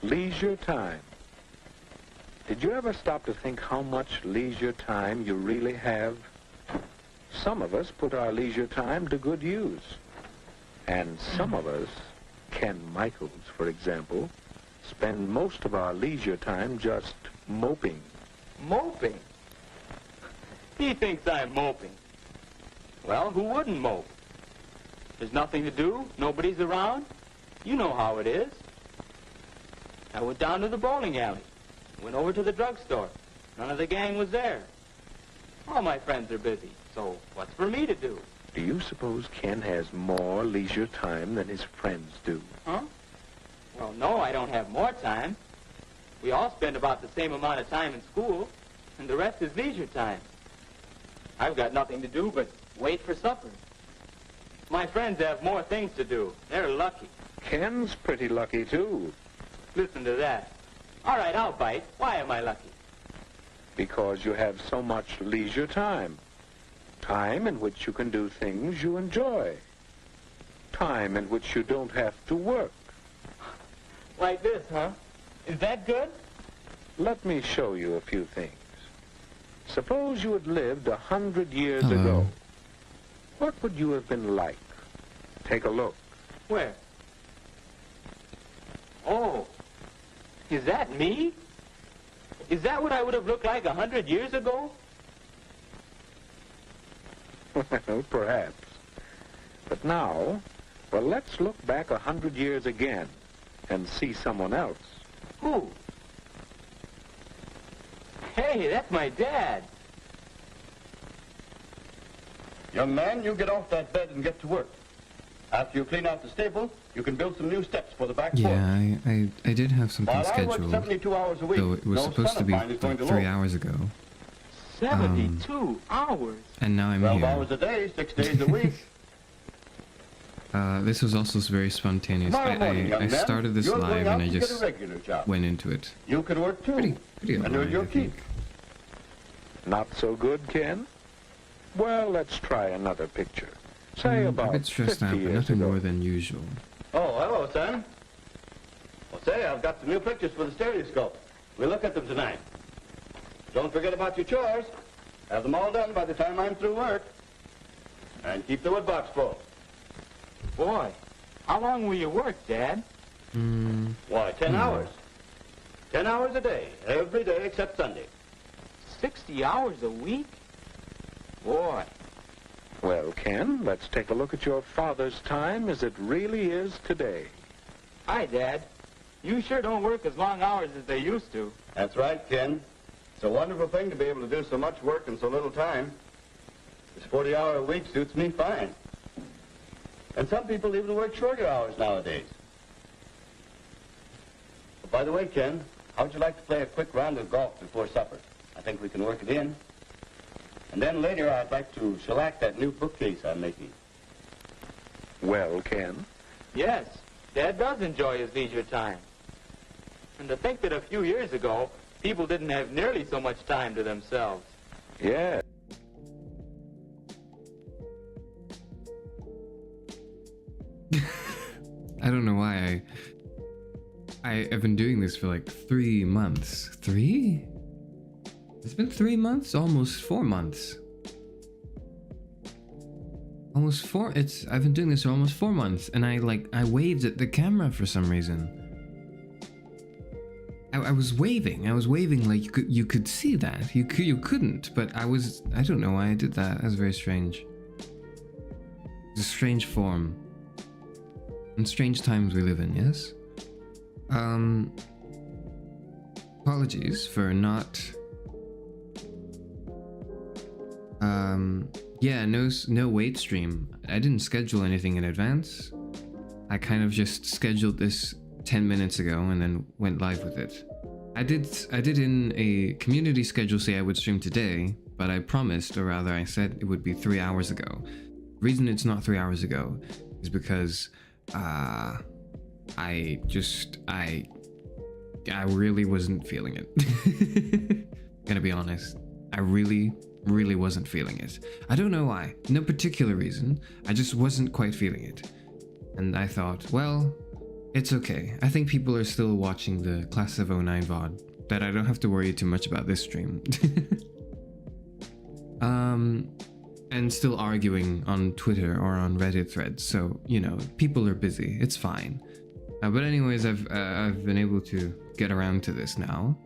Leisure time. Did you ever stop to think how much leisure time you really have? Some of us put our leisure time to good use. And some of us, Ken Michaels, for example, spend most of our leisure time just moping. Moping? He thinks I'm moping. Well, who wouldn't mope? There's nothing to do, nobody's around. You know how it is. I went down to the bowling alley, went over to the drugstore. None of the gang was there. All my friends are busy, so what's for me to do? Do you suppose Ken has more leisure time than his friends do? Huh? Well, no, I don't have more time. We all spend about the same amount of time in school, and the rest is leisure time. I've got nothing to do but wait for supper. My friends have more things to do. They're lucky. Ken's pretty lucky, too. Listen to that. All right, I'll bite. Why am I lucky? Because you have so much leisure time. Time in which you can do things you enjoy. Time in which you don't have to work. Like this, huh? Is that good? Let me show you a few things. Suppose you had lived 100 years ago. What would you have been like? Take a look. Where? Oh, is that me? Is that what I would have looked like 100 years ago? Well, perhaps. But now, well, let's look back 100 years again and see someone else. Who? Hey, that's my dad. Young man, you get off that bed and get to work. After you clean out the stable, you can build some new steps for the back porch. Yeah, I did have something While I work scheduled, 72 hours a week, though it was no supposed son to of be mine is going like to 3 loan. hours ago. 72 hours. And now I'm 12 here. hours a day, 6 days a week. This was also very spontaneous. Tomorrow morning, young I man, started this you're live going out and I to get a just regular job. went into it. You can work too. Pretty and alright, earn your I keep. think. Not so good, Ken? Well, let's try another picture. Say A about bit stressed 50 out, but years nothing ago. more than usual. Oh, hello, son. Well, say, I've got some new pictures for the stereoscope. We'll look at them tonight. Don't forget about your chores. Have them all done by the time I'm through work. And keep the wood box full. Boy, how long will you work, Dad? Why, 10 hours. 10 hours a day, every day except Sunday. 60 hours a week? Boy. Well, Ken, let's take a look at your father's time as it really is today. Hi, Dad. You sure don't work as long hours as they used to. That's right, Ken. It's a wonderful thing to be able to do so much work in so little time. This 40-hour week suits me fine. And some people even work shorter hours nowadays. But by the way, Ken, how would you like to play a quick round of golf before supper? I think we can work it in. And then later I'd like to shellac that new bookcase I'm making. Well, Ken? Yes, Dad does enjoy his leisure time. And to think that a few years ago, people didn't have nearly so much time to themselves. Yeah. I don't know why I've been doing this for like 3 months. 3? It's been 3 months? Almost 4 months. Almost 4. I've been doing this for almost 4 months, and I waved at the camera for some reason. I was waving like you could see that. You couldn't, but I don't know why I did that. That's very strange. It's a strange form. And strange times we live in, yes? Apologies for not... yeah, no wait stream. I didn't schedule anything in advance. I kind of just scheduled this 10 minutes ago and then went live with it. I did in a community schedule say I would stream today, but I promised, or rather I said it would be 3 hours ago. The reason it's not 3 hours ago is because I really wasn't feeling it. Gonna be honest. I really wasn't feeling it. I don't know why. No particular reason. I just wasn't quite feeling it. And I thought, well, It's okay. I think people are still watching the Class of '09 VOD, that I don't have to worry too much about this stream. And still arguing on Twitter or on Reddit threads, so, you know, people are busy. It's fine. But anyways, I've been able to get around to this now.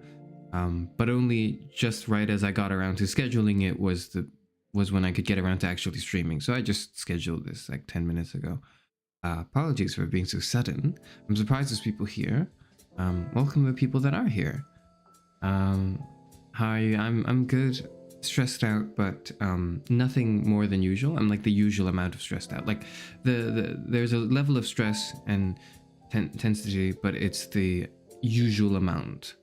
But only just right as I got around to scheduling it was when I could get around to actually streaming. So I just scheduled this like 10 minutes ago. Apologies for being so sudden. I'm surprised there's people here. Welcome to people that are here. Hi, I'm good. Stressed out, but nothing more than usual. I'm like the usual amount of stressed out. Like there's a level of stress and intensity, but it's the usual amount.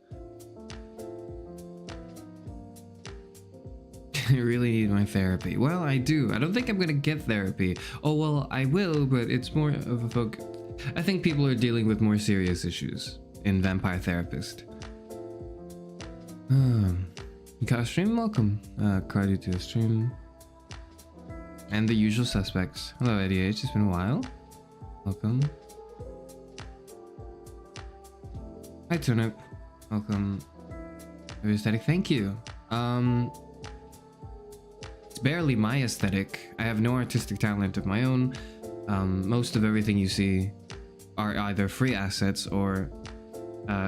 I really need my therapy. Well, I do. I don't think I'm gonna get therapy. Oh, well, I will, but it's more of a focus. I think people are dealing with more serious issues in Vampire Therapist. You got a stream? Welcome. Cardi to the stream. And the usual suspects. Hello, Eddie H. It's been a while. Welcome. Hi, Turnip. Welcome. Very aesthetic. Thank you. It's barely my aesthetic. I have no artistic talent of my own. Most of everything you see are either free assets or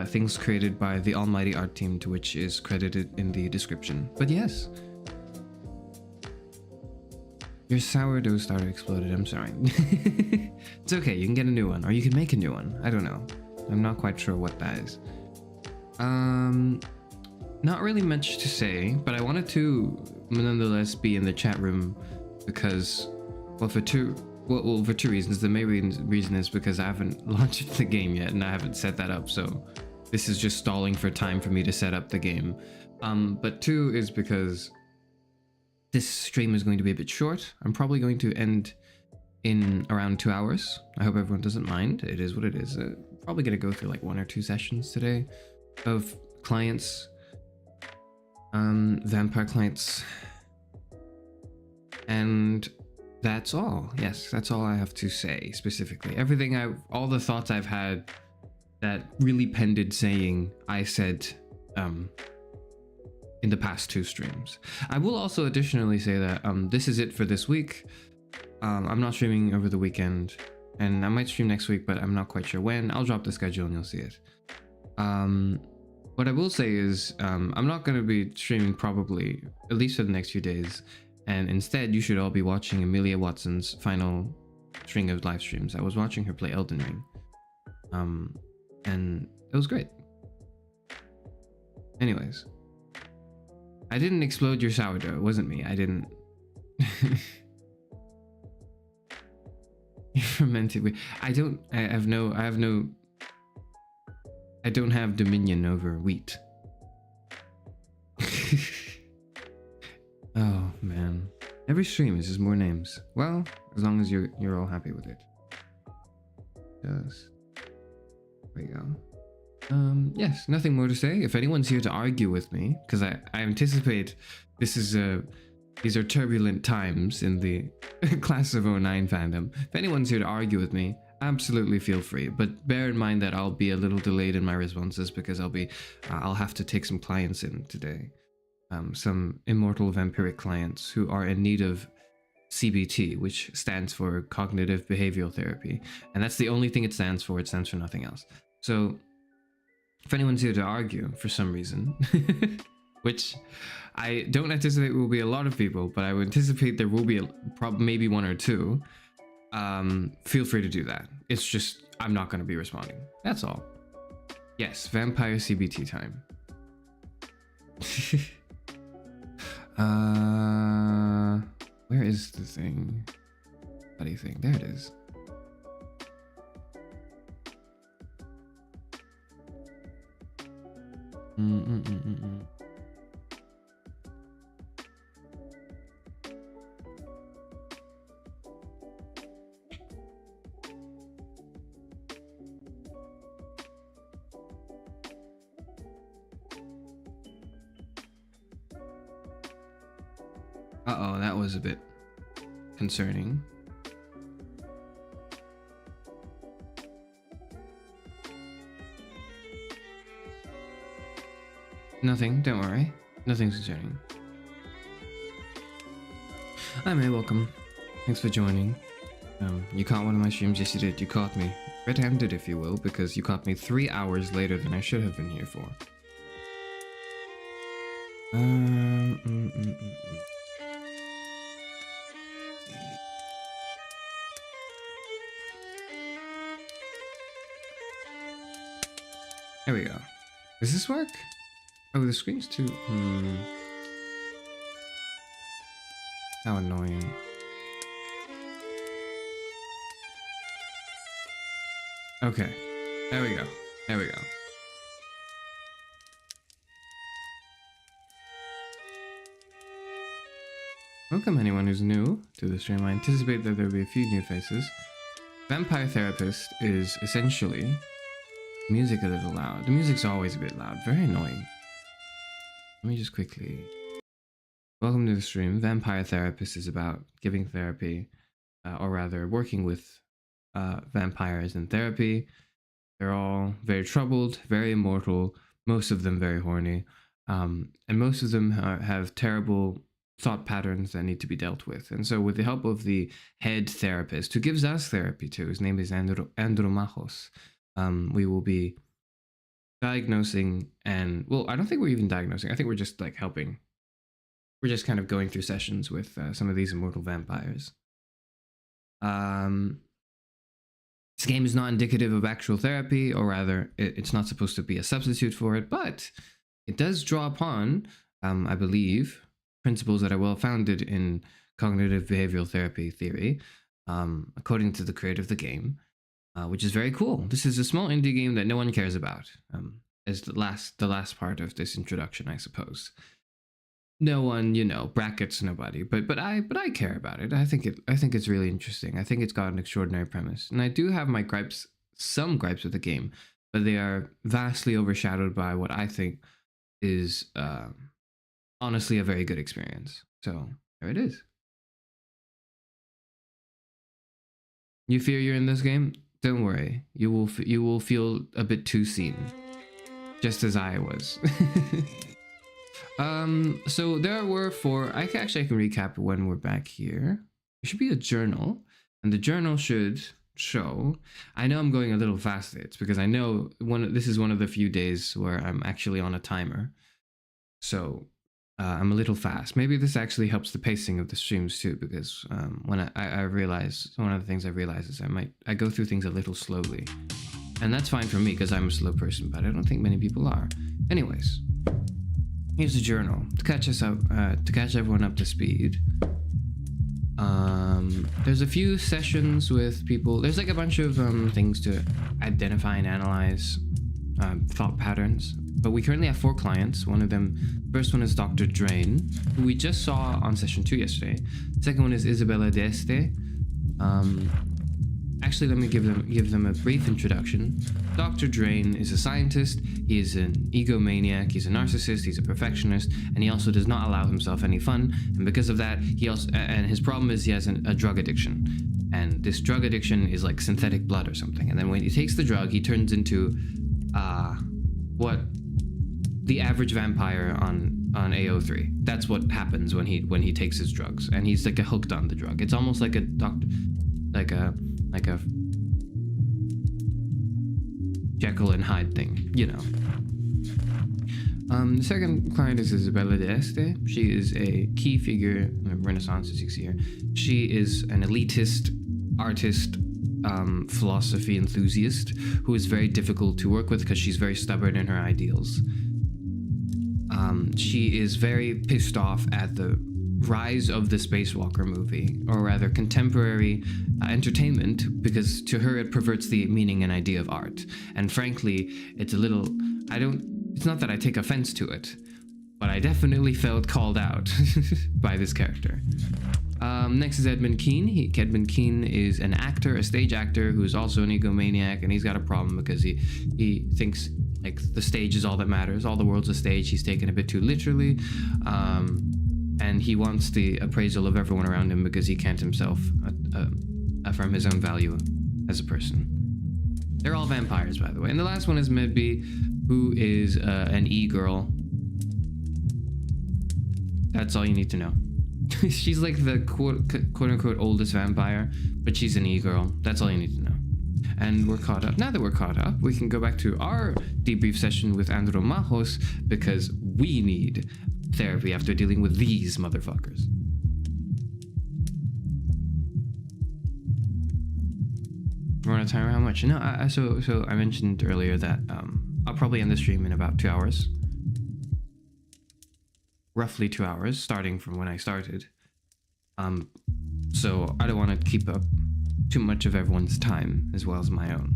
things created by the almighty art team, to which is credited in the description. But yes. Your sourdough starter exploded. I'm sorry. It's okay. You can get a new one, or you can make a new one. I don't know. I'm not quite sure what that is. Not really much to say, but I wanted to nonetheless be in the chat room because, well, for two reasons. The main reason is because I haven't launched the game yet and I haven't set that up, so this is just stalling for time for me to set up the game. But two is because this stream is going to be a bit short. I'm probably going to end in around 2 hours. I hope everyone doesn't mind. It is what it is. Probably gonna go through like 1 or 2 sessions today of clients, vampire clients, and that's all. Yes, that's all I have to say specifically. All the thoughts I've had that really pended saying, I said in the past 2 streams. I will also additionally say that this is it for this week. I'm not streaming over the weekend, and I might stream next week, but I'm not quite sure when. I'll drop the schedule and you'll see it. What I will say is I'm not going to be streaming probably, at least for the next few days, and instead you should all be watching Amelia Watson's final string of live streams. I was watching her play Elden Ring, and it was great. Anyways, I didn't explode your sourdough. It wasn't me. I didn't. You fermented. I don't have dominion over wheat. Oh man, every stream is just more names. Well, as long as you're all happy with it. Just there we go. Yes, nothing more to say. If anyone's here to argue with me, because I anticipate these are turbulent times in the Class of '09 fandom. If anyone's here to argue with me, absolutely feel free. But bear in mind that I'll be a little delayed in my responses because I'll have to take some clients in today. Some immortal vampiric clients who are in need of CBT, which stands for cognitive behavioral therapy. And that's the only thing it stands for. It stands for nothing else. So if anyone's here to argue for some reason, which I don't anticipate will be a lot of people, but I would anticipate there will be maybe 1 or 2. Feel free to do that. It's just, I'm not going to be responding. That's all. Yes, vampire CBT time. Where is the thing? Bloody thing. There it is. Uh-oh, that was a bit concerning. Nothing, don't worry. Nothing's concerning. Hi, May, welcome. Thanks for joining. You caught one of my streams. Yes, you did. You caught me red-handed, if you will, because you caught me 3 hours later than I should have been here for. There we go. Does this work? Oh, the screen's too... How annoying. Okay. There we go. There we go. Welcome anyone who's new to the stream. I anticipate that there'll be a few new faces. Vampire Therapist is essentially... Music a little loud. The music's always a bit loud. Very annoying. Let me just quickly... Welcome to the stream. Vampire Therapist is about giving therapy, or rather working with vampires in therapy. They're all very troubled, very immortal, most of them very horny, and most of them have terrible thought patterns that need to be dealt with. And so with the help of the head therapist, who gives us therapy too, his name is Andromachos, we will be diagnosing and, well, I don't think we're even diagnosing. I think we're just like helping. We're just kind of going through sessions with some of these immortal vampires. This game is not indicative of actual therapy, or rather, it's not supposed to be a substitute for it, but it does draw upon, I believe, principles that are well founded in cognitive behavioral therapy theory, according to the creator of the game, which is very cool. This is a small indie game that no one cares about, as the last part of this introduction, I suppose. No one, you know, brackets nobody, but I care about it. I think it's really interesting. I think it's got an extraordinary premise, and I do have my gripes, some gripes with the game, but they are vastly overshadowed by what I think is honestly a very good experience. So there it is. You fear you're in this game? Don't worry, you will feel a bit too seen, just as I was. So there were four. I can recap when we're back here. There should be a journal, and the journal should show. I know I'm going a little fast. It's because I know this is one of the few days where I'm actually on a timer, so I'm a little fast. Maybe this actually helps the pacing of the streams too, because when I realize, one of the things I realize is I go through things a little slowly, and that's fine for me because I'm a slow person, but I don't think many people are. Anyways. Here's the journal to catch us up, to catch everyone up to speed. There's a few sessions with people. There's like a bunch of things to identify and analyze thought patterns. But we currently have 4 clients. One of them, first one is Dr. Drain, who we just saw on session 2 yesterday. Second one is Isabella d'Este. Actually, let me give them a brief introduction. Dr. Drain is a scientist, he is an egomaniac, he's a narcissist, he's a perfectionist, and he also does not allow himself any fun, and because of that, his problem is he has a drug addiction. And this drug addiction is like synthetic blood or something, and then when he takes the drug, he turns into what the average vampire on AO3. That's what happens when he takes his drugs, and he's like hooked on the drug. It's almost like a Jekyll and Hyde thing, you know. The second client is Isabella d'Este. She is a key figure in Renaissance, as you see here. She is an elitist, artist, philosophy enthusiast who is very difficult to work with because she's very stubborn in her ideals. She is very pissed off at the rise of the Spacewalker movie, or rather contemporary entertainment, because to her it perverts the meaning and idea of art. And frankly, it's a little, it's not that I take offense to it, but I definitely felt called out by this character. Next is Edmund Keane. Edmund Keane is an actor, a stage actor, who is also an egomaniac, and he's got a problem because he thinks like the stage is all that matters, all the world's a stage. He's taken a bit too literally. And he wants the appraisal of everyone around him because he can't himself affirm his own value as a person. They're all vampires, by the way. And the last one is Medby, who is an e-girl That's all you need to know. She's like the quote-unquote oldest vampire, but she's an e-girl. That's all you need to know. And we're caught up. Now that we're caught up, we can go back to our debrief session with Andromachos, because we need therapy after dealing with these motherfuckers. We're on a timer. How much? No, so I mentioned earlier that I'll probably end the stream in about 2 hours. Roughly 2 hours, starting from when I started. So I don't want to keep up too much of everyone's time as well as my own.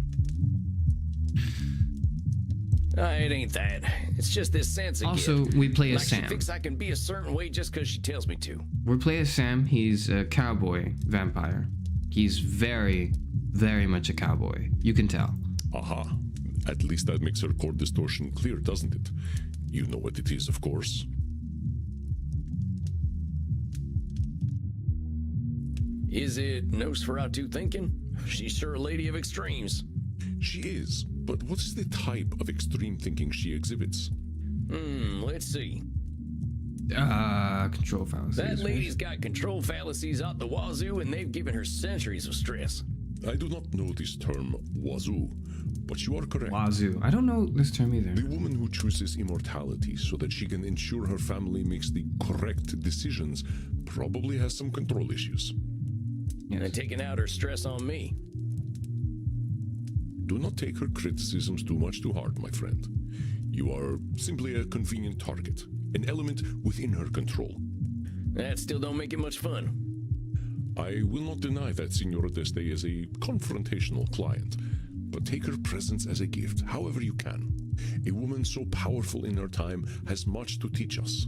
It ain't that. It's just this sense again. Also, we play as like Sam. She thinks I can be a certain way just because she tells me to. We play as Sam. He's a cowboy vampire. He's very, very much a cowboy. You can tell. Aha. At least that makes her core distortion clear, doesn't it? You know what it is, of course. Is it Nosferatu thinking? She's sure a lady of extremes. She is, but what is the type of extreme thinking she exhibits? Let's see. Control fallacies. That lady's got control fallacies out the wazoo, and they've given her centuries of stress. I do not know this term, wazoo, but you are correct. Wazoo. I don't know this term either. The woman who chooses immortality so that she can ensure her family makes the correct decisions probably has some control issues. Yes. And taking out her stress on me. Do not take her criticisms too much to heart, my friend. You are simply a convenient target, an element within her control. That still don't make it much fun. I will not deny that Signora Deste is a confrontational client, but take her presence as a gift, however you can. A woman so powerful in her time has much to teach us.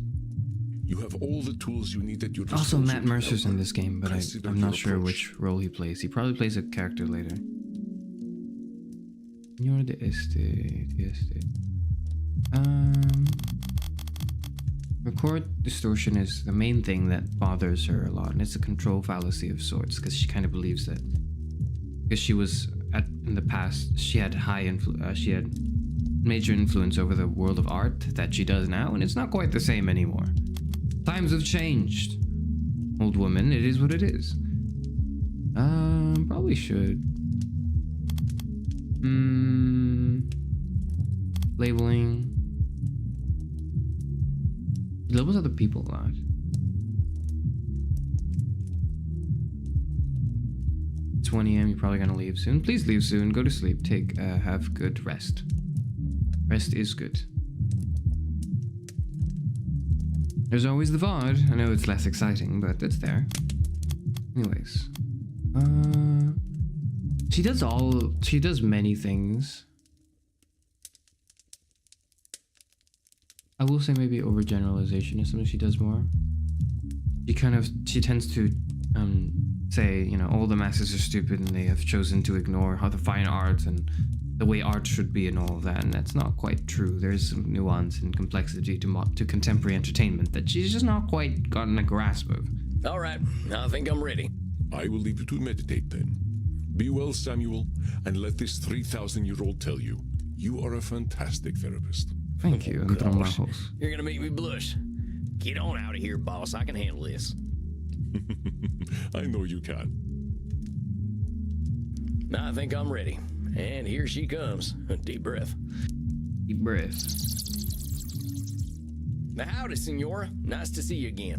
You have all the tools you need at your disposal. Also, Matt Mercer's in this game, but I'm not sure approach. which role he plays. He probably plays a character later. You're the estate. Record distortion is the main thing that bothers her a lot, and it's a control fallacy of sorts, because she kind of believes that because she was in the past, she had she had major influence over the world of art that she does now, and it's not quite the same anymore. Times have changed, old woman. It is what it is. Probably should. Labeling. Labels other people a lot. It's 1 a.m. You're probably gonna leave soon. Please leave soon. Go to sleep. Have good rest. Rest is good. There's always the VOD. I know it's less exciting, but it's there. Anyways. She does many things. I will say maybe overgeneralization is something she does more. She tends to say, you know, all the masses are stupid and they have chosen to ignore how the fine arts and the way art should be and all of that, and that's not quite true. There's some nuance and complexity to contemporary entertainment that she's just not quite gotten a grasp of. All right, I think I'm ready. I will leave you to meditate then. Be well, Samuel, and let this 3,000-year-old tell you, you are a fantastic therapist. Thank you, Andromachos. You're gonna make me blush. Get on out of here, boss. I can handle this. I know you can. I think I'm ready. And here she comes. Deep breath. Deep breath. Howdy, Senora. Nice to see you again.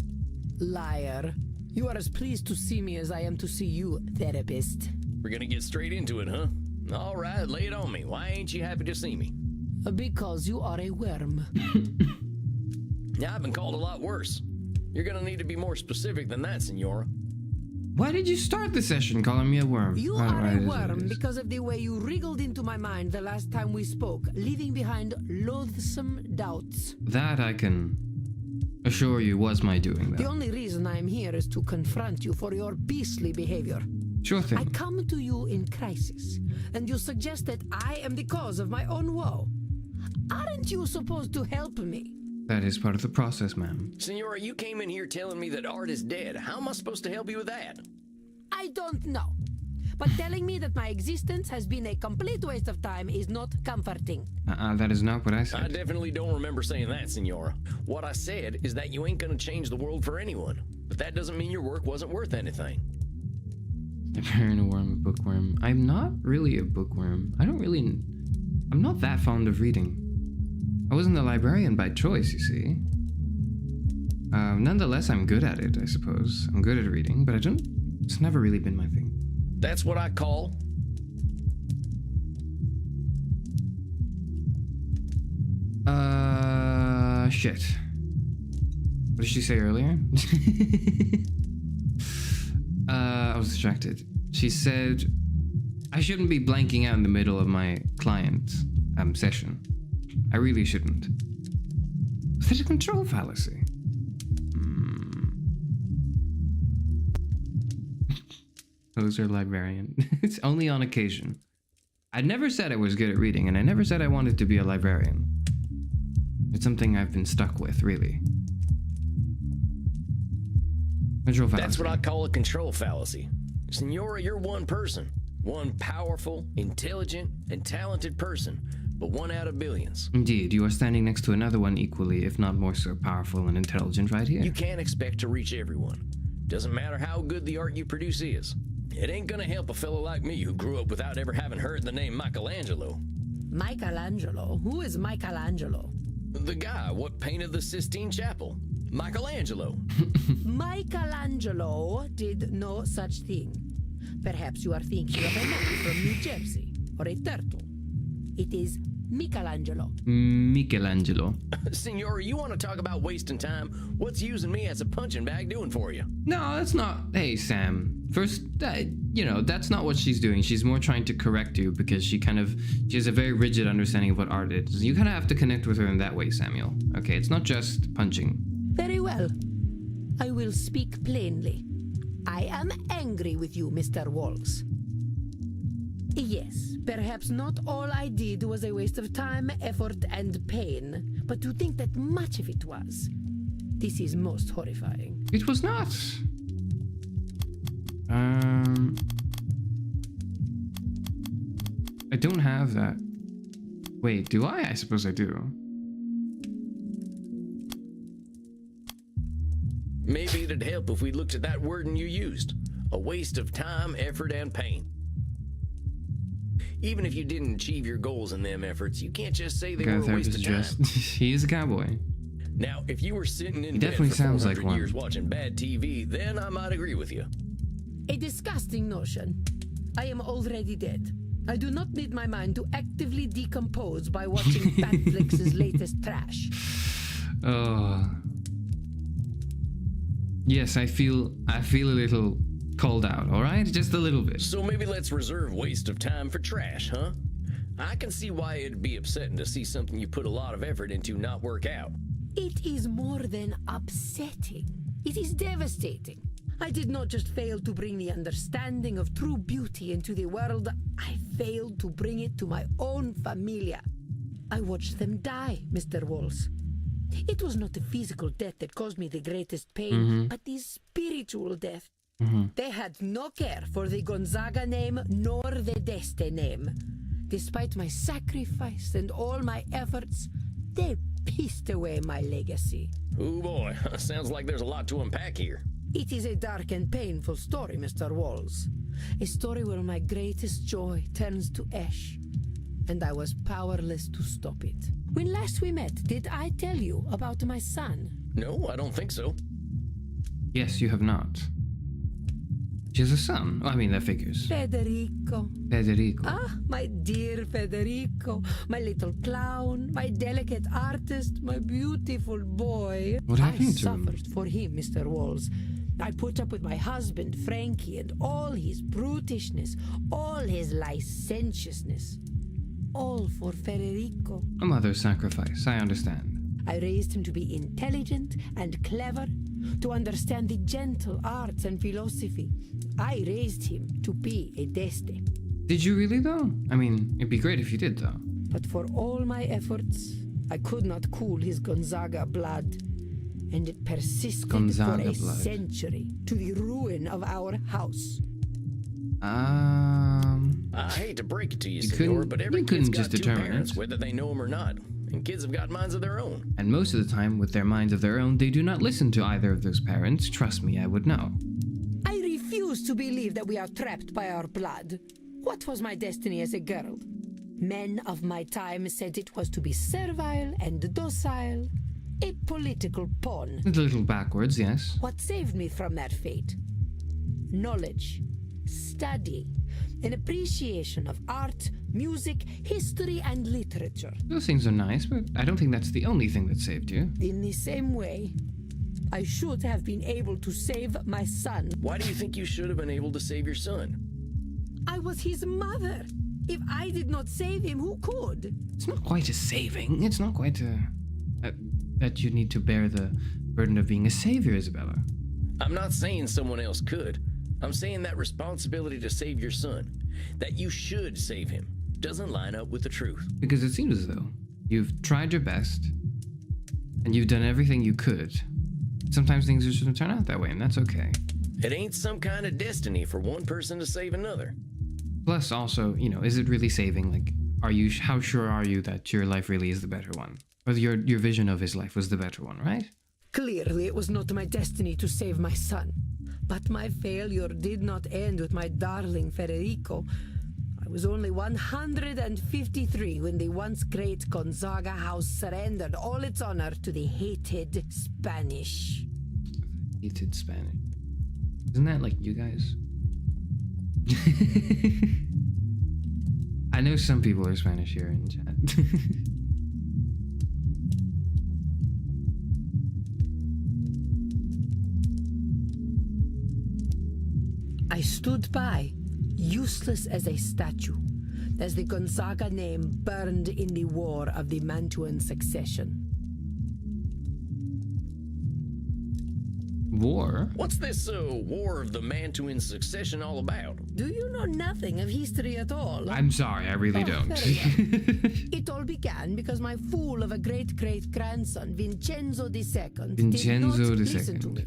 Liar. You are as pleased to see me as I am to see you, therapist. We're gonna get straight into it, huh? All right, lay it on me. Why ain't you happy to see me? Because you are a worm. I've been called a lot worse. You're gonna need to be more specific than that, Senora. Why did you start the session calling me a worm? You Right, are right, a it is what it worm is. because of the way you wriggled into my mind the last time we spoke, leaving behind loathsome doubts. That I can assure you was my doing, The though. only reason I am here is to confront you for your beastly behavior. Sure I thing. come to you in crisis, and you suggest that I am the cause of my own woe. Aren't you supposed to help me? That is part of the process, ma'am. Senora, you came in here telling me that art is dead. How am I supposed to help you with that? I don't know. but telling me that my existence has been a complete waste of time is not comforting. That is not what I I said. definitely don't remember saying that, Senora. What I said is that you ain't gonna change the world for anyone. But that doesn't mean your work wasn't worth anything. Librarian, a worm, a bookworm. I'm not really a bookworm. I'm not that fond of reading. I wasn't a librarian by choice, you see. Nonetheless, I'm good at it, I suppose. I'm good at reading, but it's never really been my thing. That's what I call Shit. What did she say earlier? I was distracted. She said I shouldn't be blanking out in the middle of my client session. I really shouldn't. Is that a control fallacy? Those are librarian. It's only on occasion. I never said I was good at reading, and I never said I wanted to be a librarian. It's something I've been stuck with, really. Control fallacy. That's what I call a control fallacy. Senora, you're one person. One powerful, intelligent, and talented person, but one out of billions. Indeed, you are standing next to another one equally, if not more so powerful and intelligent right here. You can't expect to reach everyone. Doesn't matter how good the art you produce is. It ain't gonna help a fellow like me who grew up without ever having heard the name Michelangelo. Michelangelo? Who is Michelangelo? The guy what painted the Sistine Chapel. Michelangelo. Michelangelo did no such thing. Perhaps you are thinking of a man from New Jersey, or a turtle. It is Michelangelo. Michelangelo. Senora, you want to talk about wasting time? What's using me as a punching bag doing for you? No, that's not. Hey, Sam. First, that's not what she's doing. She's more trying to correct you because she has a very rigid understanding of what art is. You kind of have to connect with her in that way, Samuel. Okay, it's not just punching. Very well. I will speak plainly. I am angry with you, Mr. Walls. Yes, perhaps not all I did was a waste of time, effort, and pain, but to think that much of it was, this is most horrifying. It was not. I don't have that. Wait, do I? I suppose I do. Maybe it'd help if we looked at that wording you used. A waste of time, effort, and pain. Even if you didn't achieve your goals in them efforts, you can't just say they were a waste of time. He is a cowboy. Now, if you were sitting in He bed definitely for sounds like 400 one. years watching bad TV, then I might agree with you. A disgusting notion. I am already dead. I do not need my mind to actively decompose by watching Batflix's latest trash. Oh. Yes, I feel a little called out, all right? Just a little bit. So maybe let's reserve waste of time for trash, huh? I can see why it'd be upsetting to see something you put a lot of effort into not work out. It is more than upsetting. It is devastating. I did not just fail to bring the understanding of true beauty into the world, I failed to bring it to my own familia. I watched them die, Mr. Walls. It was not the physical death that caused me the greatest pain, but the spiritual death. They had no care for the Gonzaga name nor the Deste name. Despite my sacrifice and all my efforts, they pissed away my legacy. Oh boy, sounds like there's a lot to unpack here. It is a dark and painful story, Mr. Walls. A story where my greatest joy turns to ash, and I was powerless to stop it. When last we met, did I tell you about my son? No, I don't think so. Yes, you have not. She has a son. Oh, I mean, that figures. Federico. Federico. Ah, my dear Federico. My little clown, my delicate artist, my beautiful boy. What happened to him? I suffered for him, Mr. Walls. I put up with my husband, Frankie, and all his brutishness, all his licentiousness. All for Federico. A mother's sacrifice, I understand. I raised him to be intelligent and clever, to understand the gentle arts and philosophy. I raised him to be a Deste. Did you really, though? I mean, it'd be great if you did, though. But for all my efforts, I could not cool his Gonzaga blood. And it persisted Gonzaga for a blood. century, to the ruin of our house. I hate to break it to you, You senor, couldn't- but every you kid's couldn't got just two determine parents, it. whether they know them or not. And kids have got minds of their own. And most of the time, with their minds of their own, they do not listen to either of those parents. Trust me, I would know. I refuse to believe that we are trapped by our blood. What was my destiny as a girl? Men of my time said it was to be servile and docile. A political pawn. A little backwards, yes. What saved me from that fate? Knowledge, study, an appreciation of art, music, history, and literature. Those things are nice, but I don't think that's the only thing that saved you. In the same way, I should have been able to save my son. Why do you think you should have been able to save your son? I was his mother. If I did not save him, who could? It's not quite a saving. It's not quite that you need to bear the burden of being a savior, Isabella. I'm not saying someone else could. I'm saying that responsibility to save your son, that you should save him, doesn't line up with the truth. Because it seems as though you've tried your best, and you've done everything you could. Sometimes things just don't turn out that way, and that's okay. It ain't some kind of destiny for one person to save another. Plus, also, is it really saving? Like, how sure are you that your life really is the better one? Or your vision of his life was the better one, right? Clearly, it was not my destiny to save my son. But my failure did not end with my darling Federico. I was only 153 when the once great Gonzaga house surrendered all its honor to the hated Spanish. Hated Spanish. Isn't that like you guys? I know some people are Spanish here in chat. I stood by, useless as a statue, as the Gonzaga name burned in the war of the Mantuan succession. War? What's this war of the Mantuan succession all about? Do you know nothing of history at all? I'm sorry, I really don't. Very well. It all began because my fool of a great-great-grandson, Vincenzo II, did not listen to me.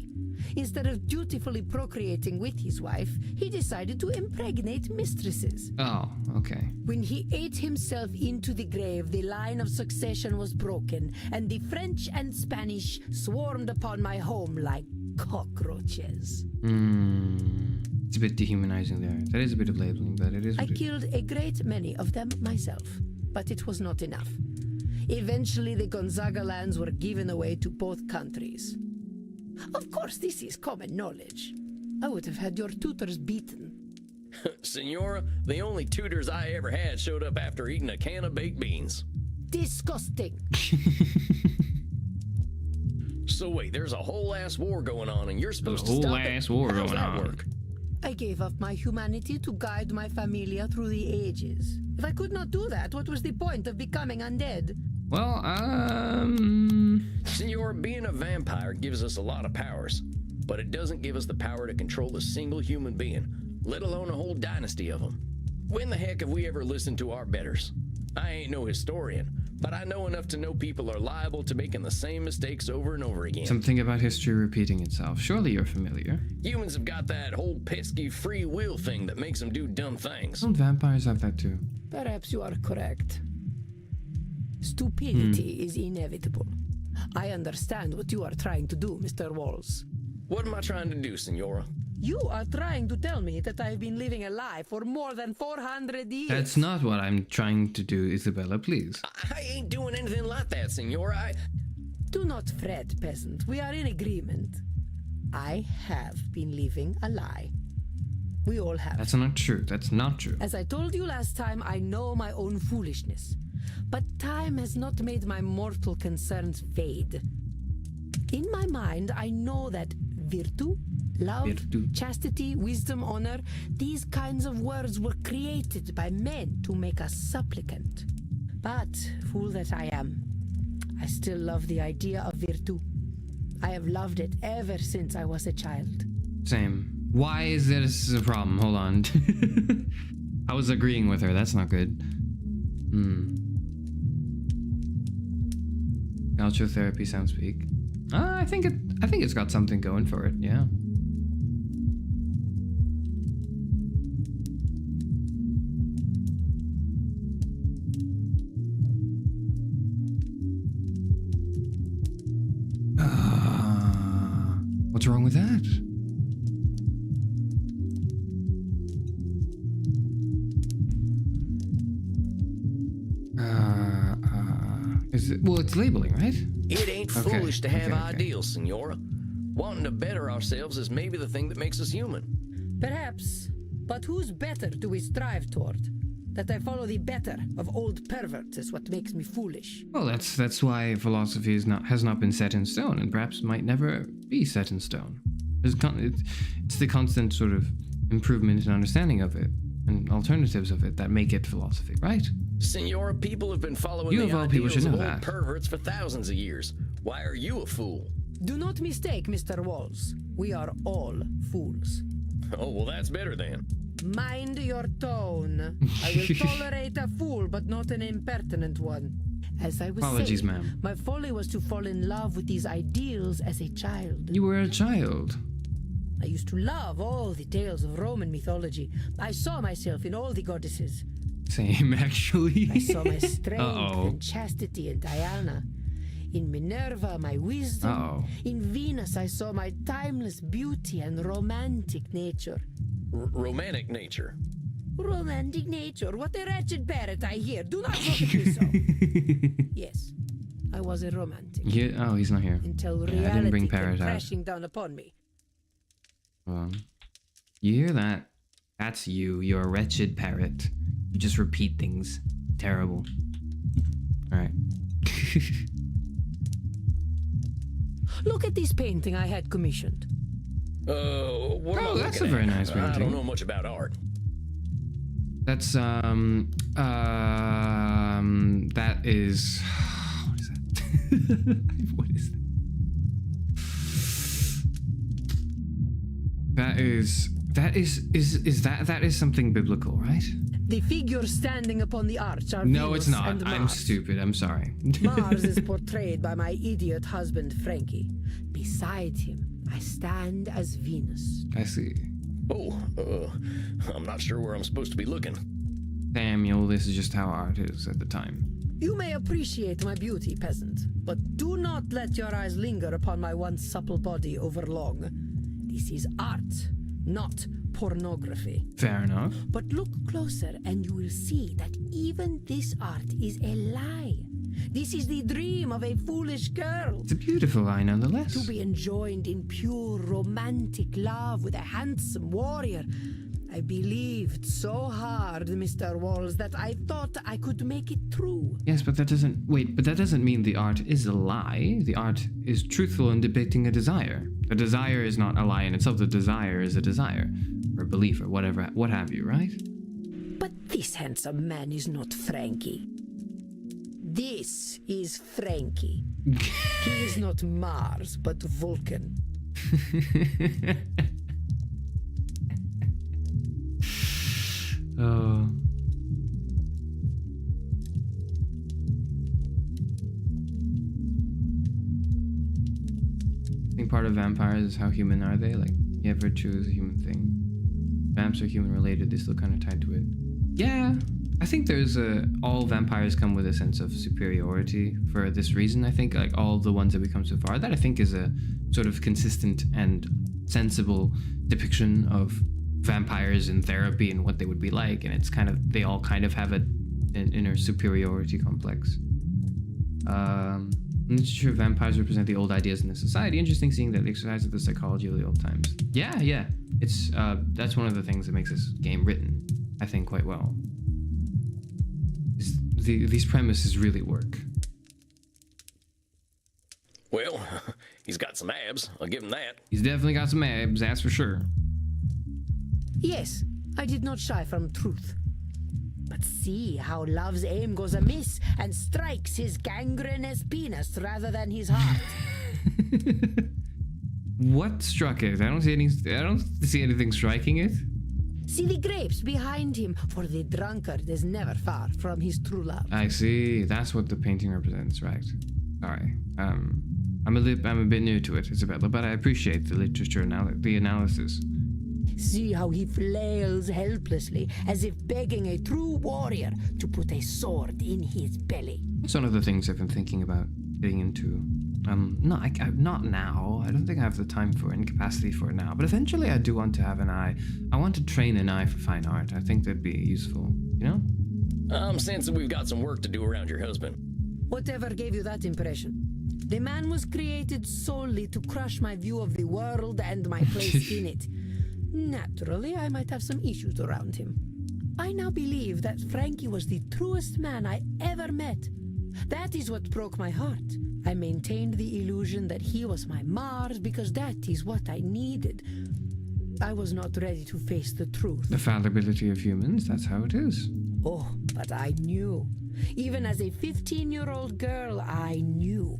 Instead of dutifully procreating with his wife, he decided to impregnate mistresses. Oh, okay. When he ate himself into the grave, the line of succession was broken, and the French and Spanish swarmed upon my home like cockroaches. It's a bit dehumanizing there. That is a bit of labeling, but it is I what it is. killed a great many of them myself, but it was not enough. Eventually, the Gonzaga lands were given away to both countries. Of course, this is common knowledge. I would have had your tutors beaten. Senora, the only tutors I ever had showed up after eating a can of baked beans. Disgusting. So wait, there's a whole ass war going on and you're supposed to whole stop it? ass war How's going that on. work? I gave up my humanity to guide my familia through the ages. If I could not do that, what was the point of becoming undead? Well, Senor, being a vampire gives us a lot of powers, but it doesn't give us the power to control a single human being, let alone a whole dynasty of them. When the heck have we ever listened to our betters? I ain't no historian, but I know enough to know people are liable to making the same mistakes over and over again. something about history repeating itself. Surely you're familiar. Humans have got that whole pesky free will thing that makes them do dumb things. Don't vampires have that too? Perhaps you are correct. Stupidity is inevitable. I understand what you are trying to do, Mr. Walls. What am I trying to do, Senora? You are trying to tell me that I have been living a lie for more than 400 years. That's not what I'm trying to do, Isabella, please. I ain't doing anything like that, Senora. Do not fret, peasant. We are in agreement. I have been living a lie. We all have. That's not true. That's not true. As I told you last time, I know my own foolishness. But time has not made my mortal concerns fade. In my mind, I know that virtue, love, Virtù. chastity, wisdom, honor, these kinds of words were created by men to make us supplicant. But, fool that I am, I still love the idea of virtue. I have loved it ever since I was a child. Same. Why is this a problem? Hold on. I was agreeing with her. That's not good. Culture therapy sounds peak. I think it's got something going for it. Yeah. What's wrong with that? Is it? Well, it's labeling, right? It ain't Okay, foolish to have okay. ideals, Senora. Wanting to better ourselves is maybe the thing that makes us human. Perhaps. But whose better do we strive toward? That I follow the better of old perverts is what makes me foolish. Well, that's why philosophy has not been set in stone, and perhaps might never be set in stone. It's the constant sort of improvement and understanding of it, and alternatives of it that make it philosophy, right? Senora, people have been following You the of all people ideals should of know old that. perverts for thousands of years. Why are you a fool? Do not mistake, Mr. Walls. We are all fools. Oh, well, that's better then. Mind your tone. I will tolerate a fool, but not an impertinent one. As I was Apologies, saying, ma'am. my folly was to fall in love with these ideals as a child. You were a child. I used to love all the tales of Roman mythology. I saw myself in all the goddesses. Same, actually. I saw my strength Uh-oh. and chastity in Diana. In Minerva, my wisdom. Uh-oh. In Venus, I saw my timeless beauty and romantic nature. Romantic nature. Romantic nature? What a wretched parrot I hear. Do not look at me so. Yes, I was a romantic. Yeah, oh, he's not here. Until Yeah, I didn't reality bring came Parrot out. crashing down upon me. You hear that? That's you. You're a wretched parrot. You just repeat things. Terrible. Alright. Look at this painting I had commissioned. What am I that's looking a very at? nice I painting. don't know much about art. That's, that is... What is that? What is that? That is something biblical, right? The figures standing upon the arch are No, Venus it's not. and I'm Mars. stupid. I'm sorry. Mars is portrayed by my idiot husband Frankie. Beside him, I stand as Venus. I see. Oh, I'm not sure where I'm supposed to be looking. Samuel, this is just how art is at the time. You may appreciate my beauty, peasant, but do not let your eyes linger upon my once supple body over long. This is art, not pornography. Fair enough. But look closer and you will see that even this art is a lie. This is the dream of a foolish girl. It's a beautiful eye nonetheless. To be enjoined in pure romantic love with a handsome warrior. I believed so hard, Mr. Walls, that I thought I could make it true. Yes, but that doesn't mean the art is a lie. The art is truthful in depicting a desire. A desire is not a lie in itself. The desire is a desire, or a belief, or whatever, what have you, right? But this handsome man is not Frankie. This is Frankie. He is not Mars, but Vulcan. Oh. I think part of vampires is how human are they? Like, yeah, virtue is a human thing. Vamps are human related, they're still kind of tied to it. Yeah, I think there's all vampires come with a sense of superiority for this reason. I think like all the ones that we come so far, that I think is a sort of consistent and sensible depiction of vampires in therapy and what they would be like, and it's kind of, they all kind of have an inner superiority complex. And it's true, vampires represent the old ideas in the society. Interesting seeing that they exercise the psychology of the old times. Yeah, it's that's one of the things that makes this game written, I think, quite well. These premises really work. Well, he's got some abs. I'll give him that. He's definitely got some abs, that's for sure. Yes, I did not shy from truth. But see how love's aim goes amiss and strikes his gangrenous penis rather than his heart. What struck it? I don't see anything striking it. See the grapes behind him, for the drunkard is never far from his true love. I see. That's what the painting represents, right? Sorry. I'm a bit new to it, Isabella, but I appreciate the literature the analysis. See how he flails helplessly, as if begging a true warrior to put a sword in his belly. It's one of the things I've been thinking about getting into. Not now. I don't think I have the time for it and capacity for it now. But eventually I do want to have an eye. I want to train an eye for fine art. I think that'd be useful, you know? I'm sensing we've got some work to do around your husband. Whatever gave you that impression? The man was created solely to crush my view of the world and my place in it. Naturally, I might have some issues around him. I now believe that Frankie was the truest man I ever met. That is what broke my heart. I maintained the illusion that he was my Mars because that is what I needed. I was not ready to face the truth. The fallibility of humans, that's how it is. Oh, but I knew. Even as a 15-year-old girl, I knew.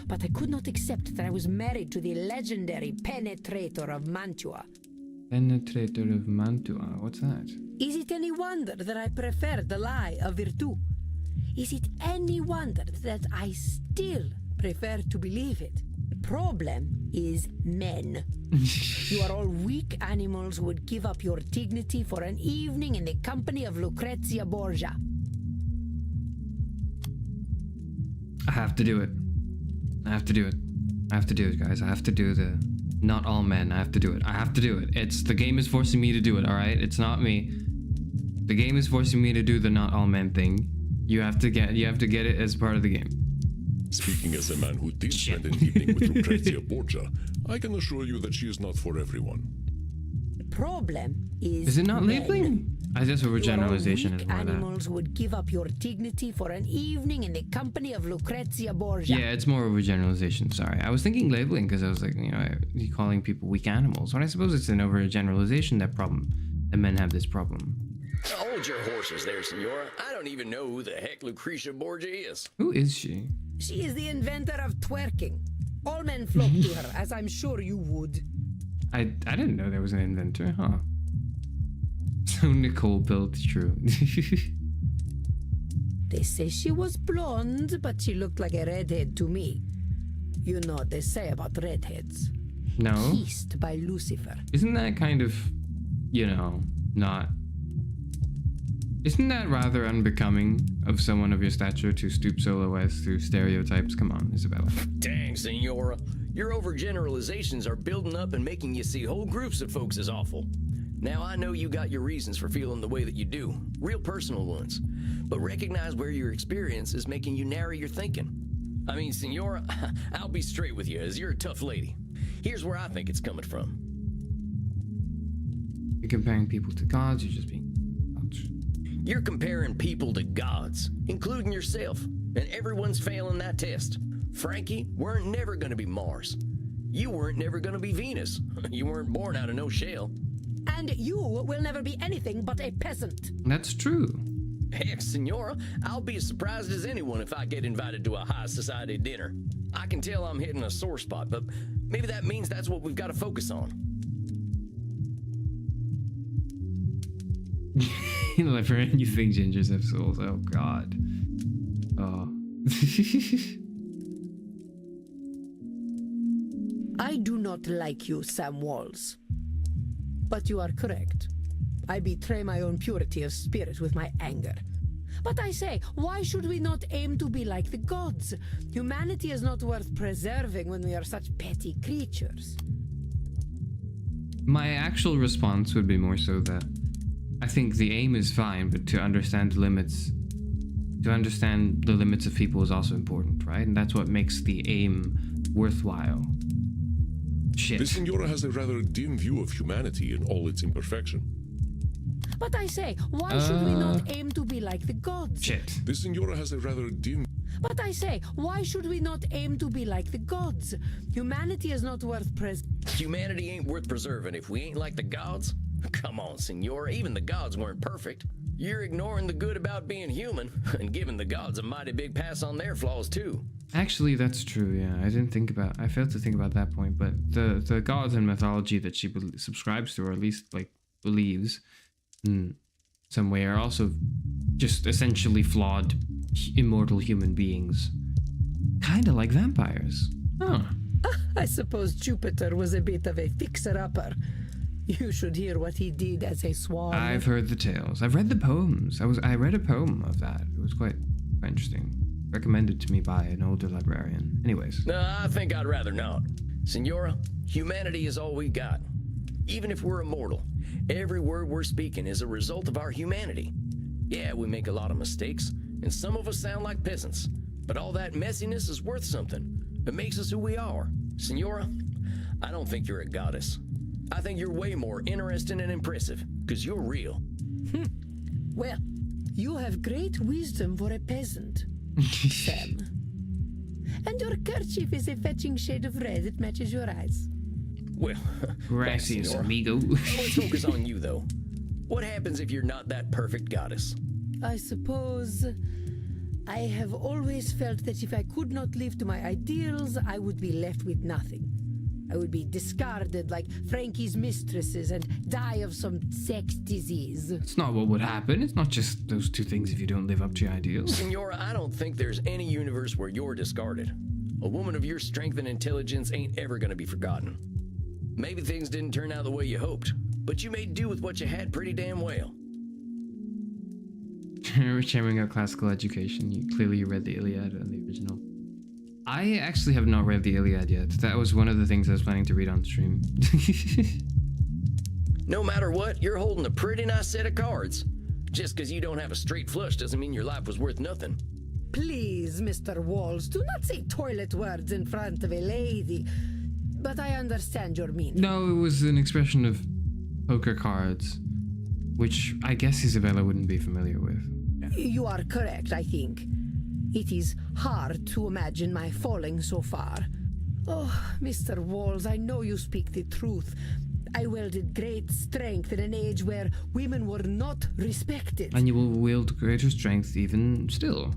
But I could not accept that I was married to the legendary Penetrator of Mantua. Penetrator of Mantua, what's that? Is it any wonder that I prefer the lie of Virtu? Is it any wonder that I still prefer to believe it? The problem is men. You are all weak animals who would give up your dignity for an evening in the company of Lucrezia Borgia. I have to do it. I have to do it. I have to do it, guys. I have to do the not all men. I have to do it. I have to do it. It's the game is forcing me to do it, all right? It's not me. The game is forcing me to do the not all men thing. You have to get it as part of the game. Speaking as a man who did spend an evening with Lucrezia Borgia, I can assure you that she is not for everyone. The problem is Is it not men. labeling? I just overgeneralization is weak more that. animals who would give up your dignity for an evening in the company of Lucrezia Borgia. Yeah, it's more overgeneralization. Sorry, I was thinking labeling because I was like, you know, you calling people weak animals. But I suppose it's an overgeneralization that men have this problem. Hold your horses there, Senora. I don't even know who the heck Lucretia Borgia is. Who is she? She is the inventor of twerking. All men flock to her, as I'm sure you would. I didn't know there was an inventor, huh? So Nicole built true. They say she was blonde, but she looked like a redhead to me. You know what they say about redheads. No? Kissed by Lucifer. Isn't that kind of, you know, not... Isn't that rather unbecoming of someone of your stature to stoop so low as to stereotypes? Come on, Isabella. Dang, Senora. Your overgeneralizations are building up and making you see whole groups of folks as awful. Now, I know you got your reasons for feeling the way that you do, real personal ones, but recognize where your experience is making you narrow your thinking. I mean, Senora, I'll be straight with you, as you're a tough lady. Here's where I think it's coming from. You're comparing people to gods, you're just being... Ouch. You're comparing people to gods, including yourself, and everyone's failing that test. Frankie weren't never going to be Mars. You weren't never going to be Venus. You weren't born out of no shell. And you will never be anything but a peasant. That's true. Heck, Senora, I'll be as surprised as anyone if I get invited to a high society dinner. I can tell I'm hitting a sore spot, but maybe that means that's what we've got to focus on. Never anything gingers have souls. Oh, God. Oh. I do not like you, Sam Walls. But you are correct. I betray my own purity of spirit with my anger. But I say, why should we not aim to be like the gods? Humanity is not worth preserving when we are such petty creatures. My actual response would be more so that I think the aim is fine, but to understand the limits of people is also important, right? And that's what makes the aim worthwhile. Shit. The Senora has a rather dim view of humanity in all its imperfection. But I say, why should we not aim to be like the gods? Shit. The Senora has a rather dim... But I say, why should we not aim to be like the gods? Humanity is not worth Humanity ain't worth preserving if we ain't like the gods. Come on, Senora, even the gods weren't perfect. You're ignoring the good about being human and giving the gods a mighty big pass on their flaws, too. Actually, that's true, yeah. I failed to think about that point, but the gods and mythology that she subscribes to, or at least, like, believes in some way, are also just essentially flawed, immortal human beings. Kinda like vampires. Huh. I suppose Jupiter was a bit of a fixer-upper. You should hear what he did as a swan. I've heard the tales. I've read the poems. I read a poem of that. It was quite interesting. recommended to me by an older librarian. Anyways. I think I'd rather not. Senora, humanity is all we got. Even if we're immortal, every word we're speaking is a result of our humanity. Yeah, we make a lot of mistakes, and some of us sound like peasants, but all that messiness is worth something. It makes us who we are. Senora, I don't think you're a goddess. I think you're way more interesting and impressive, because you're real. Well, you have great wisdom for a peasant, Sam. And your kerchief is a fetching shade of red that matches your eyes. Well, thanks, Gracias, Senora. amigo. Let's focus on you, though. What happens if you're not that perfect goddess? I suppose I have always felt that if I could not live to my ideals, I would be left with nothing. I would be discarded like Frankie's mistresses and die of some sex disease. It's not what would happen. It's not just those two things if you don't live up to your ideals. Senora, I don't think there's any universe where you're discarded. A woman of your strength and intelligence ain't ever gonna be forgotten. Maybe things didn't turn out the way you hoped, but you made do with what you had pretty damn well. Sharing our classical education. You read the Iliad and the original. I actually have not read the Iliad yet. That was one of the things I was planning to read on stream. No matter what, you're holding a pretty nice set of cards. Just because you don't have a straight flush doesn't mean your life was worth nothing. Please, Mr. Walls, do not say toilet words in front of a lady. But I understand your meaning. No, it was an expression of poker cards, which I guess Isabella wouldn't be familiar with. You are correct, I think. It is hard to imagine my falling so far. Oh, Mr. Walls, I know you speak the truth. I wielded great strength in an age where women were not respected. And you will wield greater strength even still.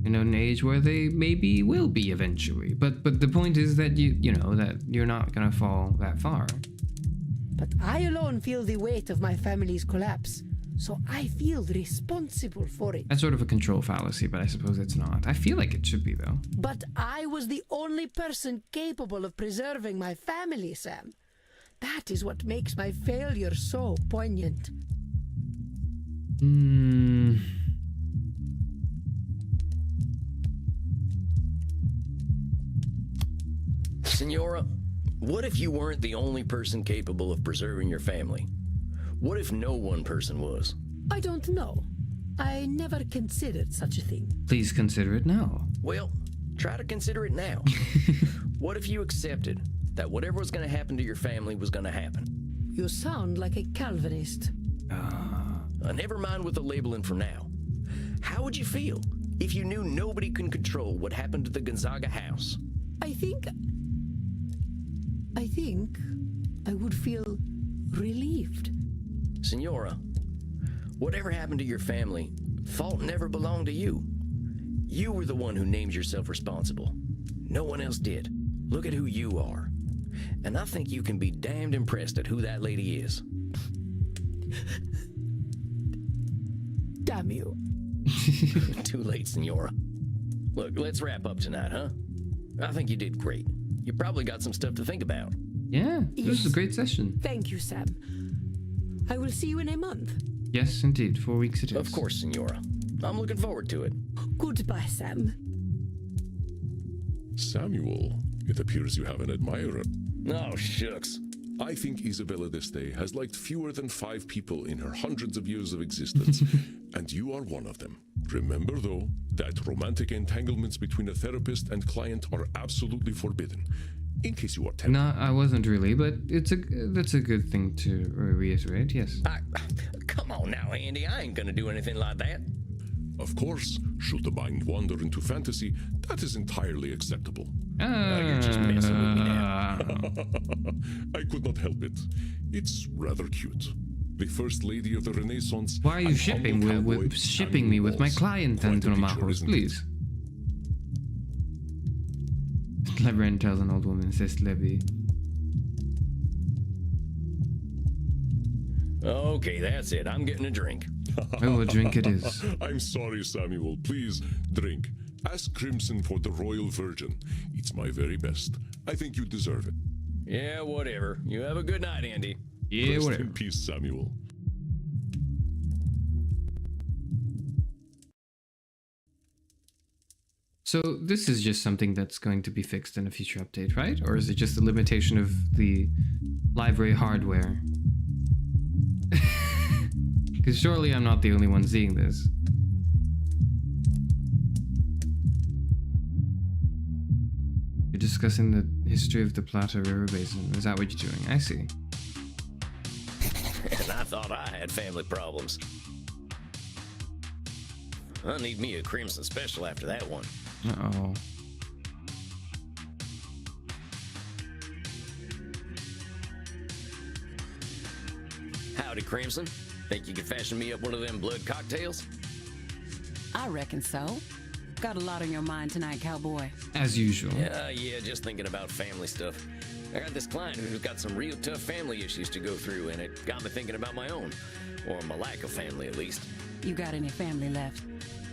In an age where they maybe will be eventually. But the point is that you know that you're not gonna fall that far. But I alone feel the weight of my family's collapse. So I feel responsible for it. That's sort of a control fallacy, but I suppose it's not. I feel like it should be, though. But I was the only person capable of preserving my family, Sam. That is what makes my failure so poignant. Senora, what if you weren't the only person capable of preserving your family? What if no one person was? I don't know. I never considered such a thing. Please consider it now. Well, try to consider it now. What if you accepted that whatever was going to happen to your family was going to happen? You sound like a Calvinist. Never mind with the labeling for now. How would you feel if you knew nobody can control what happened to the Gonzaga house? I think I would feel relieved. Senora, whatever happened to your family, fault never belonged to you. You were the one who named yourself responsible. No one else did. Look at who you are. And I think you can be damned impressed at who that lady is. Damn you. Too late, Senora. Look, let's wrap up tonight, huh? I think you did great. You probably got some stuff to think about. Yeah, this was a great session. Thank you, Sam. I will see you in a month. Yes, indeed. 4 weeks it is. Of course, Senora. I'm looking forward to it. Goodbye, Sam. Samuel, it appears you have an admirer. Oh, shucks. I think Isabella d'Este has liked fewer than 5 people in her hundreds of years of existence, and you are one of them. Remember, though, that romantic entanglements between a therapist and client are absolutely forbidden. In case you are tempted. No, I wasn't really, but that's a good thing to reiterate, yes. Come on now, Andy. I ain't gonna do anything like that. Of course, should the mind wander into fantasy, that is entirely acceptable. You're just messing with me now. I could not help it. It's rather cute. The first lady of the Renaissance. Why are you shipping me with my client, Andromachos, please? Librarian tells an old woman, says Levy. Okay, that's it. I'm getting a drink. Oh, a drink it is. I'm sorry, Samuel. Please, drink. Ask Crimson for the Royal Virgin. It's my very best. I think you deserve it. Yeah, whatever. You have a good night, Andy. Yeah, Rest whatever. in peace, Samuel. So this is just something that's going to be fixed in a future update, right? Or is it just a limitation of the library hardware? Because surely I'm not the only one seeing this. You're discussing the history of the Plata River Basin. Is that what you're doing? I see. And I thought I had family problems. I'll need me a Crimson Special after that one. Uh-oh. Howdy, Crimson. Think you could fashion me up one of them blood cocktails? I reckon so. Got a lot on your mind tonight, cowboy. As usual. Yeah, just thinking about family stuff. I got this client who's got some real tough family issues to go through, and it got me thinking about my own. Or my lack of family, at least. You got any family left?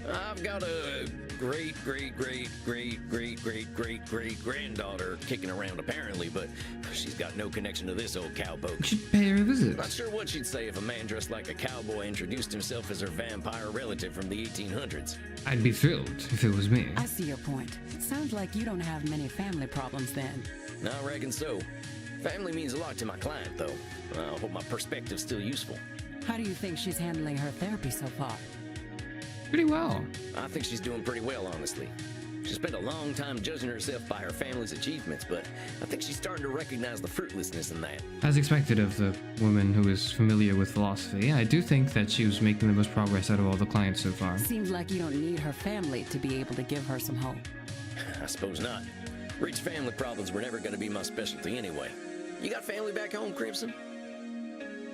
I've got a great-great-great-great-great-great-great-granddaughter kicking around apparently, but she's got no connection to this old cowpoke. You should pay her a visit. Not sure what she'd say if a man dressed like a cowboy introduced himself as her vampire relative from the 1800s. I'd be thrilled if it was me. I see your point. It sounds like you don't have many family problems then. I reckon so. Family means a lot to my client, though. I hope my perspective's still useful. How do you think she's handling her therapy so far? Pretty well. I think she's doing pretty well, honestly. She spent a long time judging herself by her family's achievements, but I think she's starting to recognize the fruitlessness in that. As expected of the woman who is familiar with philosophy, I do think that she was making the most progress out of all the clients so far. Seems like you don't need her family to be able to give her some hope. I suppose not. Rich family problems were never going to be my specialty anyway. You got family back home, Crimson?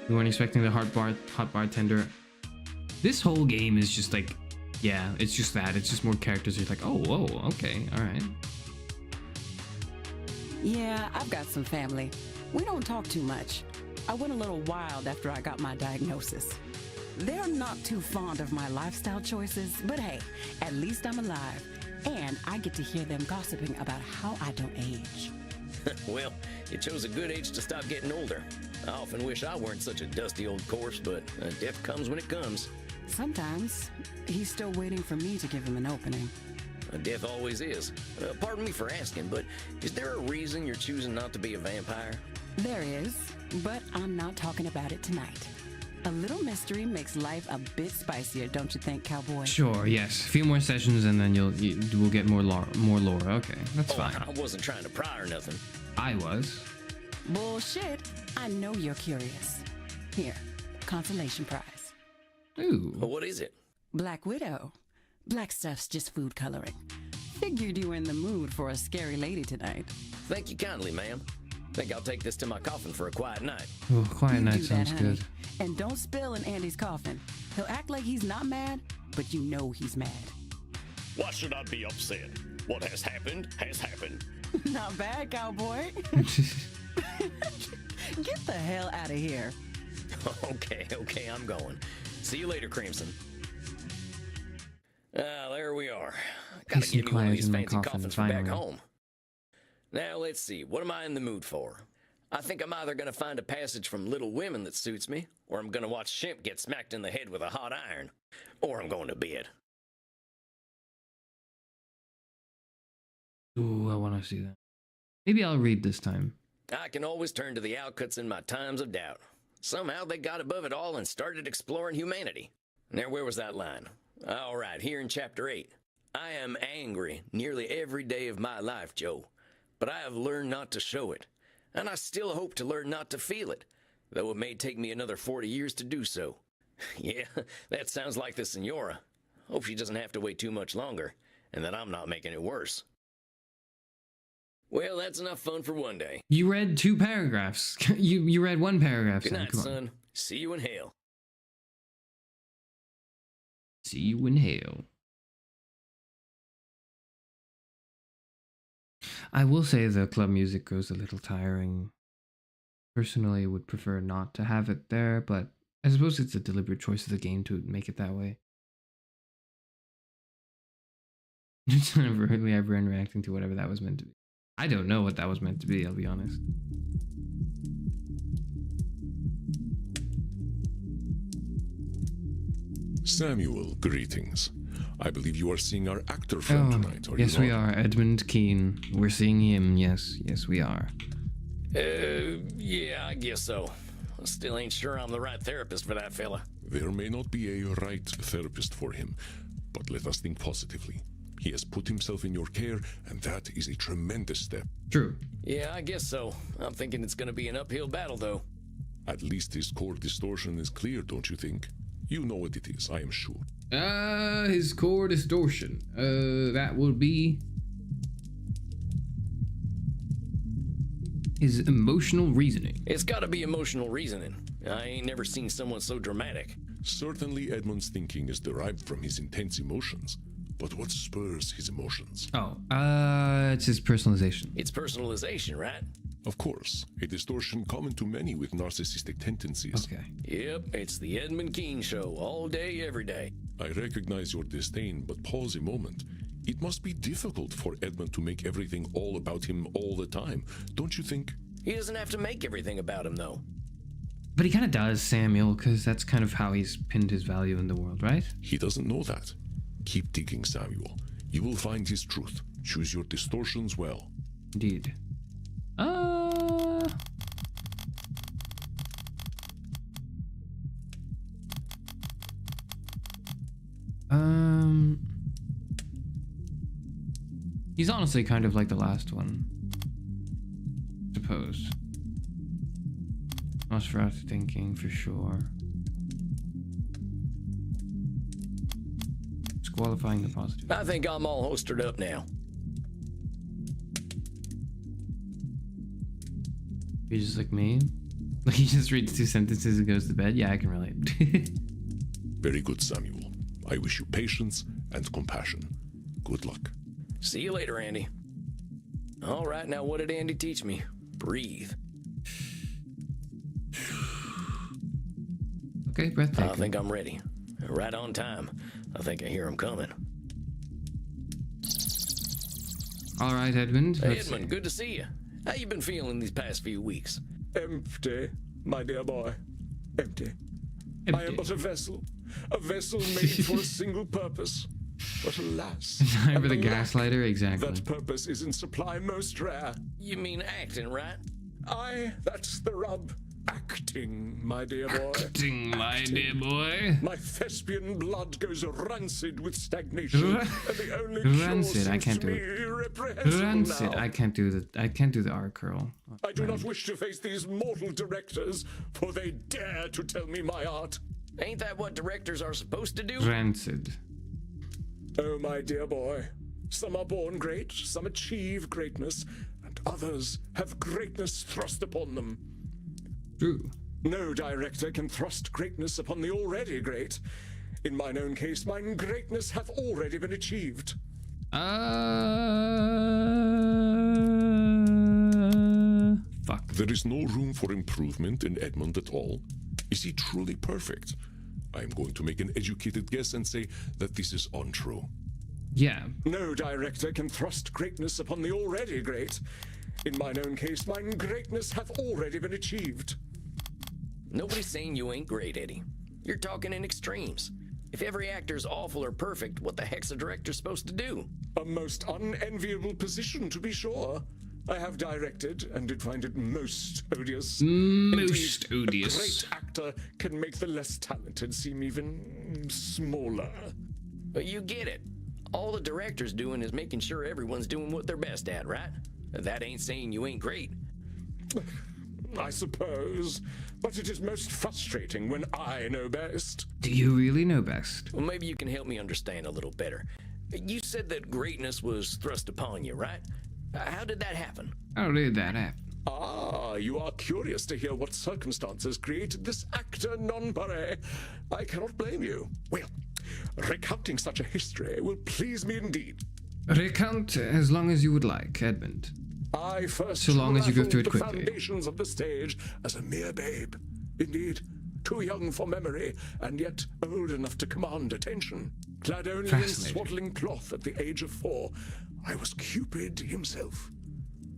You weren't expecting the hot bartender. This whole game is just like, yeah, it's just that. It's just more characters. You're like, oh, whoa, okay, all right. Yeah, I've got some family. We don't talk too much. I went a little wild after I got my diagnosis. They're not too fond of my lifestyle choices, but hey, at least I'm alive. And I get to hear them gossiping about how I don't age. Well, you chose a good age to stop getting older. I often wish I weren't such a dusty old corpse, but death comes when it comes. Sometimes he's still waiting for me to give him an opening. Death always is. Pardon me for asking, but is there a reason you're choosing not to be a vampire? There is, but I'm not talking about it tonight. A little mystery makes life a bit spicier, don't you think, cowboy? Sure, yes. A few more sessions and then we'll get more lore. Okay, that's fine. I wasn't trying to pry or nothing. I was. Bullshit. I know you're curious. Here, consolation prize. Ooh. Well, what is it? Black Widow. Black stuff's just food coloring. Figured you were in the mood for a scary lady tonight. Thank you kindly, ma'am. Think I'll take this to my coffin for a quiet night. Oh, quiet You night do sounds that, honey. good. And don't spill in Andy's coffin. He'll act like he's not mad, but you know he's mad. Why should I be upset? What has happened has happened. Not bad, cowboy. Get the hell out of here. Okay, I'm going. See you later, Crimson. There we are. Gotta Peace and give me one of quiet these in my fancy coffin, coffins for back finally. home. Now, let's see. What am I in the mood for? I think I'm either going to find a passage from Little Women that suits me, or I'm going to watch Shemp get smacked in the head with a hot iron, or I'm going to bed. Ooh, I want to see that. Maybe I'll read this time. I can always turn to the outcuts in my times of doubt. Somehow they got above it all and started exploring humanity. Now, where was that line? All right, here in Chapter 8. I am angry nearly every day of my life, Joe, but I have learned not to show it, and I still hope to learn not to feel it, though it may take me another 40 years to do so. Yeah, that sounds like the Senora. Hope she doesn't have to wait too much longer, and that I'm not making it worse. Well, that's enough fun for one day. You read 2 paragraphs. you read 1 paragraph. Good Sam. night, Come on. son. See you in hell. See you in hell. I will say the club music goes a little tiring. Personally, would prefer not to have it there, but I suppose it's a deliberate choice of the game to make it that way. It's not really everyone reacting to whatever that was meant to be. I don't know what that was meant to be, I'll be honest. Samuel, greetings. I believe you are seeing our actor friend tonight, are yes, you we not? are. Edmund Keane. We're seeing him. Yes, we are. Yeah, I guess so. I still ain't sure I'm the right therapist for that fella. There may not be a right therapist for him, but let us think positively. He has put himself in your care, and that is a tremendous step. True. Yeah, I guess so. I'm thinking it's gonna be an uphill battle, though. At least his core distortion is clear, don't you think? You know what it is, I am sure. His core distortion. That would be his emotional reasoning. It's gotta be emotional reasoning. I ain't never seen someone so dramatic. Certainly Edmund's thinking is derived from his intense emotions. But what spurs his emotions? Oh, it's his personalization. It's personalization, right? Of course, a distortion common to many with narcissistic tendencies. Okay. Yep, it's the Edmund Keane show, all day, every day. I recognize your disdain, but pause a moment. It must be difficult for Edmund to make everything all about him all the time, don't you think? He doesn't have to make everything about him, though. But he kind of does, Samuel, because that's kind of how he's pinned his value in the world, right? He doesn't know that. Keep digging, Samuel. You will find his truth. Choose your distortions well. Indeed. He's honestly kind of like the last one. Suppose. Nosferatu thinking for sure. Disqualifying the positive. I think I'm all holstered up now. You're just like me? Like he just reads 2 sentences and goes to bed? Yeah, I can relate. Very good, Samuel. I wish you patience and compassion. Good luck. See you later, Andy. All right, now what did Andy teach me? Breathe. Okay, breathtaking. I think I'm ready. Right on time. I think I hear him coming. All right, Edmund. Hey, let's Edmund, see. good to see you. How you been feeling these past few weeks? Empty, my dear boy. Empty. I am but a vessel made for a single purpose. But alas, Remember the alack, gaslighter? Exactly. that purpose is in supply most rare. You mean acting, right? Aye, that's the rub. Acting, my dear boy. Acting, my dear boy. My thespian blood goes rancid with stagnation, and the only cure Rancid, I seems can't to do me it. irreprehensible Rancid. now. I can't do the R curl. I do not wish to face these mortal directors, for they dare to tell me my art. Ain't that what directors are supposed to do? Rancid. Oh, my dear boy, some are born great, some achieve greatness, and others have greatness thrust upon them. True. No director can thrust greatness upon the already great. In mine own case, mine greatness hath already been achieved. Fuck. There is no room for improvement in Edmund at all. Is he truly perfect? I am going to make an educated guess and say that this is untrue. Yeah. No director can thrust greatness upon the already great. In mine own case, mine greatness hath already been achieved. Nobody's saying you ain't great, Eddie. You're talking in extremes. If every actor's awful or perfect, what the heck's a director supposed to do? A most unenviable position, to be sure. I have directed, and did find it most odious. Most Indeed, odious. A great actor can make the less talented seem even smaller. But you get it. All the director's doing is making sure everyone's doing what they're best at, right? That ain't saying you ain't great. I suppose, but it is most frustrating when I know best. Do you really know best? Well, maybe you can help me understand a little better. You said that greatness was thrust upon you, right? How did that happen? How did that happen? Ah, you are curious to hear what circumstances created this actor non-pare. I cannot blame you. Well, recounting such a history will please me indeed. Recount as long as you would like, Edmund. I first So long as you go through it the quickly. foundations of the stage as a mere babe. Indeed, too young for memory, and yet old enough to command attention. Clad only in Fascinating. swaddling cloth at the age of 4, I was Cupid himself.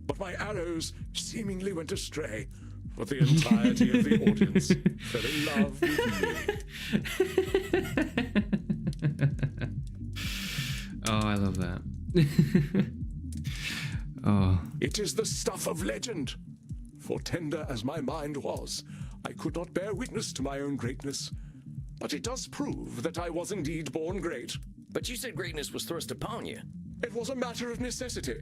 But my arrows seemingly went astray, for the entirety of the audience fell in love with me. I love that. Oh. It is the stuff of legend. For tender as my mind was, I could not bear witness to my own greatness. But it does prove that I was indeed born great. But you said greatness was thrust upon you. It was a matter of necessity.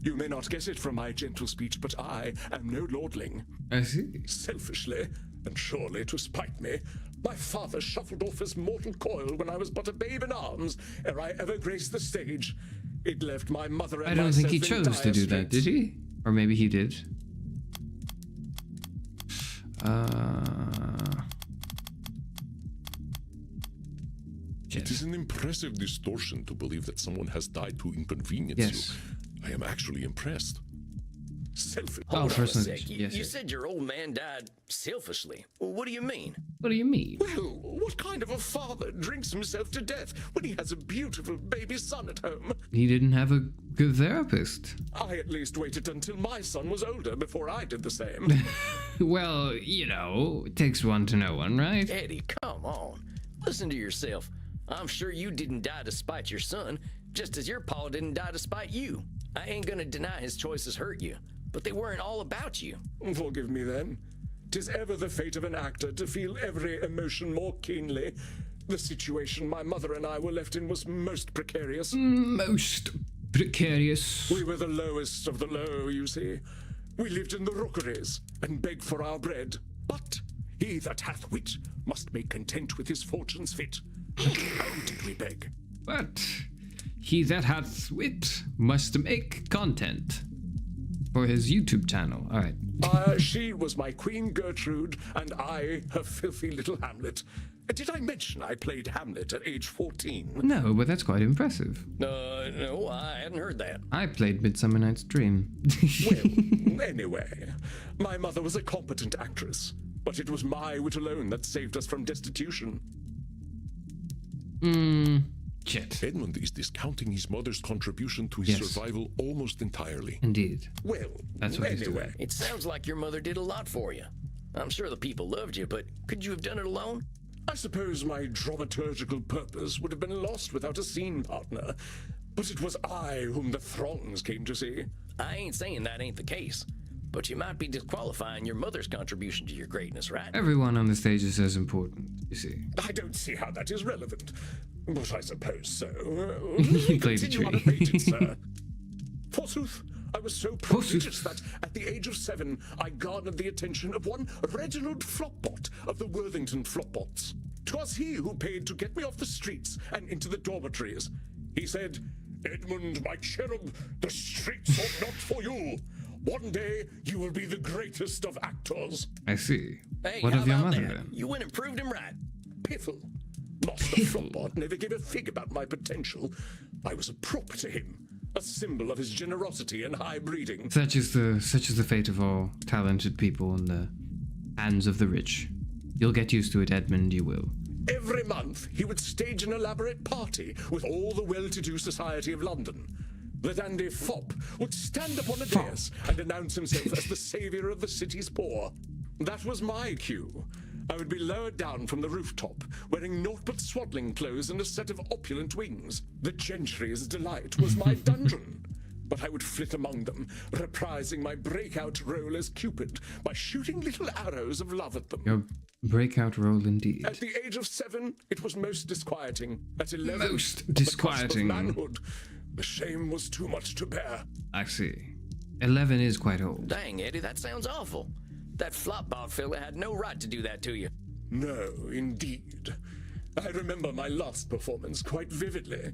You may not guess it from my gentle speech, but I am no lordling. I see. Selfishly, and surely to spite me, my father shuffled off his mortal coil when I was but a babe in arms, ere I ever graced the stage. It left my mother and I don't think he myself in chose to dire do that, did straits. he? Or maybe he did. It is an impressive distortion to believe that someone has died to inconvenience Yes. you. I am actually impressed. Selfish. Oh, Hold on a first sec. sentence. You, Yes, you yes. said your old man died selfishly. Well, what do you mean? What do you mean? Well, what kind of a father drinks himself to death when he has a beautiful baby son at home? He didn't have a good therapist. I at least waited until my son was older before I did the same. Well, you know, it takes one to know one, right? Eddie, come on. Listen to yourself. I'm sure you didn't die to spite your son, just as your pa didn't die to spite you. I ain't gonna deny his choices hurt you, but they weren't all about you. Forgive me then. 'Tis ever the fate of an actor to feel every emotion more keenly. The situation my mother and I were left in was most precarious. Most precarious. We were the lowest of the low, you see. We lived in the rookeries and begged for our bread. But he that hath wit must make content with his fortune's fit. And how did we beg? But he that hath wit must make content for his YouTube channel. All right. She was my Queen Gertrude, and I her filthy little Hamlet. Did I mention I played Hamlet at age 14? No, but that's quite impressive. No, I hadn't heard that. I played Midsummer Night's Dream. Well, anyway, my mother was a competent actress, but it was my wit alone that saved us from destitution. Shit. Edmund is discounting his mother's contribution to his Yes. survival almost entirely. Indeed. Well, That's what he's doing. anyway, It sounds like your mother did a lot for you. I'm sure the people loved you, but could you have done it alone? I suppose my dramaturgical purpose would have been lost without a scene partner, but it was I whom the throngs came to see. I ain't saying that ain't the case, but you might be disqualifying your mother's contribution to your greatness, right? Everyone on the stage is as important, you see. I don't see how that is relevant, but I suppose so. He played a Continue tree. unabated, sir. Forsooth, I was so Forsooth. prodigious that at the age of 7, I garnered the attention of one Reginald Flopbot of the Worthington Flopbots. 'Twas he who paid to get me off the streets and into the dormitories. He said, "Edmund, my cherub, the streets are not for you. One day you will be the greatest of actors." I see. Hey, What how of your about mother that? then? You went and proved him right. Piffle. Master Flopbot never gave a fig about my potential. I was a prop to him, a symbol of his generosity and high breeding. Such is the fate of all talented people in the hands of the rich. You'll get used to it, Edmund, you will. Every month, he would stage an elaborate party with all the well-to-do society of London. The dandy Fop would stand upon a dais and announce himself as the saviour of the city's poor. That was my cue. I would be lowered down from the rooftop, wearing naught but swaddling clothes and a set of opulent wings. The gentry's delight was my dungeon. But I would flit among them, reprising my breakout role as Cupid by shooting little arrows of love at them. Your breakout role indeed. At the age of 7, it was most disquieting. At 11, Most on the cusp of disquieting. manhood, the shame was too much to bear. I see. 11 is quite old. Dang, Eddie, that sounds awful. That flopbot fella had no right to do that to you. No, indeed. I remember my last performance quite vividly.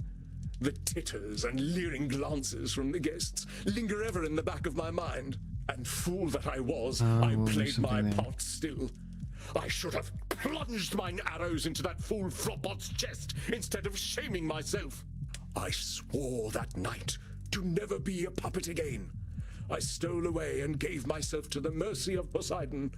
The titters and leering glances from the guests linger ever in the back of my mind. And fool that I was, I well, there's played my something there. part still. I should have plunged mine arrows into that fool Flopbot's chest instead of shaming myself. I swore that night to never be a puppet again. I stole away and gave myself to the mercy of Poseidon.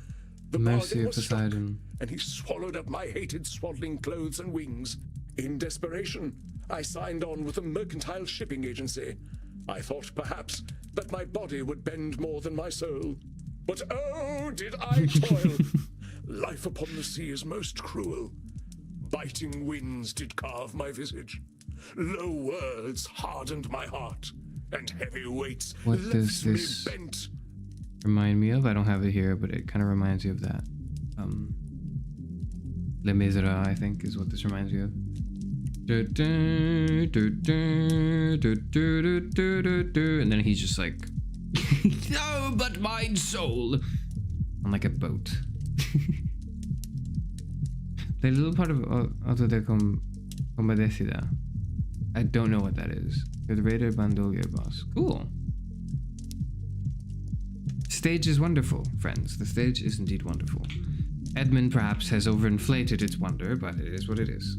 The Mercy bargain of was struck, Poseidon. and he swallowed up my hated swaddling clothes and wings. In desperation, I signed on with a mercantile shipping agency. I thought perhaps that my body would bend more than my soul. But oh, did I toil! Life upon the sea is most cruel. Biting winds did carve my visage. Low words hardened my heart, and heavy weights What left does me this bent. remind me of? I don't have it here, but it kind of reminds you of that. Les Miserables, I think, is what this reminds me of. And then he's just like, no, but my soul, on like a boat. The little part of Auto de Compadecida. I don't know what that is. You're the Raider Bandolier boss. Cool. Stage is wonderful, friends. The stage is indeed wonderful. Edmund perhaps has overinflated its wonder, but it is what it is.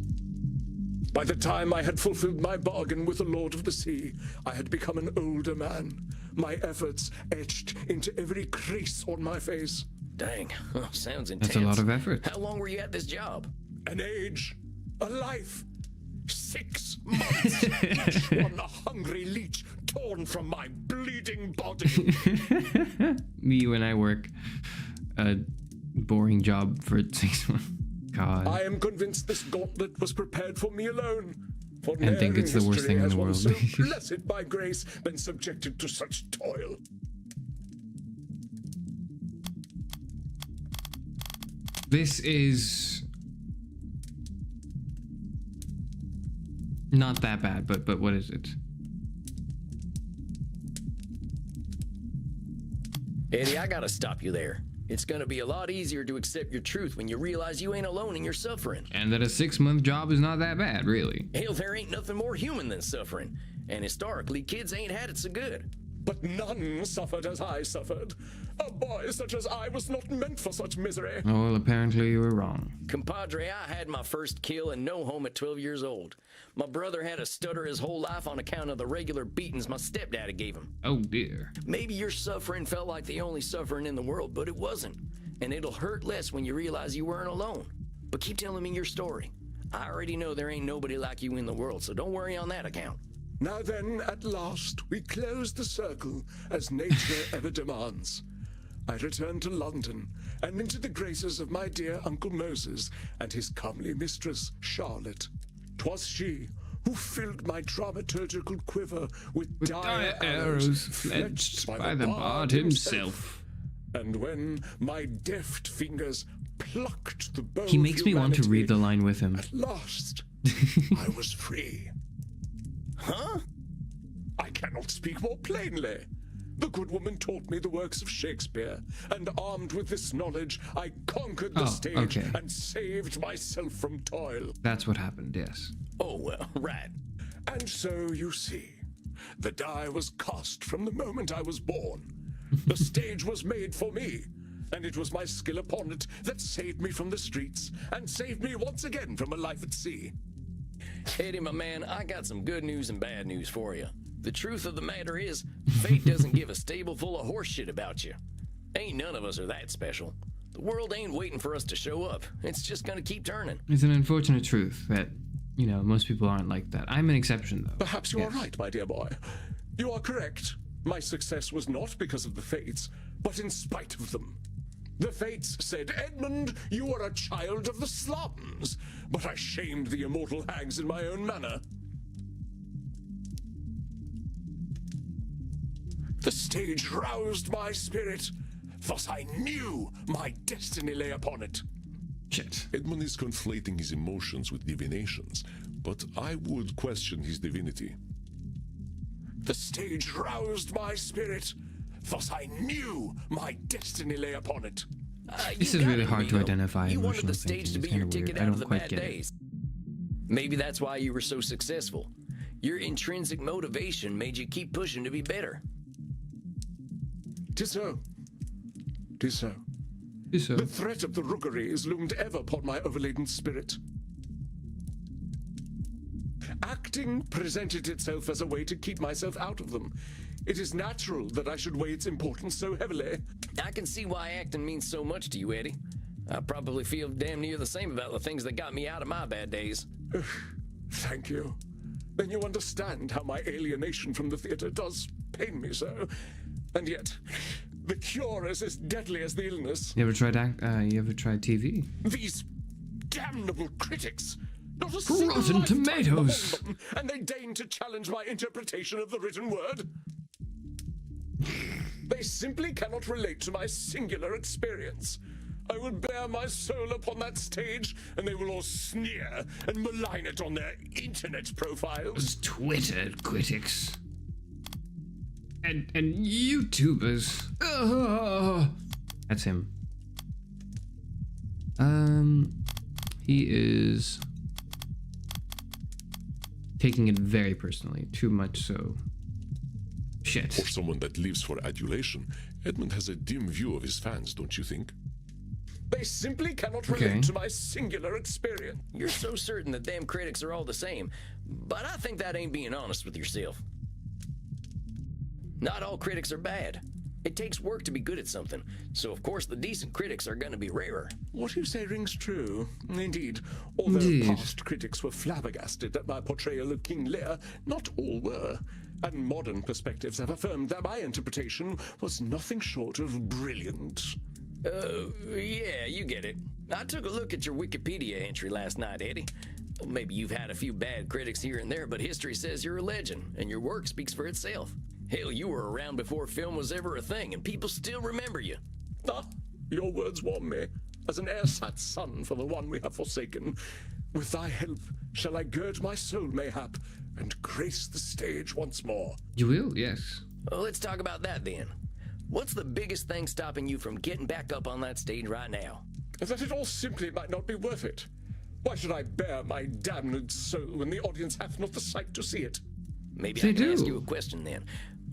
By the time I had fulfilled my bargain with the Lord of the Sea, I had become an older man, my efforts etched into every crease on my face. Dang, sounds intense. That's a lot of effort. How long were you at this job? An age, a life, 6 months, each one a hungry leech torn from my bleeding body. Me when I work a boring job for 6 months. God. I am convinced this gauntlet was prepared for me alone. For And think it's the worst thing in the world. So blessed by grace, been subjected to such toil. This is not that bad, but what is it? Eddie, I gotta stop you there. It's gonna be a lot easier to accept your truth when you realize you ain't alone in your suffering. And that a 6-month job is not that bad, really. Hell, there ain't nothing more human than suffering. And historically, kids ain't had it so good. But none suffered as I suffered. A boy such as I was not meant for such misery. Oh, well, apparently you were wrong. Compadre, I had my first kill and no home at 12 years old. My brother had a stutter his whole life on account of the regular beatings my stepdaddy gave him. Oh, dear. Maybe your suffering felt like the only suffering in the world, but it wasn't. And it'll hurt less when you realize you weren't alone. But keep telling me your story. I already know there ain't nobody like you in the world, so don't worry on that account. Now then, at last, we close the circle as nature ever demands. I return to London and into the graces of my dear Uncle Moses and his comely mistress, Charlotte. 'Twas she who filled my dramaturgical quiver with dire arrows fletched by the bard himself. And when my deft fingers plucked the bow He makes of me want to read humanity, the line with him. at last, I was free. Huh? I cannot speak more plainly. The good woman taught me the works of Shakespeare, and armed with this knowledge, I conquered the stage okay. and saved myself from toil. That's what happened, yes. Oh, well, right. And so, you see, the die was cast from the moment I was born. The stage was made for me, and it was my skill upon it that saved me from the streets and saved me once again from a life at sea. Eddie, my man, I got some good news and bad news for you. The truth of the matter is, fate doesn't give a stable full of horse shit about you. Ain't none of us are that special. The world ain't waiting for us to show up. It's just gonna keep turning. It's an unfortunate truth that, you know, most people aren't like that. I'm an exception, though. Perhaps you are right, my dear boy. You are correct. My success was not because of the fates, but in spite of them. The fates said, Edmund, you are a child of the slums. But I shamed the immortal hags in my own manner. The stage roused my spirit. Thus I knew my destiny lay upon it. Shit. Edmund is conflating his emotions with divinations, but I would question his divinity. The stage roused my spirit. Thus I knew my destiny lay upon it. This is really hard to identify You wanted emotional the stage to thinking. be It's your kind of weird. ticket I out of don't the quite bad get it. days. Maybe that's why you were so successful. Your intrinsic motivation made you keep pushing to be better. 'Tis so. 'Tis so. So, The threat of the rookeries loomed ever upon my overladen spirit. Acting presented itself as a way to keep myself out of them. It is natural that I should weigh its importance so heavily. I can see why acting means so much to you, Eddie. I probably feel damn near the same about the things that got me out of my bad days. Thank you. Then you understand how my alienation from the theater does pain me so. And yet, the cure is as deadly as the illness. you ever tried TV? These damnable critics, Not a single Rotten lifetime tomatoes. among them, and they deign to challenge my interpretation of the written word. They simply cannot relate to my singular experience. I will bare my soul upon that stage, and they will all sneer and malign it on their internet profiles. Those Twitter critics. And YouTubers. Ugh. That's him. He is taking it very personally, too much so. Shit. For someone that lives for adulation, Edmund has a dim view of his fans, don't you think? They simply cannot relate to my singular experience. You're so certain that them critics are all the same, but I think that ain't being honest with yourself. Not all critics are bad. It takes work to be good at something, so of course the decent critics are gonna be rarer. What you say rings true. Indeed. Although past critics were flabbergasted at my portrayal of King Lear, not all were. And modern perspectives have affirmed that my interpretation was nothing short of brilliant. Yeah, you get it. I took a look at your Wikipedia entry last night, Eddie. Maybe you've had a few bad critics here and there, but history says you're a legend, and your work speaks for itself. Hell, you were around before film was ever a thing, and people still remember you. Ah, your words warm me, as an ersatz son for the one we have forsaken. With thy help shall I gird my soul mayhap, and grace the stage once more. You will, yes. Well, let's talk about that then. What's the biggest thing stopping you from getting back up on that stage right now? That it all simply might not be worth it. Why should I bear my damned soul when the audience hath not the sight to see it? Maybe I can ask you a question then.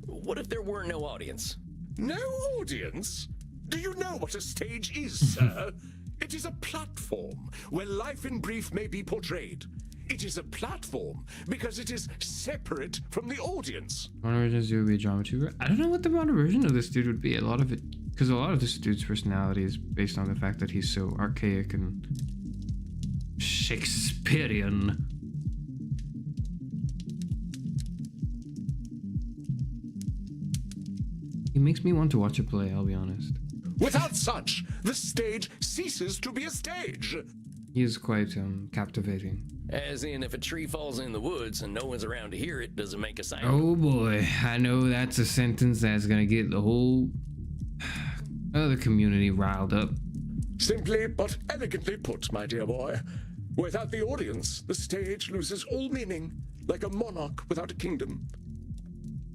What if there were no audience? No audience? Do you know what a stage is, sir? It is a platform where life in brief may be portrayed. It is a platform because it is separate from the audience. Modern version of this dude would be a drama tuber. I don't know what the modern version of this dude would be. A lot of it, because a lot of this dude's personality is based on the fact that he's so archaic and Shakespearean. He makes me want to watch a play, I'll be honest. Without such, the stage ceases to be a stage. He is quite captivating. As in, if a tree falls in the woods and no one's around to hear it, does it make a sound? Oh boy, I know that's a sentence that's gonna get the whole other community riled up. Simply but elegantly put, my dear boy. Without the audience, the stage loses all meaning, like a monarch without a kingdom.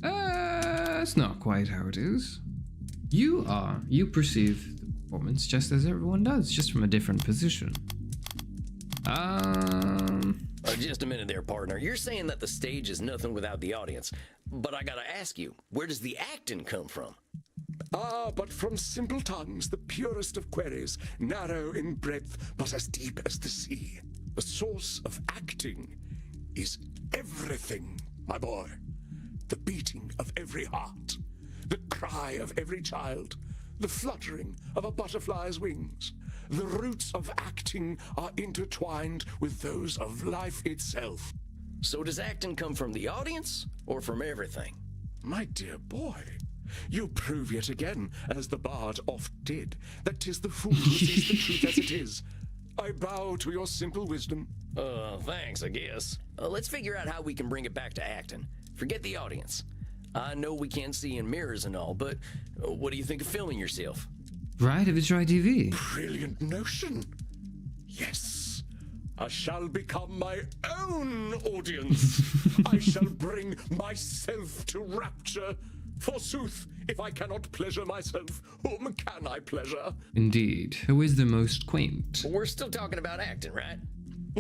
That's not quite how it is. You perceive the performance just as everyone does, just from a different position. Just a minute there, partner. You're saying that the stage is nothing without the audience, but I gotta ask you, where does the acting come from? But from simple tongues, the purest of queries, narrow in breadth, but as deep as the sea. The source of acting is everything, my boy. The beating of every heart, the cry of every child, the fluttering of a butterfly's wings. The roots of acting are intertwined with those of life itself. So does acting come from the audience or from everything? My dear boy, you prove yet again, as the bard oft did, that 'tis the fool who sees the truth as it is. I bow to your simple wisdom. Thanks, I guess. Let's figure out how we can bring it back to acting. Forget the audience. I know we can't see in mirrors and all, but what do you think of filming yourself? Right, if it's right TV. Brilliant notion. Yes, I shall become my own audience. I shall bring myself to rapture. Forsooth, if I cannot pleasure myself, whom can I pleasure? Indeed. Who is the most quaint? We're still talking about acting, right?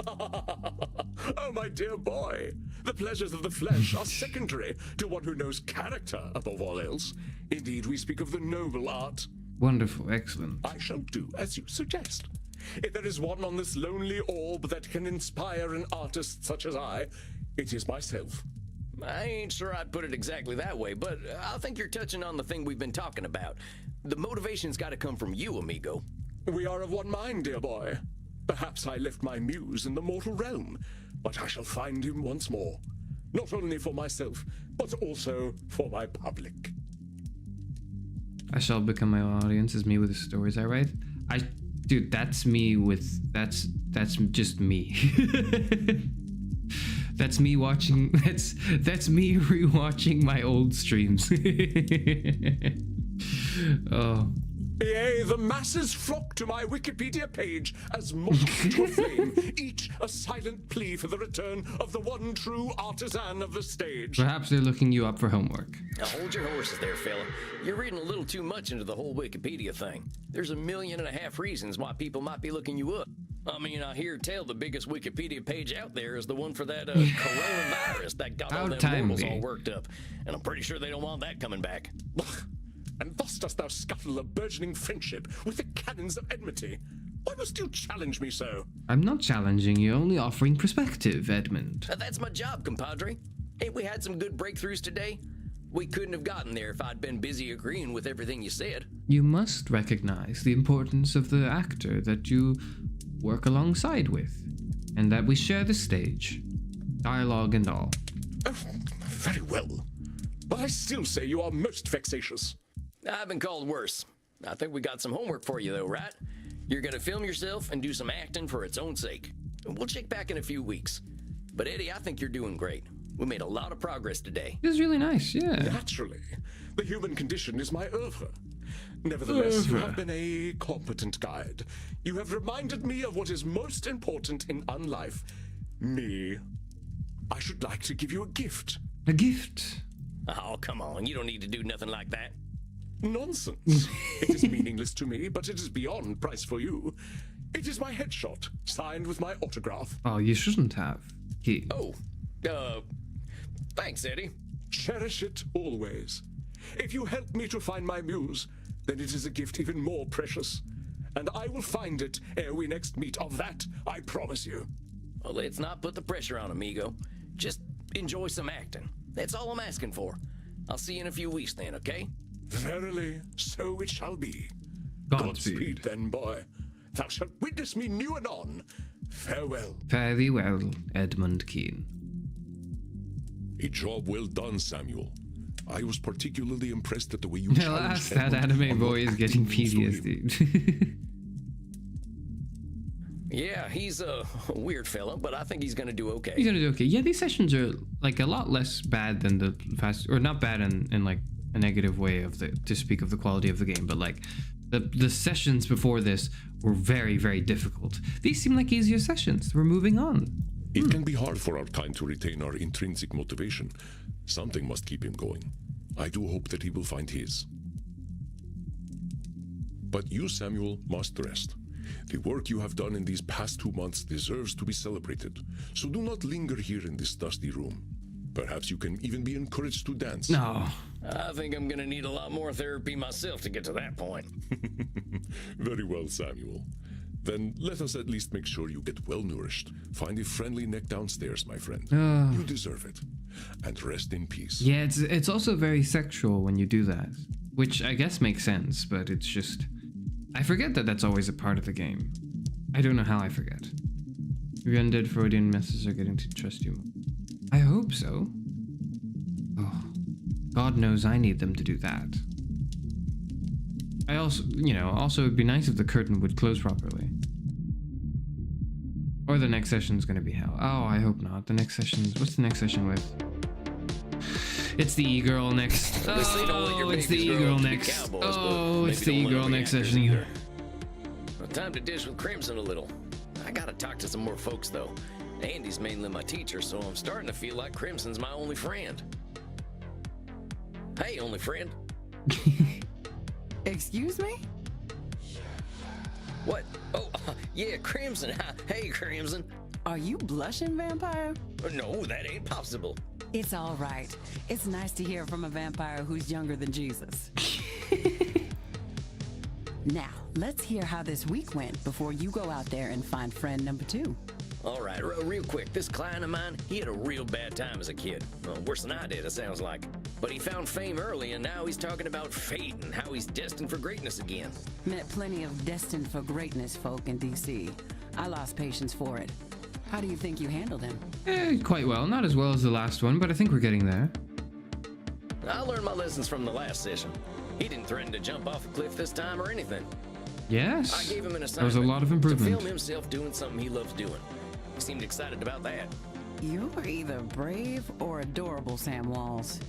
Oh, my dear boy, the pleasures of the flesh are secondary to one who knows character above all else. Indeed, we speak of the noble art. Wonderful, excellent. I shall do as you suggest. If there is one on this lonely orb that can inspire an artist such as I, it is myself. I ain't sure I'd put it exactly that way, but I think you're touching on the thing we've been talking about. The motivation's got to come from you, amigo. We are of one mind, dear boy. Perhaps I left my muse in the mortal realm, but I shall find him once more. Not only for myself, but also for my public. I shall become my own audience as me with the stories I write. Dude, that's me with that's just me. That's me watching that's me rewatching my old streams. Oh. Yea, the masses flock to my Wikipedia page as moths to a flame, each a silent plea for the return of the one true artisan of the stage. Perhaps they're looking you up for homework. Now hold your horses there, fella. You're reading a little too much into the whole Wikipedia thing. There's 1.5 million reasons why people might be looking you up. I mean, I hear tell the biggest Wikipedia page out there is the one for that coronavirus that got all them mortals all worked up. And I'm pretty sure they don't want that coming back. And thus dost thou scuttle a burgeoning friendship with the cannons of enmity. Why must you challenge me so? I'm not challenging you, only offering perspective, Edmund. That's my job, compadre. Ain't we had some good breakthroughs today? We couldn't have gotten there if I'd been busy agreeing with everything you said. You must recognize the importance of the actor that you work alongside with, and that we share the stage, dialogue and all. Oh, very well. But I still say you are most vexatious. I've been called worse. I think we got some homework for you, though, right? You're gonna film yourself and do some acting for its own sake. We'll check back in a few weeks. But Eddie, I think you're doing great. We made a lot of progress today. It was really nice, yeah. Naturally. The human condition is my oeuvre. Nevertheless, you have been a competent guide. You have reminded me of what is most important in unlife. Me. I should like to give you a gift. A gift? Oh, come on. You don't need to do nothing like that. Nonsense. It is meaningless to me, but it is beyond price for you. It is my headshot, signed with my autograph. Oh, you shouldn't have. Oh, thanks, Eddie. Cherish it always. If you help me to find my muse, then it is a gift even more precious. And I will find it ere we next meet. Of that, I promise you. Well, let's not put the pressure on, amigo. Just enjoy some acting. That's all I'm asking for. I'll see you in a few weeks then, okay? Verily, so it shall be. Godspeed, then, boy. Thou shalt witness me new and on. Farewell. Very well, Edmund Keane. A job well done, Samuel. I was particularly impressed at the way you Alas, that anime boy is getting PTSD. Yeah, he's a weird fella, but I think he's gonna do okay. He's gonna do okay. Yeah, these sessions are like a lot less bad than the fast, or not bad in like a negative way of the to speak of the quality of the game, but like the sessions before this were very, very difficult. These seem like easier sessions. We're moving on. It can be hard for our kind to retain our intrinsic motivation. Something must keep him going. I do hope that he will find his. But you, Samuel, must rest. The work you have done in these past 2 months deserves to be celebrated. So do not linger here in this dusty room. Perhaps you can even be encouraged to dance. No. I think I'm gonna need a lot more therapy myself to get to that point. Very well, Samuel. Then let us at least make sure you get well nourished. Find a friendly neck downstairs, my friend. You deserve it. And rest in peace. Yeah, it's also very sexual when you do that, which I guess makes sense, but it's just... I forget that that's always a part of the game. I don't know how I forget. Your undead Freudian messes are getting to trust you more. I hope so. Oh, God knows I need them to do that. I also, also it'd be nice if the curtain would close properly. Or the next session's gonna be hell. Oh, I hope not. The next session's... What's the next session with? It's the e-girl next. Oh, it's the e-girl next. Oh, it's the e-girl next session. Well, time to dish with Crimson a little. I gotta talk to some more folks, though. Andy's mainly my teacher, so I'm starting to feel like Crimson's my only friend. Hey, only friend. Excuse me? What? Oh, yeah, Crimson. Hey, Crimson. Are you blushing, vampire? No, that ain't possible. It's all right. It's nice to hear from a vampire who's younger than Jesus. Now, let's hear how this week went before you go out there and find friend number 2. All right, real quick. This client of mine, he had a real bad time as a kid. Well, worse than I did, it sounds like. But he found fame early, and now he's talking about fate and how he's destined for greatness again. Met plenty of destined for greatness folk in D.C. I lost patience for it. How do you think you handled him? Quite well. Not as well as the last one, but I think we're getting there. I learned my lessons from the last session. He didn't threaten to jump off a cliff this time or anything. Yes. I gave him an There was assignment a lot of to improvement. film himself doing something he loves doing. He seemed excited about that. You're either brave or adorable, Sam Walls.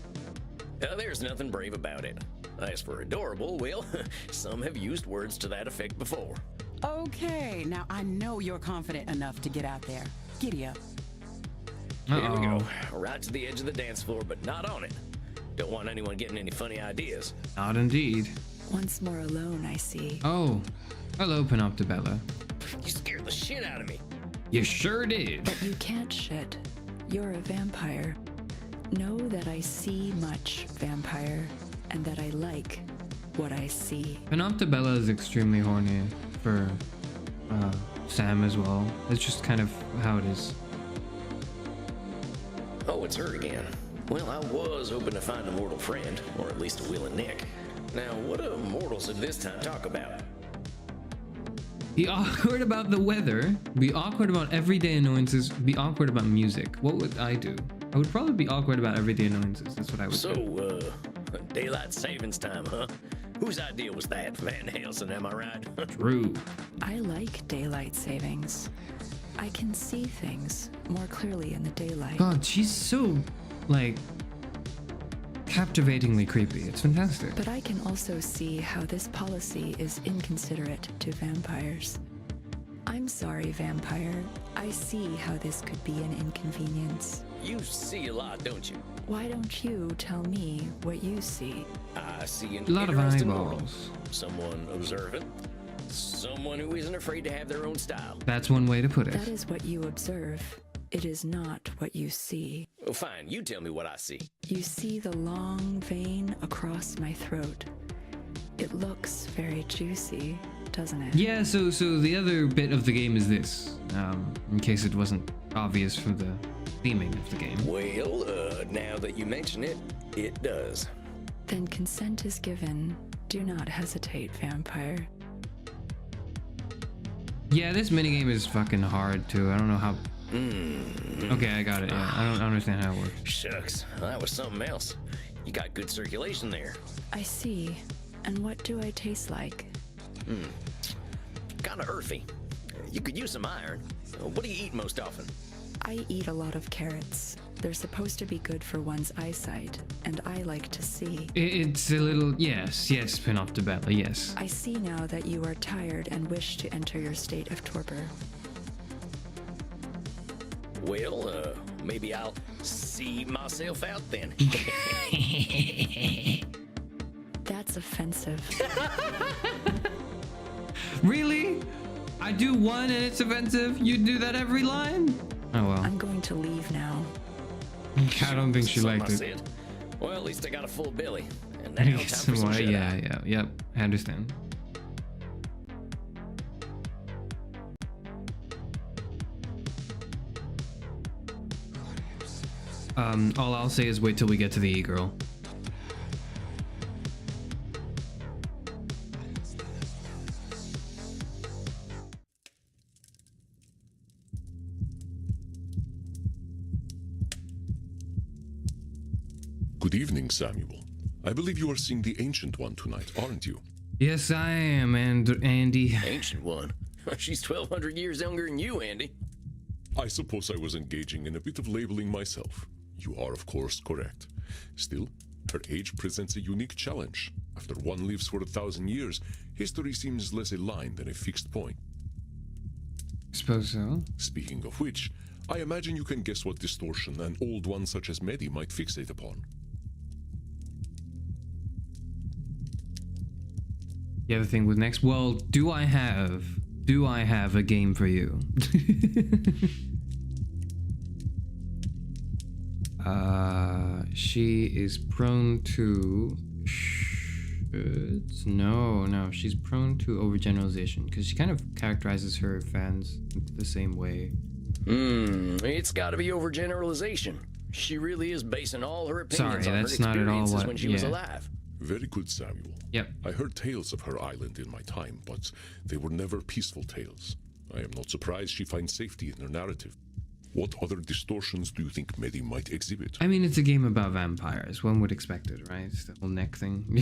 There's nothing brave about it. As for adorable, well, some have used words to that effect before. Okay, now I know you're confident enough to get out there. Giddy up. Here we go. Right to the edge of the dance floor, but not on it. Don't want anyone getting any funny ideas. Not indeed. Once more alone, I see. Oh, hello, Panoptibella. You scared the shit out of me. You sure did. But you can't shit. You're a vampire. Know that I see much, vampire, and that I like what I see. Panoptibella is extremely horny for Sam as well. It's just kind of how it is. Oh, it's her again. Well, I was hoping to find a mortal friend, or at least a willing Nick. Now, what do mortals at this time talk about? Be awkward about the weather. Be awkward about everyday annoyances. Be awkward about music. What would I do? I would probably be awkward about everyday annoyances. That's what I would do. So, daylight savings time, huh? Whose idea was that? Van Helsing, am I right? True. I like daylight savings. I can see things more clearly in the daylight. God, she's so, like, captivatingly creepy. It's fantastic. But I can also see how this policy is inconsiderate to vampires. I'm sorry, vampire. I see how this could be an inconvenience. You see a lot, don't you? Why don't you tell me what you see? I see an A lot of interesting mortal. eyeballs. Someone observant. Someone who isn't afraid to have their own style. That's one way to put it. That is what you observe. It is not what you see. Oh, fine, you tell me what I see. You see the long vein across my throat. It looks very juicy, doesn't it? Yeah, so the other bit of the game is this, in case it wasn't obvious from the theming of the game. Well, now that you mention it, it does. Then consent is given. Do not hesitate, vampire. Yeah, this minigame is fucking hard too. I don't know how. Okay, I got it. Yeah, I don't understand how it works. Shucks, that was something else. You got good circulation there. I see. And what do I taste like? Kinda earthy. You could use some iron. What do you eat most often? I eat a lot of carrots. They're supposed to be good for one's eyesight, and I like to see. It's a little. Yes, Panoptibella, yes. I see now that you are tired and wish to enter your state of torpor. Well, maybe I'll see myself out then. That's offensive. Really? I do one and it's offensive? You do that every line? Oh well. I'm going to leave now. I don't think she Something liked I it. said. Well, at least I got a full belly. And now time for some shut-eye. Yep, I understand. All I'll say is wait till we get to the e-girl. Good evening, Samuel. I believe you are seeing the Ancient One tonight, aren't you? Yes, I am, Andy. Ancient one. She's 1,200 years younger than you, Andy. I suppose I was engaging in a bit of labeling myself. You are, of course, correct. Still, her age presents a unique challenge. After one lives for 1,000 years, history seems less a line than a fixed point. Suppose so. Speaking of which, I imagine you can guess what distortion an old one such as Medi might fixate upon. The other thing with next, well, do I have a game for you? She is prone to no, she's prone to overgeneralization because she kind of characterizes her fans the same way. It's got to be overgeneralization. She really is basing all her opinions on her that's not at all experiences what- when she was yeah. alive. Very good, Samuel. Yep. I heard tales of her island in my time, but they were never peaceful tales. I am not surprised she finds safety in her narrative. What other distortions do you think Medi might exhibit? I mean, it's a game about vampires. One would expect it, right? It's the whole neck thing.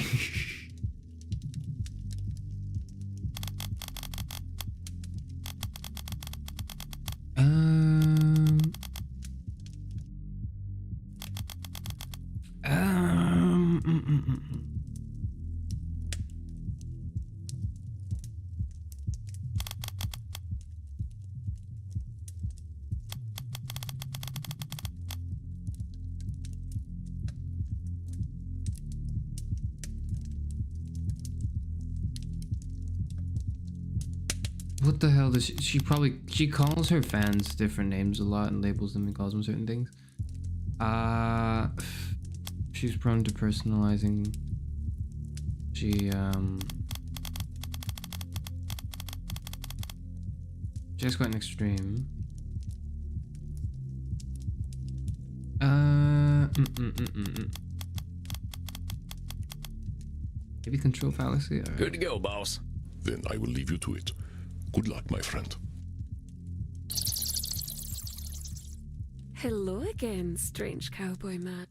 What the hell does she probably, she calls her fans different names a lot and labels them and calls them certain things. She's prone to personalizing. She just got an extreme. Maybe control fallacy. Right. Good to go, boss. Then I will leave you to it. Good luck, my friend. Hello again, strange cowboy man.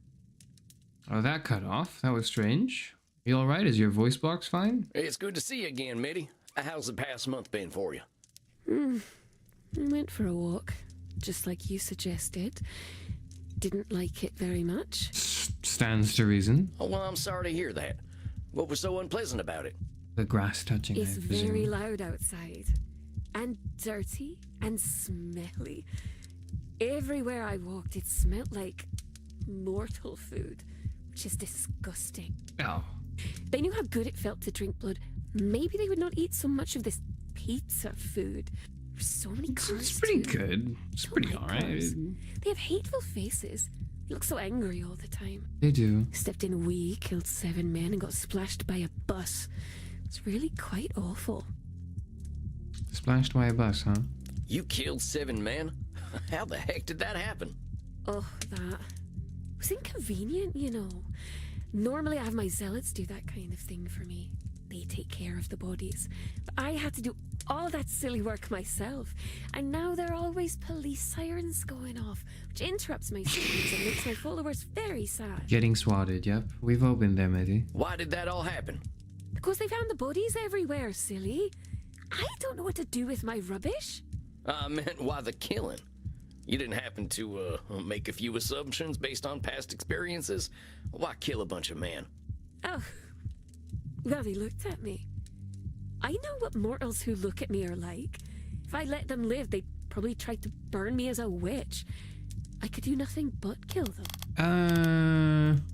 Oh, that cut off. That was strange. You all right? Is your voice box fine? It's good to see you again, Mitty. How's the past month been for you? I went for a walk, just like you suggested. Didn't like it very much. Stands to reason. Oh, well, I'm sorry to hear that. What was so unpleasant about it? The grass touching. It's I presume. very loud outside. And dirty and smelly. Everywhere I walked, it smelled like mortal food, which is disgusting. Oh. They knew how good it felt to drink blood. Maybe they would not eat so much of this pizza food. There's so many cars. It's pretty too. good. It's pretty Like alright. cars. They have hateful faces. They look so angry all the time. They do. Stepped in wee, killed 7 men, and got splashed by a bus. It's really quite awful. Splashed by a bus, huh? You killed 7 men? How the heck did that happen? Oh, that was inconvenient, you know. Normally I have my zealots do that kind of thing for me. They take care of the bodies. But I had to do all that silly work myself. And now there are always police sirens going off, which interrupts my streams and makes my followers very sad. Getting swatted, yep. We've all been there, matey. Why did that all happen? Because they found the bodies everywhere, silly. I don't know what to do with my rubbish. I meant why the killing. You didn't happen to make a few assumptions based on past experiences? Why kill a bunch of men? Oh, well, they looked at me. I know what mortals who look at me are like. If I let them live, they'd probably try to burn me as a witch. I could do nothing but kill them.